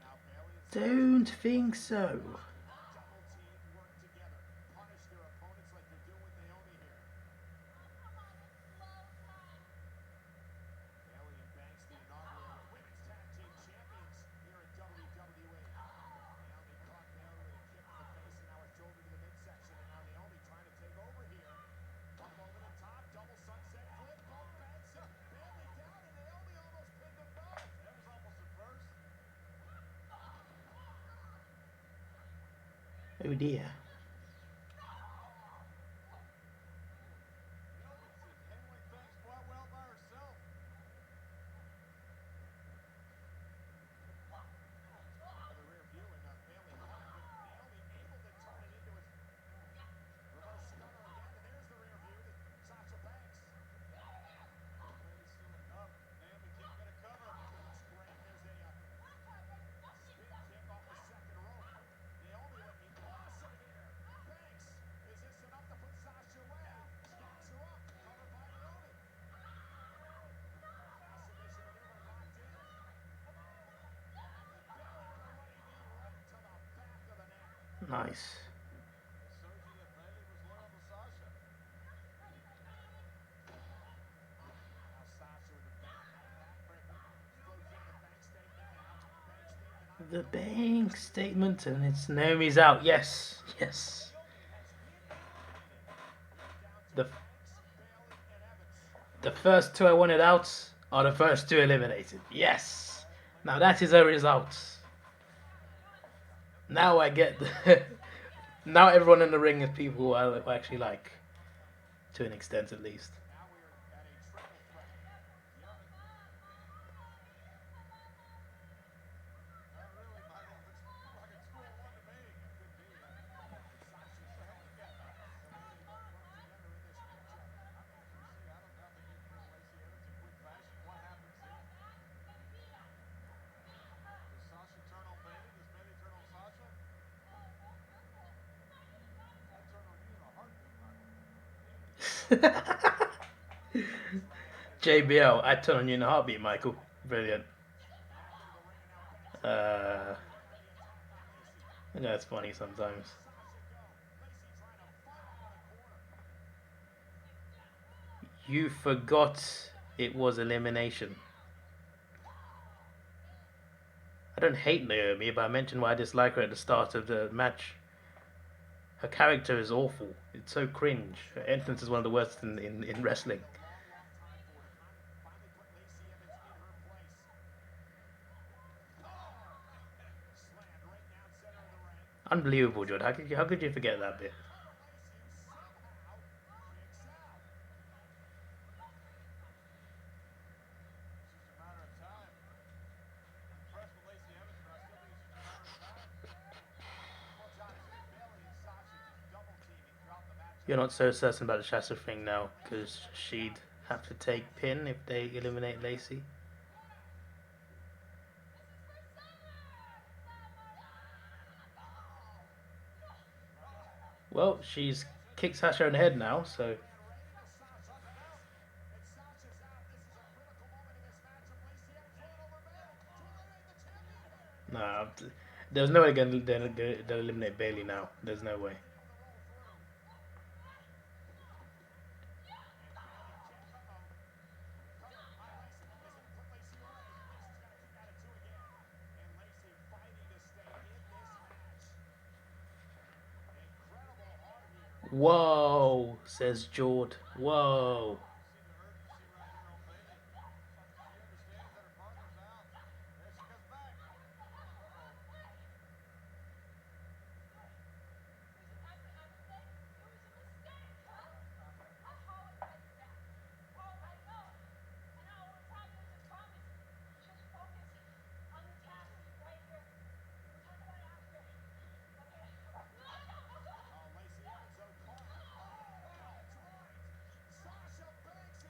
now Bailey and Don't think so. double team work together. Punish their opponents like they're doing with Naomi here. Bailey and Banks, the inaugural Women's Tag Team Champions here in WWE. Naomi caught Bailey with a kick to the face and now a shoulder to the midsection. And now Naomi trying to take over here. Up over the top, double sunset flip, both Banks and Bailey down, and Naomi almost pinned them both. That was almost the first. Oh dear. Naomi's handling things quite well by herself. The rear view and Bailey caught it, but Naomi able to turn it into a reverse stunner again. And there's the rear view to Sasha Banks. Bailey's still up. Naomi can't get a cover. That's great. There's a spin kick off the second rope. Naomi looking awesome here. Banks, is this enough to put Sasha away? Stacks her up, covered by Naomi. Submission maneuver locked in. Bailey with a running knee right to the back of the neck. Nice. It shows you that Bailey was loyal to Sasha. Now Sasha with the backbreaker floats in the bank statement now. Bank statement. The bank statement, and it's Naomi's out. Yes, yes. The the first two I wanted out are the first two eliminated. Yes. Now that is a result. Now I get the now everyone in the ring is people who I actually like, to an extent at least. Now we're at a triple threat. Not really, Michael. Looks like it's 2-1 to me. Could be. Sasha's handicap. The way they both work together in this matchup. I mean, we'll see. I don't think you can kill Lacey Evans in quick fashion. What happens then? Does Sasha turn on Bailey? Does Bailey turn on Sasha? I'd turn on you in a heartbeat, Michael. JBL, I'd turn on you in a heartbeat, Michael. Brilliant. That's funny sometimes. You forgot it was elimination. I don't hate Naomi, but I mentioned why I dislike her at the start of the match. Her character is awful. It's so cringe. Her entrance is one of the worst in wrestling. Unbelievable, Judd. How could you forget that bit? It's just a matter of time. I'm impressed with Lacey Evans, but I still think it's just a matter of time. Well, John, it's been Bailey and Sasha just double teaming throughout the match. You're not so certain about the Shasta thing now, because she'd have to take pin if they eliminate Lacey. Well, she's kicked Sasha in the head now, so There's no way they'll eliminate Bailey now. There's no way. Whoa, says Jord. Whoa. See the urgency right here on Bailey. She understands that her partner's out. There she comes back. Uh-oh.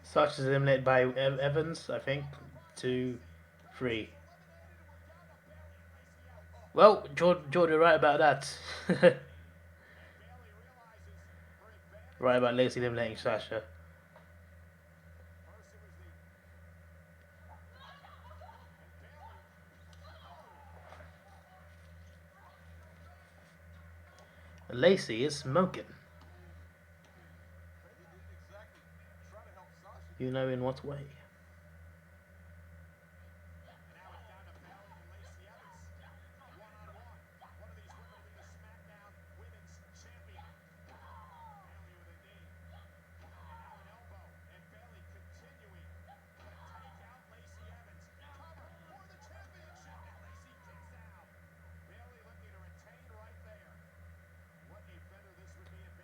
Sasha's eliminated by Evans, I think. 2, 3. Well, Jordan, right about that. Right about Lacey eliminating Sasha. Lacey is smoking. Bailey didn't exactly try to help Sasha. You know in what way?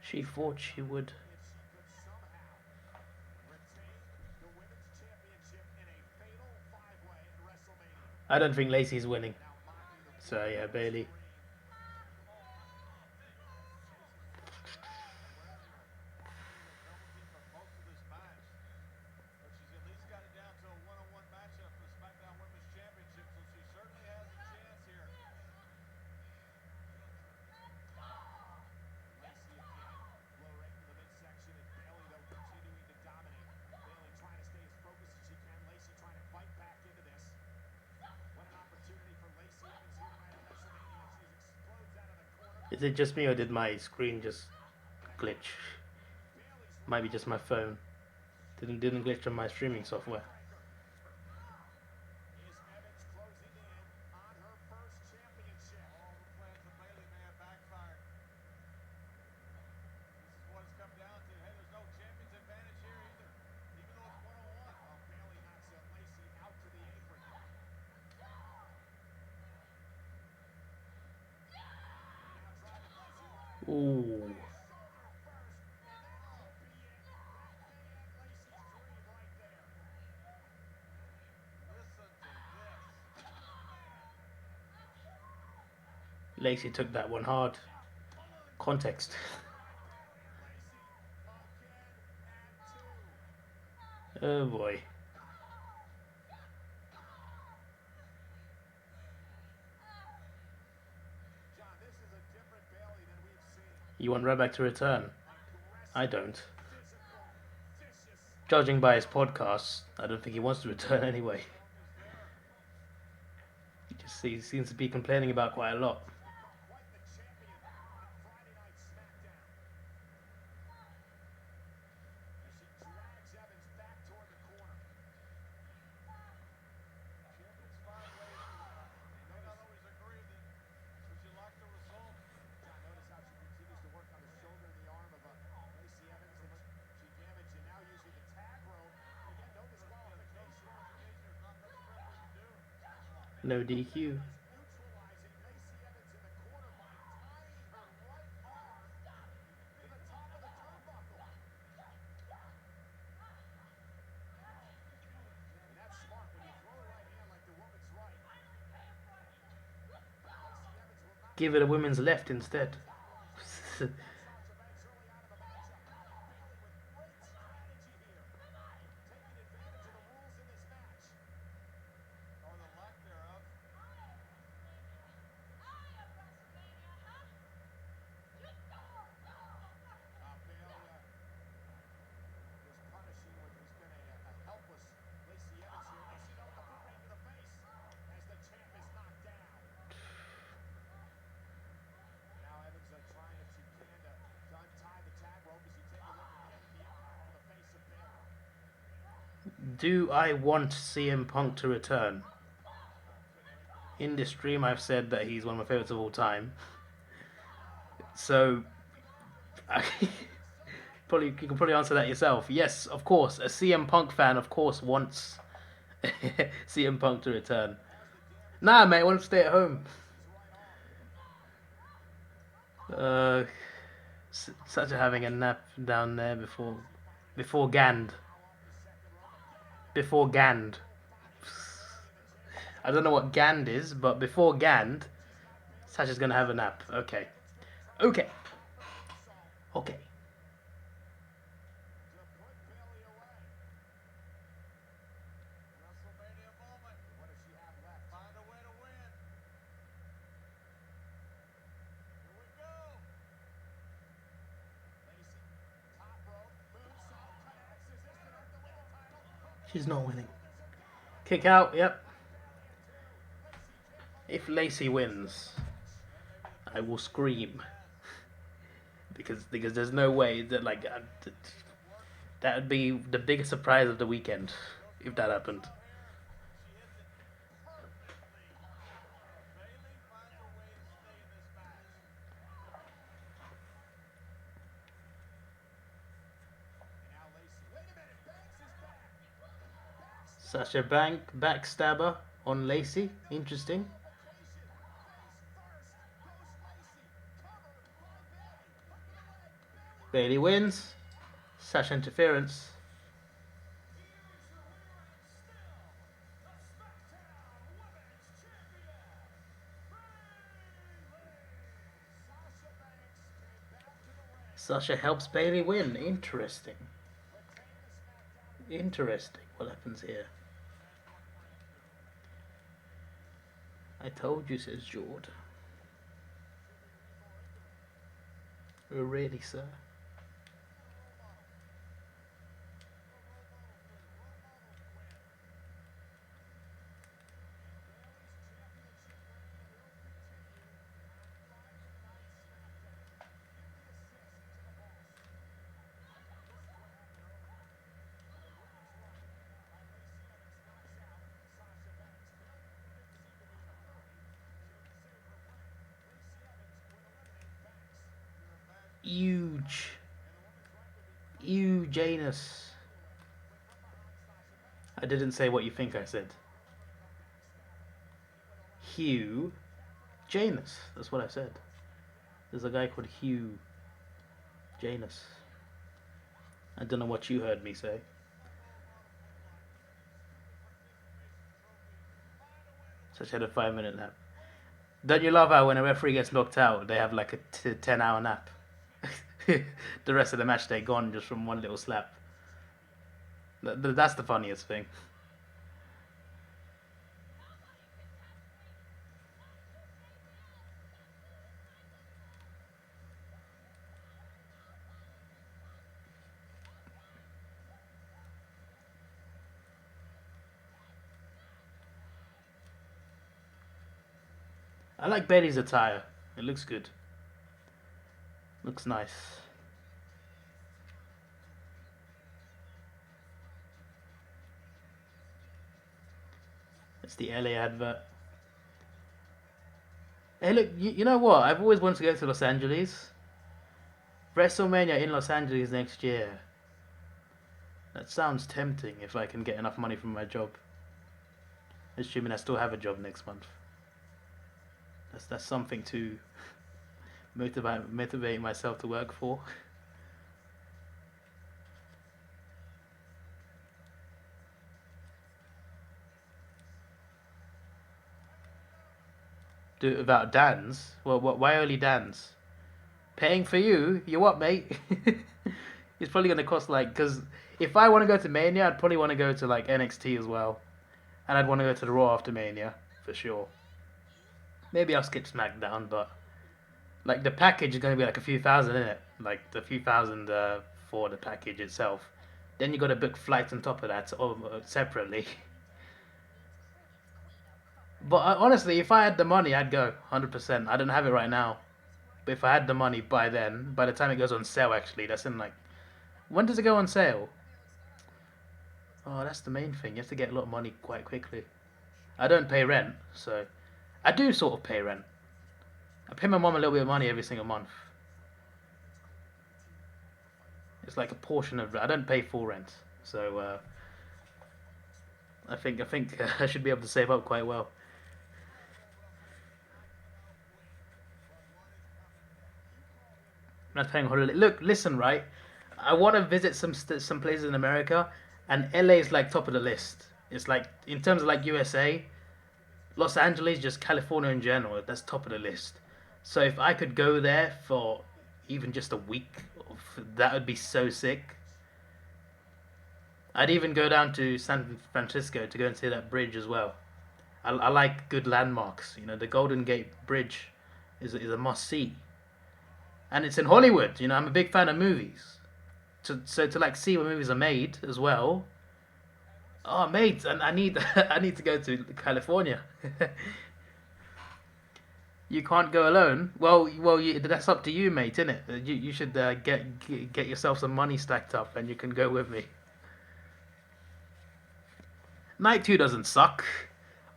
She thought she would. I don't think Lacey's winning. So yeah, Bailey. Most of this match, but she's at least got it down to a one-on-one matchup for the SmackDown Women's Championship, so she certainly has a chance here. Lacey again, low right into the midsection, and Bailey though continuing to dominate. Bailey trying to stay as focused as she can. Lacey trying to fight back into this. What an opportunity for Lacey Evans here tonight at WrestleMania. She explodes out of the corner. Is it just me or did my screen just glitch? Might be just my phone. Didn't glitch on my streaming software. Is Evans closing in on her first championship? All the plans of Bailey may have backfired. This is what it's come down to. Hey, there's no champion's advantage here either, even though it's one-on-one. Bailey knocks Lacey out to the apron. Ooh. Lacey took that one hard. Context. Oh boy. You want Ryback to return? I don't. Judging by his podcasts, I don't think he wants to return anyway. He seems to be complaining about quite a lot. No DQ. Give it a women's left instead. Do I want CM Punk to return? In this stream, I've said that he's one of my favorites of all time. So, you can probably answer that yourself. Yes, of course. A CM Punk fan, of course, wants CM Punk to return. Nah, mate, I want to stay at home. Such a having a nap down there before Gand. Before Gand. I don't know what Gand is, but before Gand, Sasha's gonna have a nap. Okay. Okay. Okay. WrestleMania moment. What does she have left? Find a way to win. Here we go. Lacey, top rope, moonsault connects. Is this enough to win the title? She's not winning. Kick out, yep. If Lacey wins, I will scream. because there's no way that that would be the biggest surprise of the weekend if that happened. She hits it perfectly. Bayley finds a way to stay in this match. And now Lacey. Wait a minute, Banks is back. Sasha Bank backstabber on Lacey. Interesting. Bayley wins. Sasha interference. Sasha helps Bayley win. Interesting. Interesting. What happens here? I told you, says Jord. Oh, really, sir? Huge. Huge anus. I didn't say what you think I said. Hugh Janus. That's what I said. There's a guy called Hugh Janus. I don't know what you heard me say. So she had a 5-minute nap. Don't you love how when a referee gets knocked out, they have like a 10-hour nap? The rest of the match they're gone just from one little slap. That's the funniest thing. I like Bayley's attire. It looks good. Looks nice. It's the LA advert. Hey, look, you know what? I've always wanted to go to Los Angeles. WrestleMania in Los Angeles next year. That sounds tempting if I can get enough money from my job. Assuming I still have a job next month. That's something to motivate myself to work for. Do it without Dan's? Well, why only Dan's? Paying for you? You what, mate? It's probably going to cost because if I want to go to Mania, I'd probably want to go to NXT as well. And I'd want to go to the Raw after Mania, for sure. Maybe I'll skip SmackDown, but the package is going to be a few thousand in it. The few thousand for the package itself. Then you got to book flights on top of that separately. But honestly, if I had the money, I'd go 100%. I don't have it right now. But if I had the money by then, by the time it goes on sale, actually, that's in when does it go on sale? Oh, that's the main thing. You have to get a lot of money quite quickly. I don't pay rent, so I do sort of pay rent. I pay my mom a little bit of money every single month. It's like a portion of. I don't pay full rent, so I think I should be able to save up quite well. I'm not paying holiday. Look, listen, right? I want to visit some places in America, and LA is like top of the list. It's like in terms of like USA, Los Angeles, just California in general. That's top of the list. So if I could go there for even just a week, that would be so sick. I'd even go down to San Francisco to go and see that bridge as well. I like good landmarks. You know, the Golden Gate Bridge is a must see, and it's in Hollywood. You know, I'm a big fan of movies. So to like see where movies are made as well. Oh, mate, and I need I need to go to California. You can't go alone. That's up to you, mate, isn't it? You should get yourself some money stacked up, and you can go with me. Night 2 doesn't suck.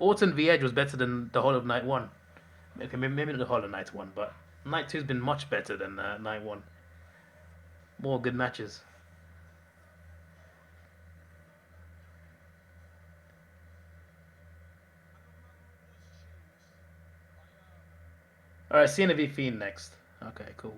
Autumn v Edge was better than the whole of Night 1. Okay, maybe not the whole of Night 1, but Night 2's been much better than Night 1. More good matches. Alright, Cena v Fiend next. Okay, cool.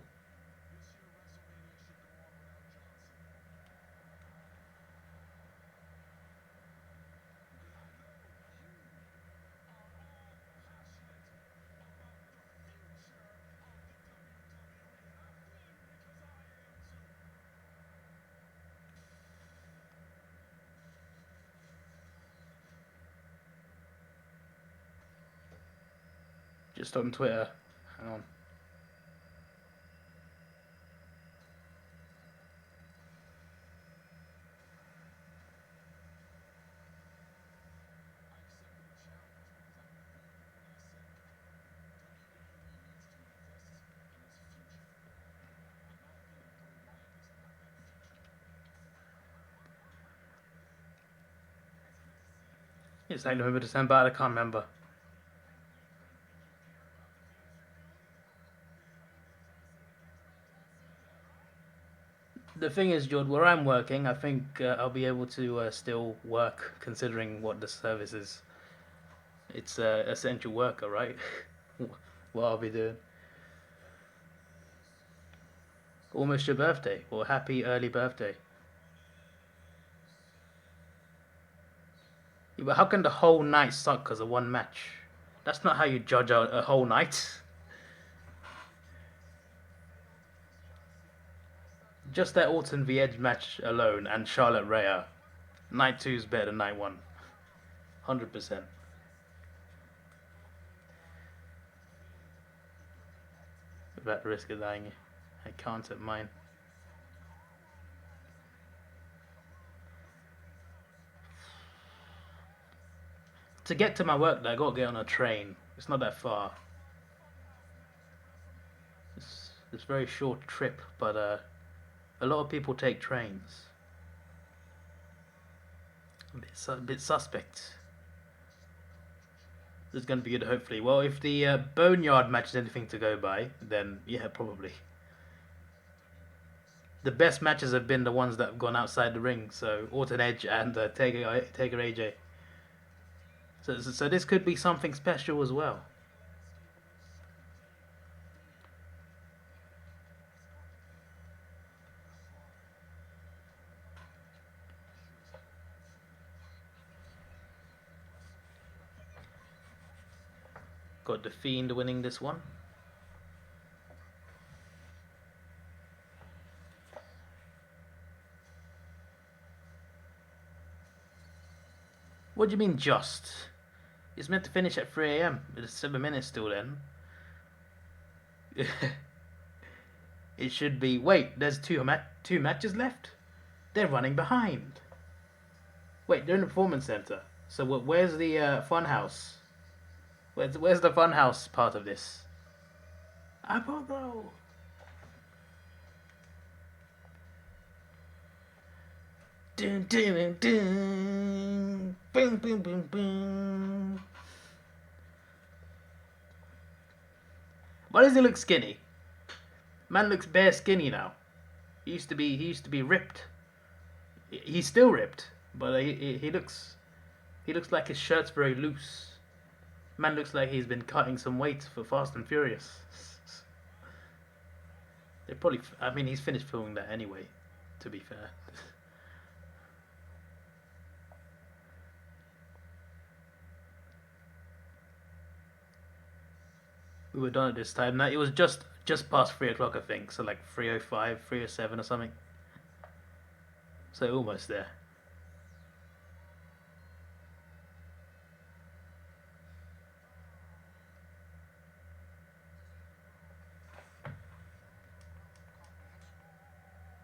Just on Twitter. Hang on. It's like November, December. I can't remember. The thing is, George, where I'm working, I think I'll be able to still work, considering what the service is. It's essential worker, right? What I'll be doing. Almost your birthday. Well, happy early birthday. Yeah, but how can the whole night suck because of one match? That's not how you judge a whole night. Just that Orton v Edge match alone and Charlotte Rhea. Night 2 is better than Night 1. 100%. Without the risk of dying. I can't at mine. To get to my work, I gotta get on a train. It's not that far. It's a very short trip, but a lot of people take trains. A bit suspect. This is going to be good, hopefully. Well, if the Boneyard match is anything to go by, then yeah, probably. The best matches have been the ones that have gone outside the ring, so Orton Edge and Taker AJ. So this could be something special as well. Got the Fiend winning this one. What do you mean just? It's meant to finish at 3 a.m. It's 7 minutes still then. It should be... Wait, there's two matches left? They're running behind. Wait, they're in the Performance Center. So where's the Funhouse? Where's the Funhouse part of this? I don't know. Dun, dun, dun, dun. Boom, boom, boom, boom. Why does he look skinny? Man looks bare skinny now. He used to be ripped. He's still ripped, but he looks like his shirt's very loose. Man looks like he's been cutting some weight for Fast and Furious. They probably. I mean, he's finished filming that anyway. To be fair. We were done at this time. Now it was just past 3 o'clock, I think. So like 3:05, 3:07 or something. So almost there.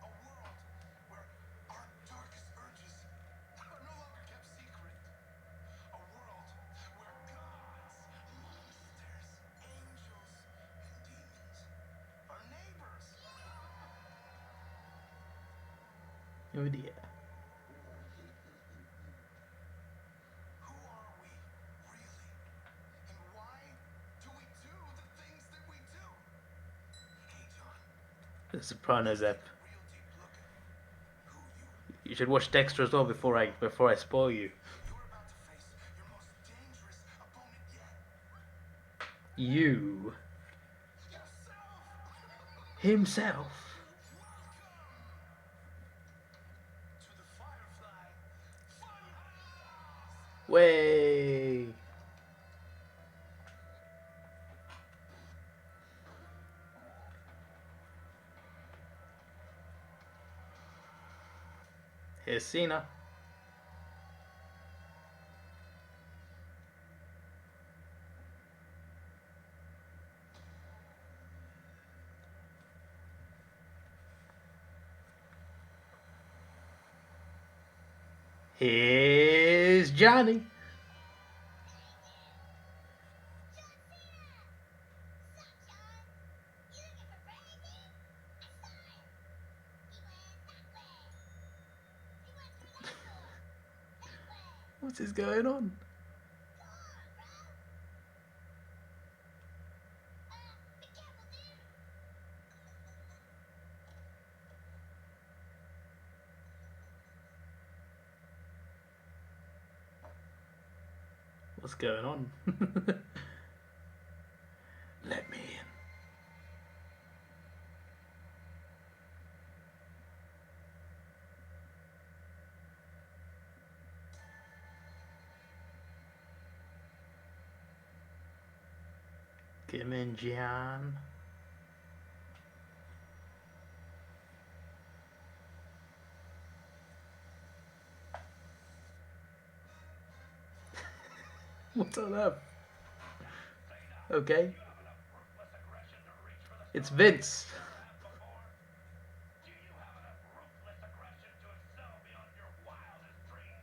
A world where our darkest urges are no longer kept secret. A world where gods, monsters, angels, and demons are neighbors. Oh dear. Who are we, really? And why do we do the things that we do? Hey, John, The Sopranos take app. a real deep look at who you are. You should watch Dexter as well before I spoil you. You're about to face your most dangerous opponent yet. You Yourself! himself. Welcome to the Firefly Funhouse! Way. Here's Cena. Here's Johnny. What is going on? What's going on? Let me in. Come in, John. What's on that? Okay. It's Vince. Do you have enough ruthless aggression to excel beyond your wildest dreams?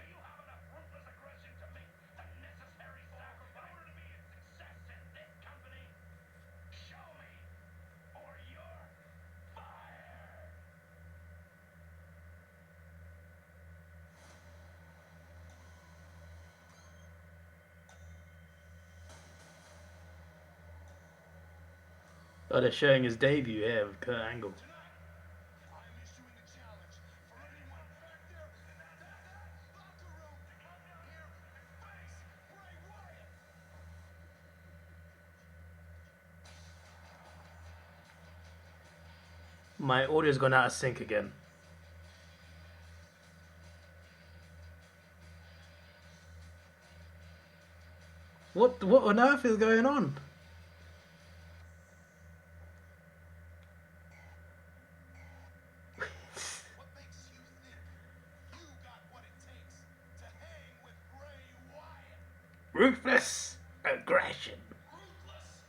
Do you have enough ruthless aggression to make the necessary sacrifice in order to be a success in this company? Show me, or you're fired! Oh, they're showing his debut here with Kurt Angle. I'm issuing a challenge for anyone back there in that locker room to come down here and face Bray Wyatt. My audio's gone out of sync again. What on earth is going on? What makes you think you got what it takes to hang with Bray Wyatt? Ruthless aggression. Ruthless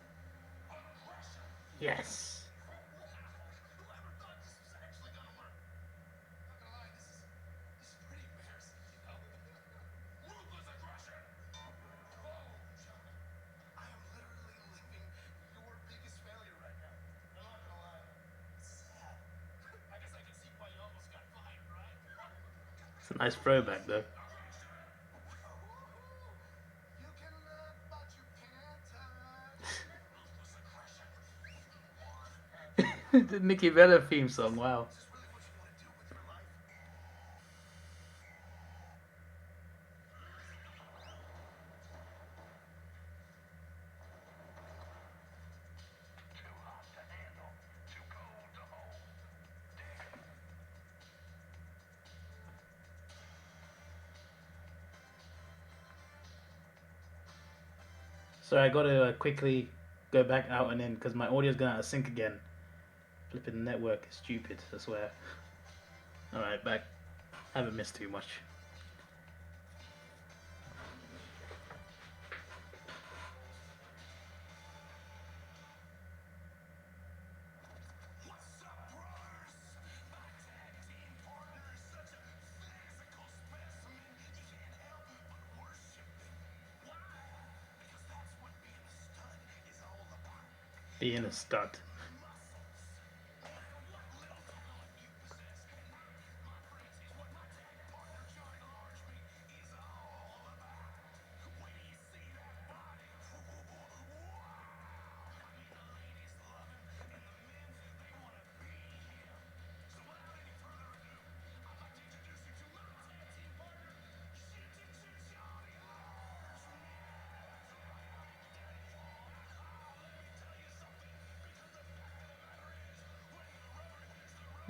aggression. Yes. Whoever thought this was actually gonna work? Not gonna lie, this is pretty embarrassing, you know? Ruthless aggression! Oh, John. I am literally living your biggest failure right now. I'm not gonna lie. It's sad. I guess I can see why you almost got fired, right? It's a nice throwback though. You can look, but you can't touch. The Nikki Bella theme song, wow. Is this really what you want to do with your life? Too hot to handle, too cold to hold. So I gotta quickly go back out and in because my audio's gonna out of sync again. Flipping network is stupid, I swear. Alright, back. Haven't missed too much. What's up, brothers? My tag team partner is such a physical specimen. You can't help but worship him. Why? Because that's what being a stud is all about. Being a stud. Muscles. Man, what little talent you possess. And that, my friends, is what my tag partner Johnny Largemate is all about. When you see that body, wow! I mean, the ladies love him, and the men, they want to be him. So without any further ado, I'd like to introduce you to my tag team partner, Johnny Largemate.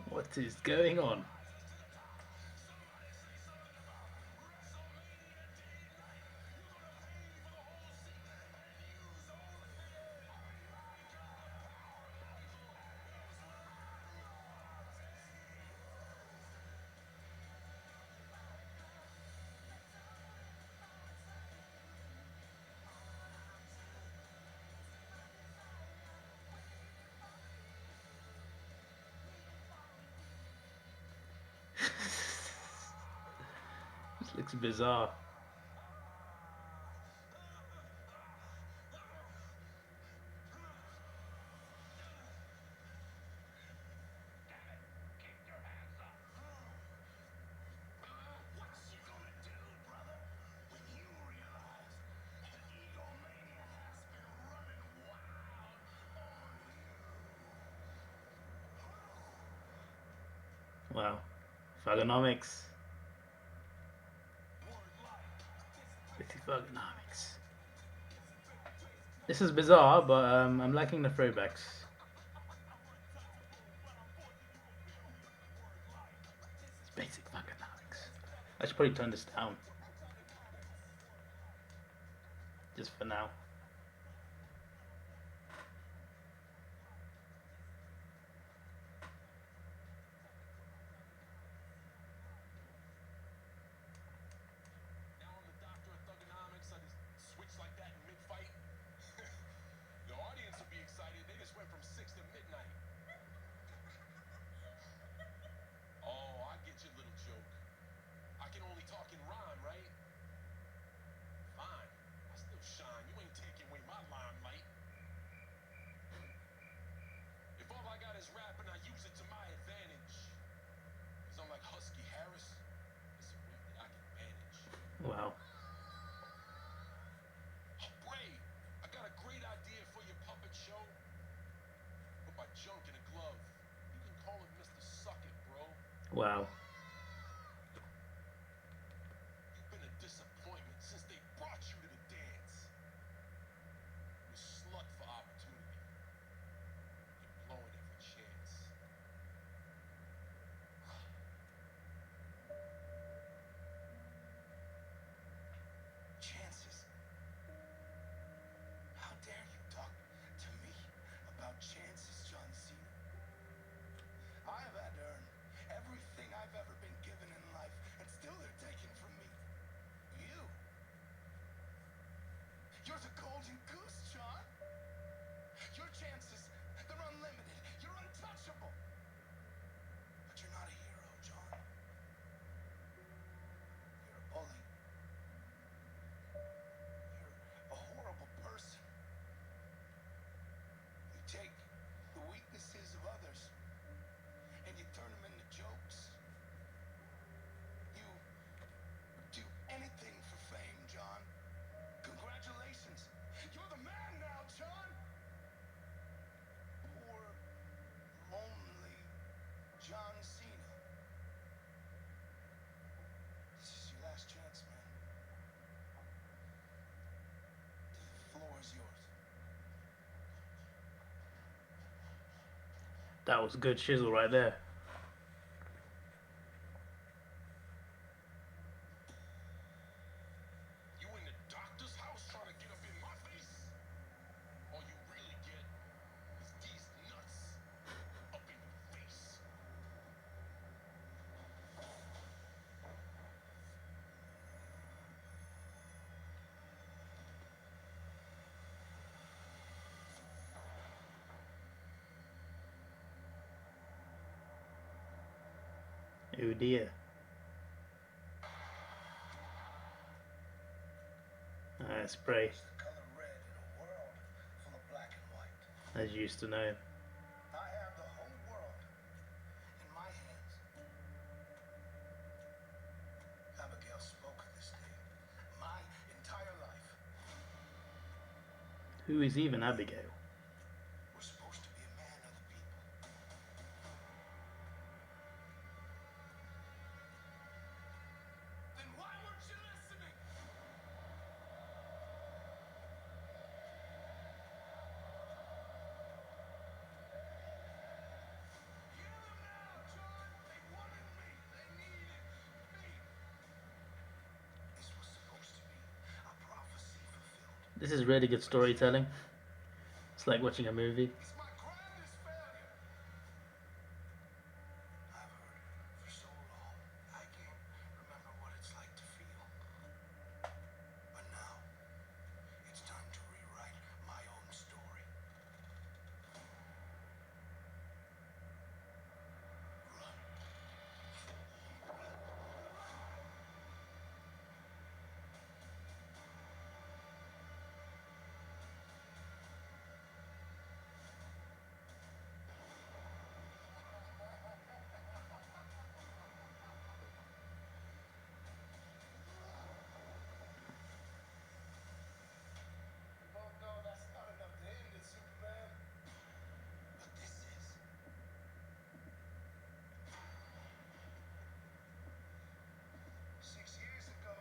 What is going on? Somebody say something about Wrestlemania Day night. You're gonna pay for the whole season and use all the head. My God, power local. Here's This looks bizarre. what you gonna do, brother, when you realize that egomania has been running wild on you? Wow. Thugonomics. Pretty Thugonomics. This is bizarre, but I'm liking the throwbacks. It's basic Thugonomics. I should probably turn this down. Just for now. Now I'm the doctor of thugonomics. I just switch like that in mid-fight. The audience will be excited. They just went from 6 to midnight. Oh, I get your little joke. I can only talk in rhyme, right? Fine. I still shine. You ain't taking away my limelight. If all I got is rap and I use it to my advantage, because I'm like Husky Harris, it's a rep that I can manage. Wow. Bray, I got a great idea for your puppet show. Put my junk in a glove. You can call it Mr. Suck It, bro. Wow. You've been a disappointment since they brought you to the dance. You slut for opportunity. You're blowing every chance. Chances? How dare you talk to me about chances, John Cena? I have had to earn everything I've That was good shizzle right there. You in the doctor's house trying to get up in my face? All you really get is these nuts up in your face. Oh dear. Spray. What's the color red in a world full of black and white? As you used to know. I have the whole world in my hands. Abigail spoke of this day my entire life. Who is even Abigail? We're supposed to be a man of the people. Then why weren't you listening? Hear them now, John. They wanted me. They needed me. This was supposed to be a prophecy fulfilled. This is really good storytelling. It's like watching a movie. It's my grandest failure. I've heard it for so long, I can't remember what it's like to feel. But now, it's time to rewrite my own story. Run. We both know that's not enough to end it, Superman. But this is. 6 years ago,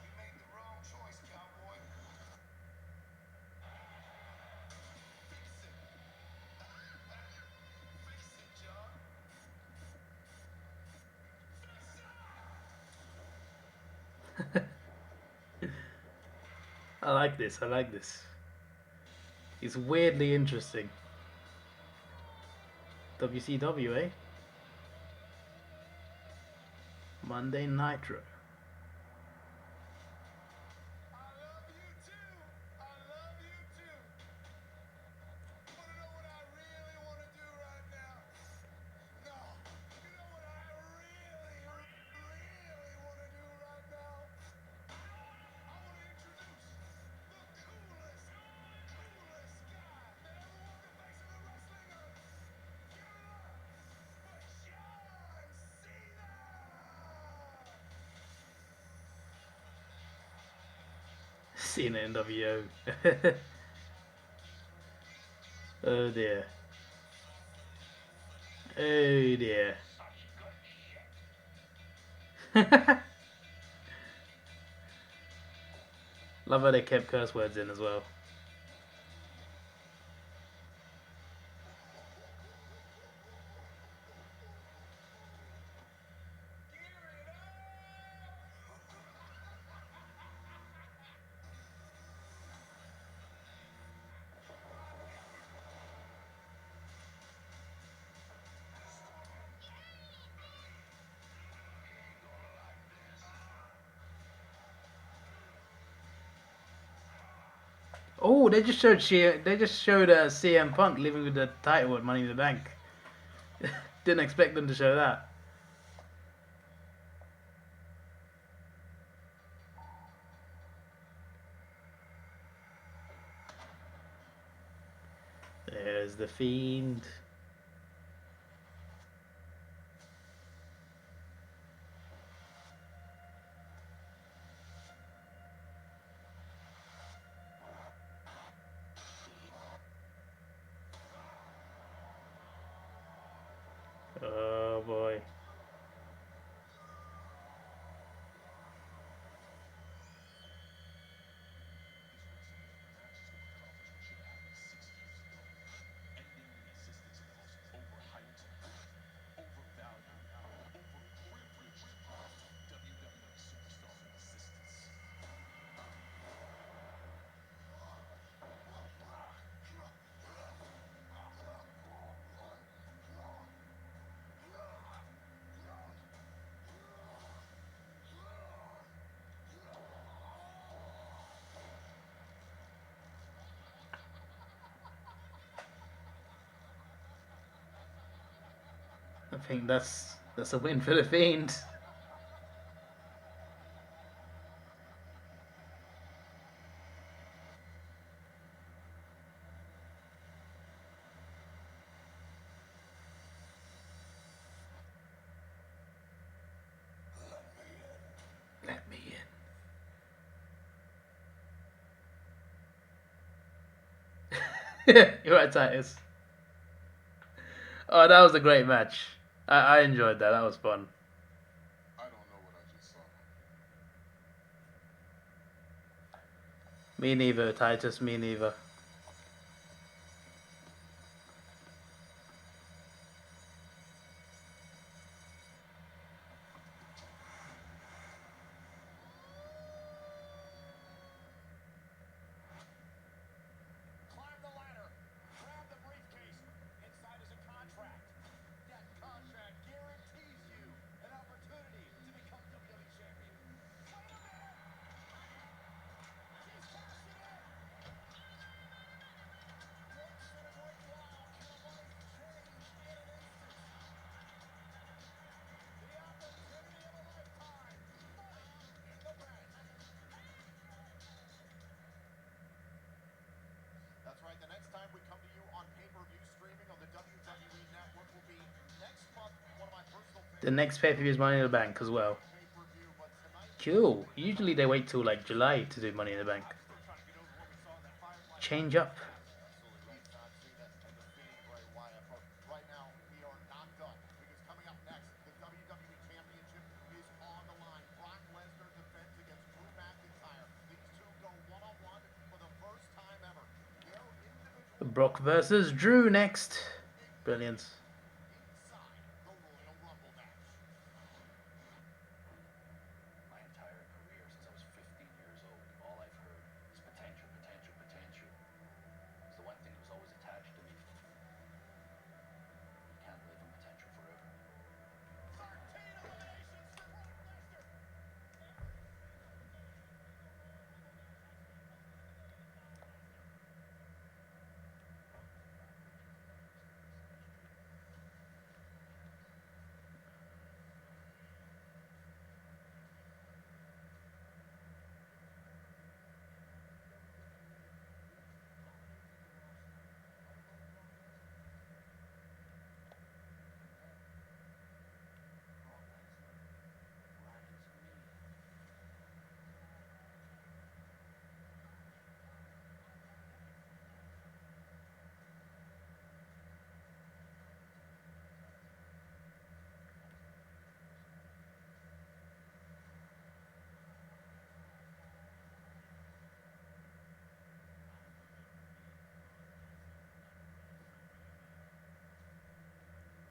you made the wrong choice, cowboy. Fix it. Fix it, John. I like this. I like this. It's weirdly interesting. WCW, eh? Monday Nitro. I love you too. I love you too. Wanna know what I really wanna do right now? No. You know what I really wanna do right now? I wanna introduce the coolest guy that ever walked the face of the wrestling earth. Give it up for John Cena! Seen it in WO. Oh dear. Oh dear. Love how they kept curse words in as well. Oh, they just showed CM Punk leaving with the title at Money in the Bank. Didn't expect them to show that. There's the Fiend. Oh boy. These WrestleMania matches will accomplish what should have happened 6 years ago, ending the existence of think that's a win for the Fiend. Let me in. You're right, Titus. Oh, that was a great match. I enjoyed that. That was fun. I don't know what I just saw. Me neither, Titus. Me neither. Climb the ladder. Grab the briefcase. Inside is a contract. That contract guarantees you an opportunity to become WWE champion. Wait a minute! She's cashing in! Once in a great while can a life change in an instant. The opportunity of a lifetime. Money in the bank. That's right. The next time we come to you on pay-per-view streaming on the WWE Network will be next month. One of my personal The favorites. next pay per view is Money in the Bank as well. Pay-per-view, but tonight Cool. Usually they wait till like July to do Money in the Bank. I'm still trying to get over what we saw in that Firefly. Change up. Absolutely right, John Cena and the Fiend Bray Wyatt. But right now we are not done because coming up next, the WWE Championship is on the line. Brock Lesnar defends against Drew McIntyre. These two go one-on-one for the first time ever. Their individual Brock versus Drew next. Brilliant. inside the Royal Rumble match. My entire career, since I was 15 years old, all I've heard is potential, potential, potential. It's the one thing that was always attached to me. You can't live in potential forever. 13 eliminations for Brock Lesnar.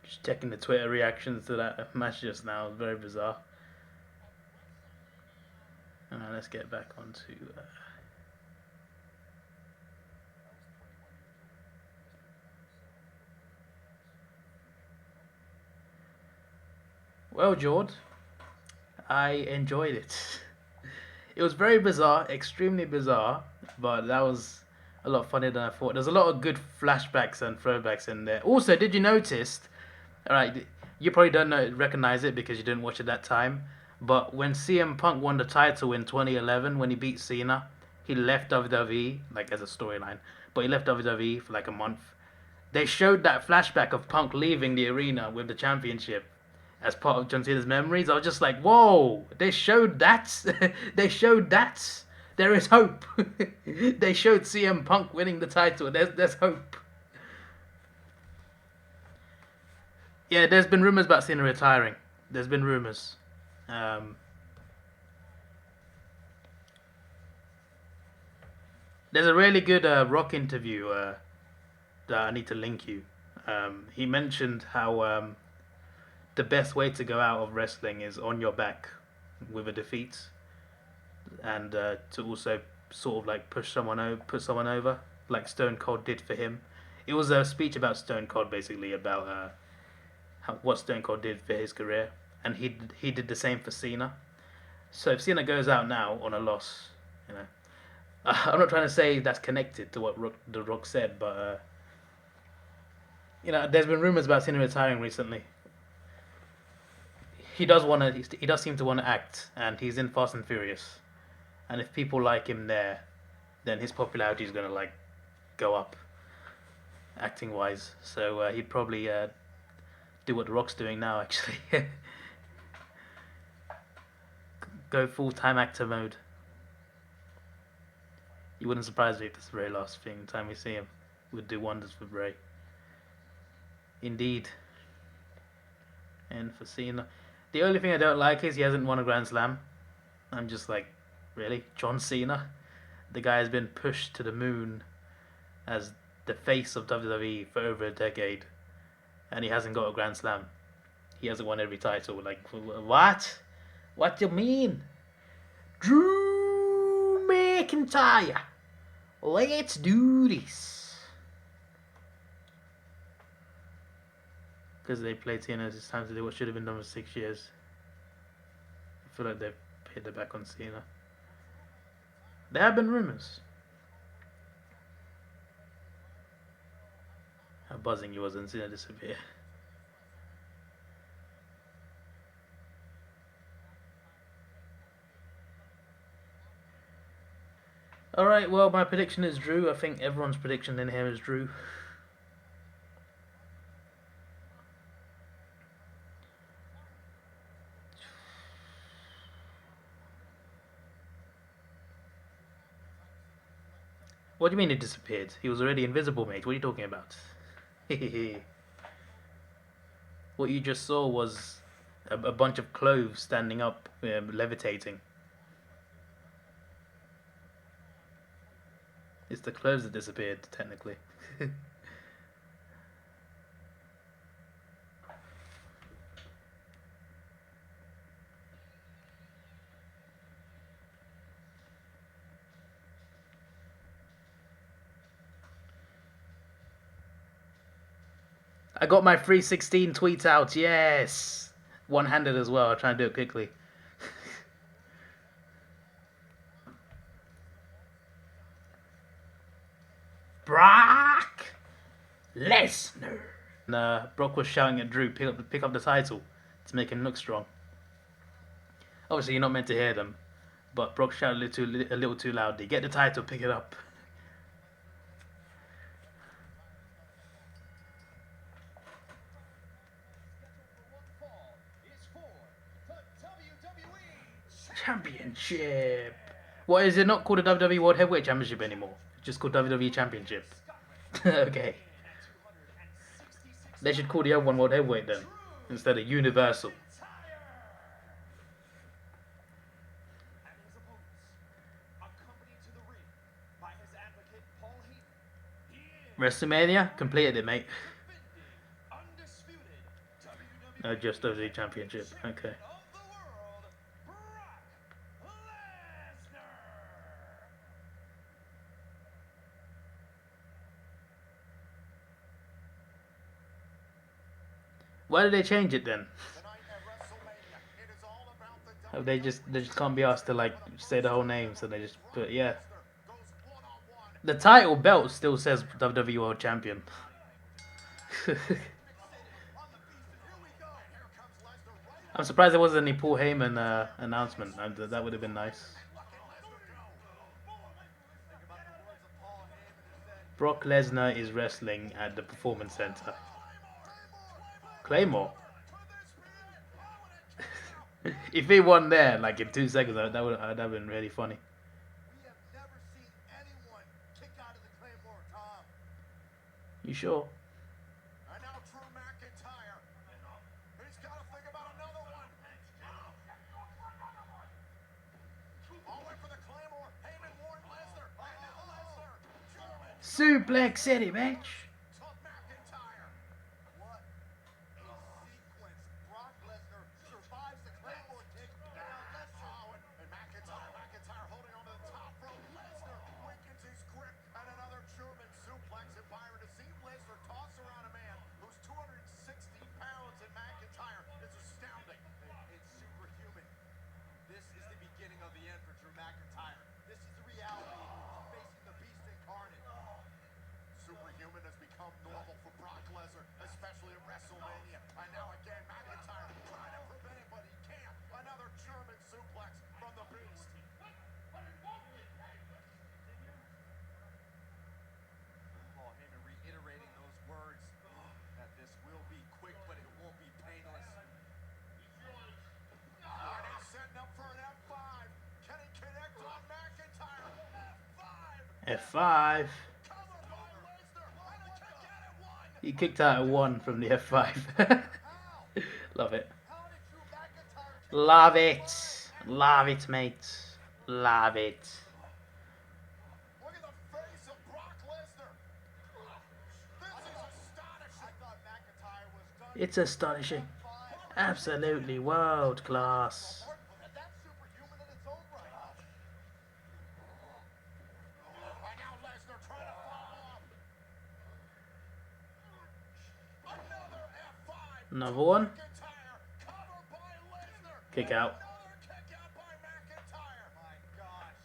Just checking the Twitter reactions to that match just now. It was very bizarre. Let's get back onto. Well, George, I enjoyed it. It was very bizarre, extremely bizarre, but that was a lot funnier than I thought. There's a lot of good flashbacks and throwbacks in there. Also, did you notice? All right, you probably don't recognize it because you didn't watch it that time. But when CM Punk won the title in 2011, when he beat Cena, he left WWE like as a storyline. But he left WWE for like a month. They showed that flashback of Punk leaving the arena with the championship as part of John Cena's memories. I was just like, whoa! They showed that. They showed that. There is hope. They showed CM Punk winning the title. There's hope. Yeah, there's been rumors about Cena retiring. There's been rumors. There's a really good Rock interview that I need to link you. He mentioned how the best way to go out of wrestling is on your back with a defeat, and to also sort of like put someone over, like Stone Cold did for him. It was a speech about Stone Cold, basically about what Stone Cold did for his career, and he did the same for Cena. So if Cena goes out now on a loss, you know, I'm not trying to say that's connected to what The Rock said, but you know, there's been rumors about Cena retiring recently. he does want to. He does seem to want to act, and he's in Fast and Furious. And if people like him there, then his popularity is gonna like go up, acting wise. So he'd probably do what The Rock's doing now, actually. Go full time actor mode. You wouldn't surprise me if this is the very last time we see him. Would do wonders for Bray. Indeed. And for Cena. The only thing I don't like is he hasn't won a Grand Slam. I'm just like, really? John Cena? The guy has been pushed to the moon as the face of WWE for over a decade. And he hasn't got a Grand Slam. He hasn't won every title. Like, what? What do you mean? Drew McIntyre. Let's do this. Because they played Cena, it's time to do what should have been done for 6 years. I feel like they've hit their back on Cena. There have been rumours. How buzzing he was when Cena disappeared. Alright, well, my prediction is Drew. I think everyone's prediction in here is Drew. What do you mean he disappeared? He was already invisible, mate. What are you talking about? What you just saw was a bunch of clothes standing up, levitating. It's the clothes that disappeared, technically. I got my 316 tweets out, yes! One-handed as well, I'll try and do it quickly. Brock Lesnar! And Brock was shouting at Drew, pick up the title to make him look strong. Obviously, you're not meant to hear them, but Brock shouted a little too loudly. Get the title, pick it up. Championship. What is it not called the WWE World Heavyweight Championship anymore? It's just called WWE Championship. Okay. They should call the other one World Heavyweight then, instead of Universal. Wrestlemania? Completed it, mate. No, just WWE Championship. Okay. Why did they change it then? They just can't be asked to like say the whole name, so they just put yeah. The title belt still says WWE World Champion. I'm surprised there wasn't any Paul Heyman announcement. That would have been nice. Brock Lesnar is wrestling at the Performance Center. Claymore. If he won there, like in 2 seconds, that would have been really funny. We have never seen anyone kick out of the Claymore, Tom. You sure? And now Drew McIntyre. He's got to think about another one. All right for the Claymore. Heyman, Warren, Lesnar. And now Lesnar. German. Suplex City match. To McIntyre. What a sequence. Brock Lesnar survives the Claymore kick. Now Lesnar. And McIntyre holding on to the top rope. Lesnar weakens his grip. And another German suplex. And Byron, to see Lesnar toss around a man who's 260 pounds in McIntyre is astounding. It's superhuman. This is the beginning of the end for Drew McIntyre. This is the reality. He's facing the beast incarnate. Superhuman has become F5. He kicked out at 1 from the F5. Love it. Love it. Love it, mate. Love it. Look at the face of Brock Lesnar. This is astonishing. I thought McIntyre was done. It's astonishing. Absolutely world class. That's superhuman in its own right. And now Lesnar trying to follow up. Another F5. Another one. McIntyre covered by Lesnar. Kick out. Another kick out by McIntyre. My gosh.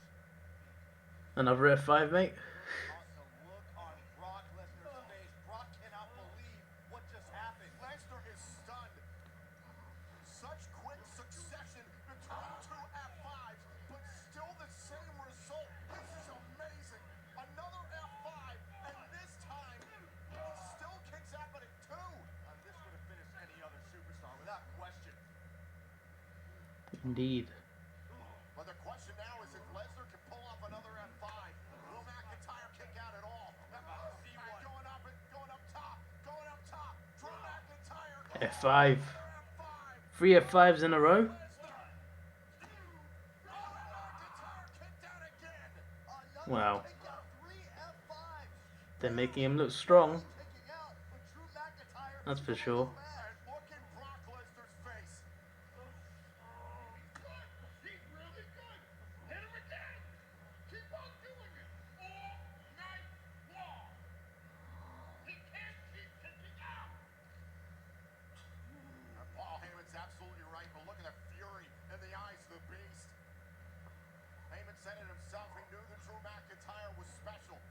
Another F5, mate. Awesome look on Brock Lesnar's face. Brock cannot believe what just happened. Lesnar is stunned. Such quick succession between two F5s, but still the same result. This is amazing. Another F5, and this time he still kicks out, but at 2. This would have finished any other superstar without question. Indeed. But the question now is if Lesnar can pull off another F5, will McIntyre kick out at all? Going up top. Drew McIntyre. F5. 3 F5s in a row. Wow. They're making him look strong. That's for sure. Look at Brock Lesnar's face. He's really good. Hit him again. Keep on doing it all night long. He can't keep kicking out. Paul Heyman's absolutely right, but look at the fury in the eyes of the beast. Heyman said it himself. He knew that Drew McIntyre was special.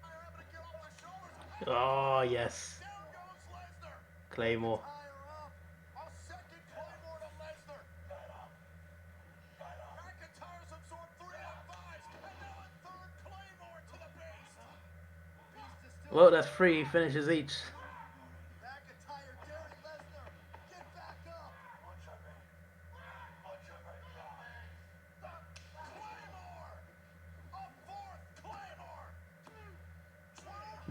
Able to get off the shoulders. Oh, yes. Down goes Lesnar. Claymore. A second Claymore to Lesnar. McIntyre's absorbed 3 F5s, and now a third Claymore to the Beast. Beast is still Well, that's 3 finishes each. McIntyre daring Lesnar. Get back up. Claymore. A 4th Claymore.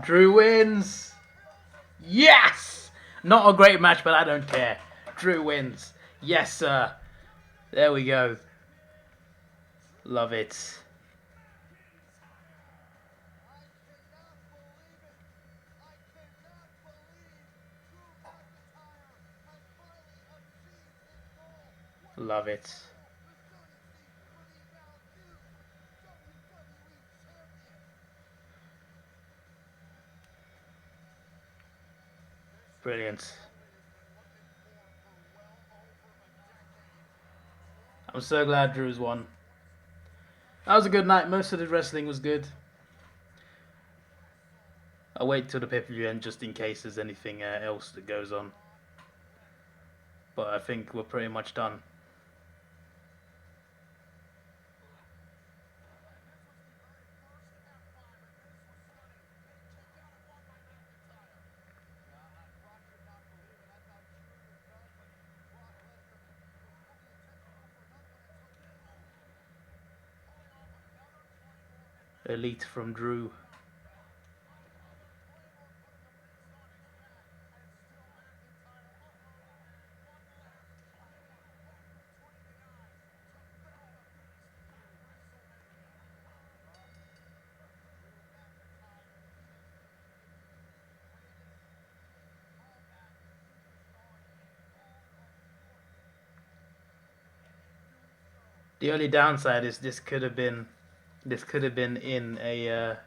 Drew wins. Yes! Not a great match, but I don't care. Drew wins. Yes, sir. There we go. Love it. Love it. Brilliant. I'm so glad Drew's won. That was a good night. Most of the wrestling was good. I'll wait till the pay-per-view end just in case there's anything else that goes on. But I think we're pretty much done. Elite from Drew. The only downside is this could have been in a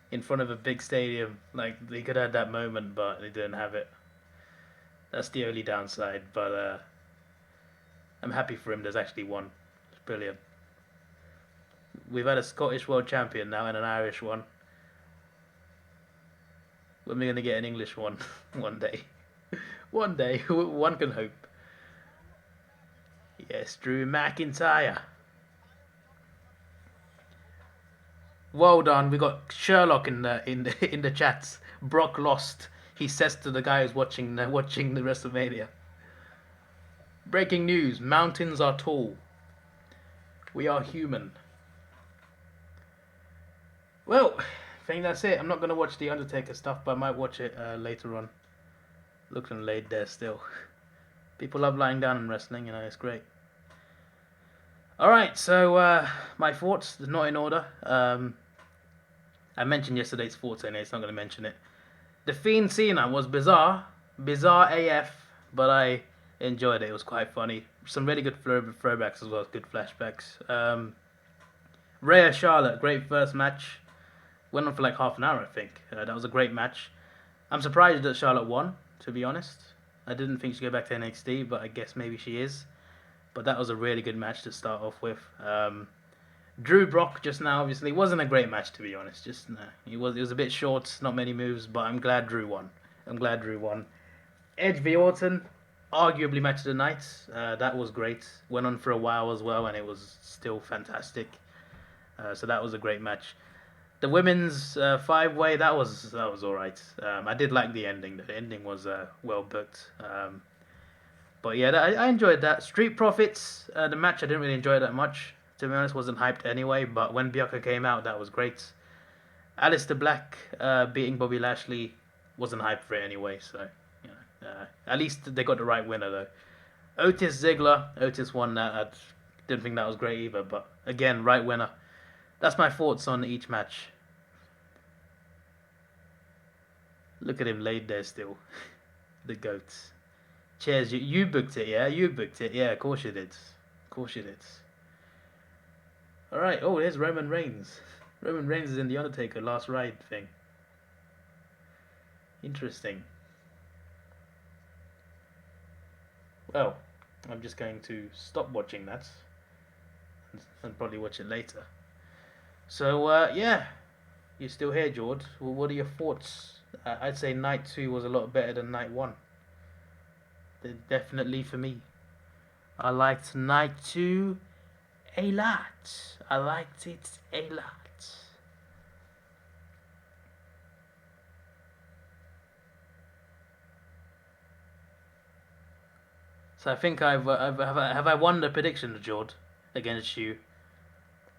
in front of a big stadium. Like they could have had that moment, but they didn't have it. That's the only downside. But I'm happy for him. There's actually one. It's brilliant. We've had a Scottish world champion now and an Irish one. When are we gonna get an English one? One day. One day. One can hope. Yes, Drew McIntyre. Well done. We got Sherlock in the chats. Brock lost. He says to the guy who's watching the WrestleMania. Breaking news: mountains are tall. We are human. Well, I think that's it. I'm not gonna watch the Undertaker stuff, but I might watch it later on. Looking laid there still. People love lying down and wrestling, you know, it's great. Alright, so my thoughts, not in order. I mentioned yesterday's thoughts in it, it's not going to mention it. The Fiend Cena was bizarre AF, but I enjoyed it. It was quite funny. Some really good throwbacks as well, good flashbacks. Rhea Charlotte, great first match. Went on for like half an hour, I think. That was a great match. I'm surprised that Charlotte won, to be honest. I didn't think she'd go back to NXT, but I guess maybe she is. But that was a really good match to start off with. Drew Brock just now obviously wasn't a great match, to be honest. Just it was a bit short, not many moves, but I'm glad Drew won. Edge v Orton, arguably match of the night. That was great. Went on for a while as well, and it was still fantastic. So that was a great match. The women's five-way, that was all right. I did like the ending. The ending was well booked. But yeah, I enjoyed that. Street Profits, the match I didn't really enjoy that much. To be honest, wasn't hyped anyway. But when Bianca came out, that was great. Aleister Black beating Bobby Lashley wasn't hyped for it anyway. So you know, at least they got the right winner though. Otis Ziggler, Otis won that. I didn't think that was great either. But again, right winner. That's my thoughts on each match. Look at him laid there still. The goats. Cheers, you booked it, yeah? You booked it, yeah, of course you did. Of course you did. Alright, oh, there's Roman Reigns. Roman Reigns is in the Undertaker last ride thing. Interesting. Well, I'm just going to stop watching that and probably watch it later. So, yeah, you're still here, George. Well, what are your thoughts? I'd say night 2 was a lot better than night 1. Definitely for me. I liked night 2 a lot. I liked it a lot. So I think have I won the prediction, George, against you.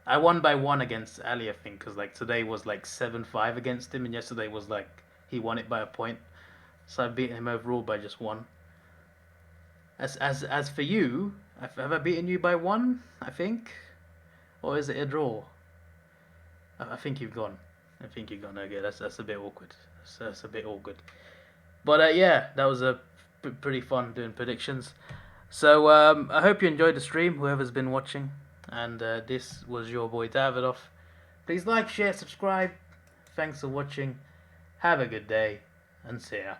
I won by 1 against Ali, I think, because like today was like 7-5 against him, and yesterday was like he won it by a point. So I beat him overall by just 1. As for you, have I beaten you by 1? I think, or is it a draw? I think you've gone. Okay, that's a bit awkward. That's a bit awkward. But yeah, that was pretty fun doing predictions. So I hope you enjoyed the stream, whoever's been watching. And this was your boy Davidoff. Please like, share, subscribe. Thanks for watching. Have a good day, and see ya.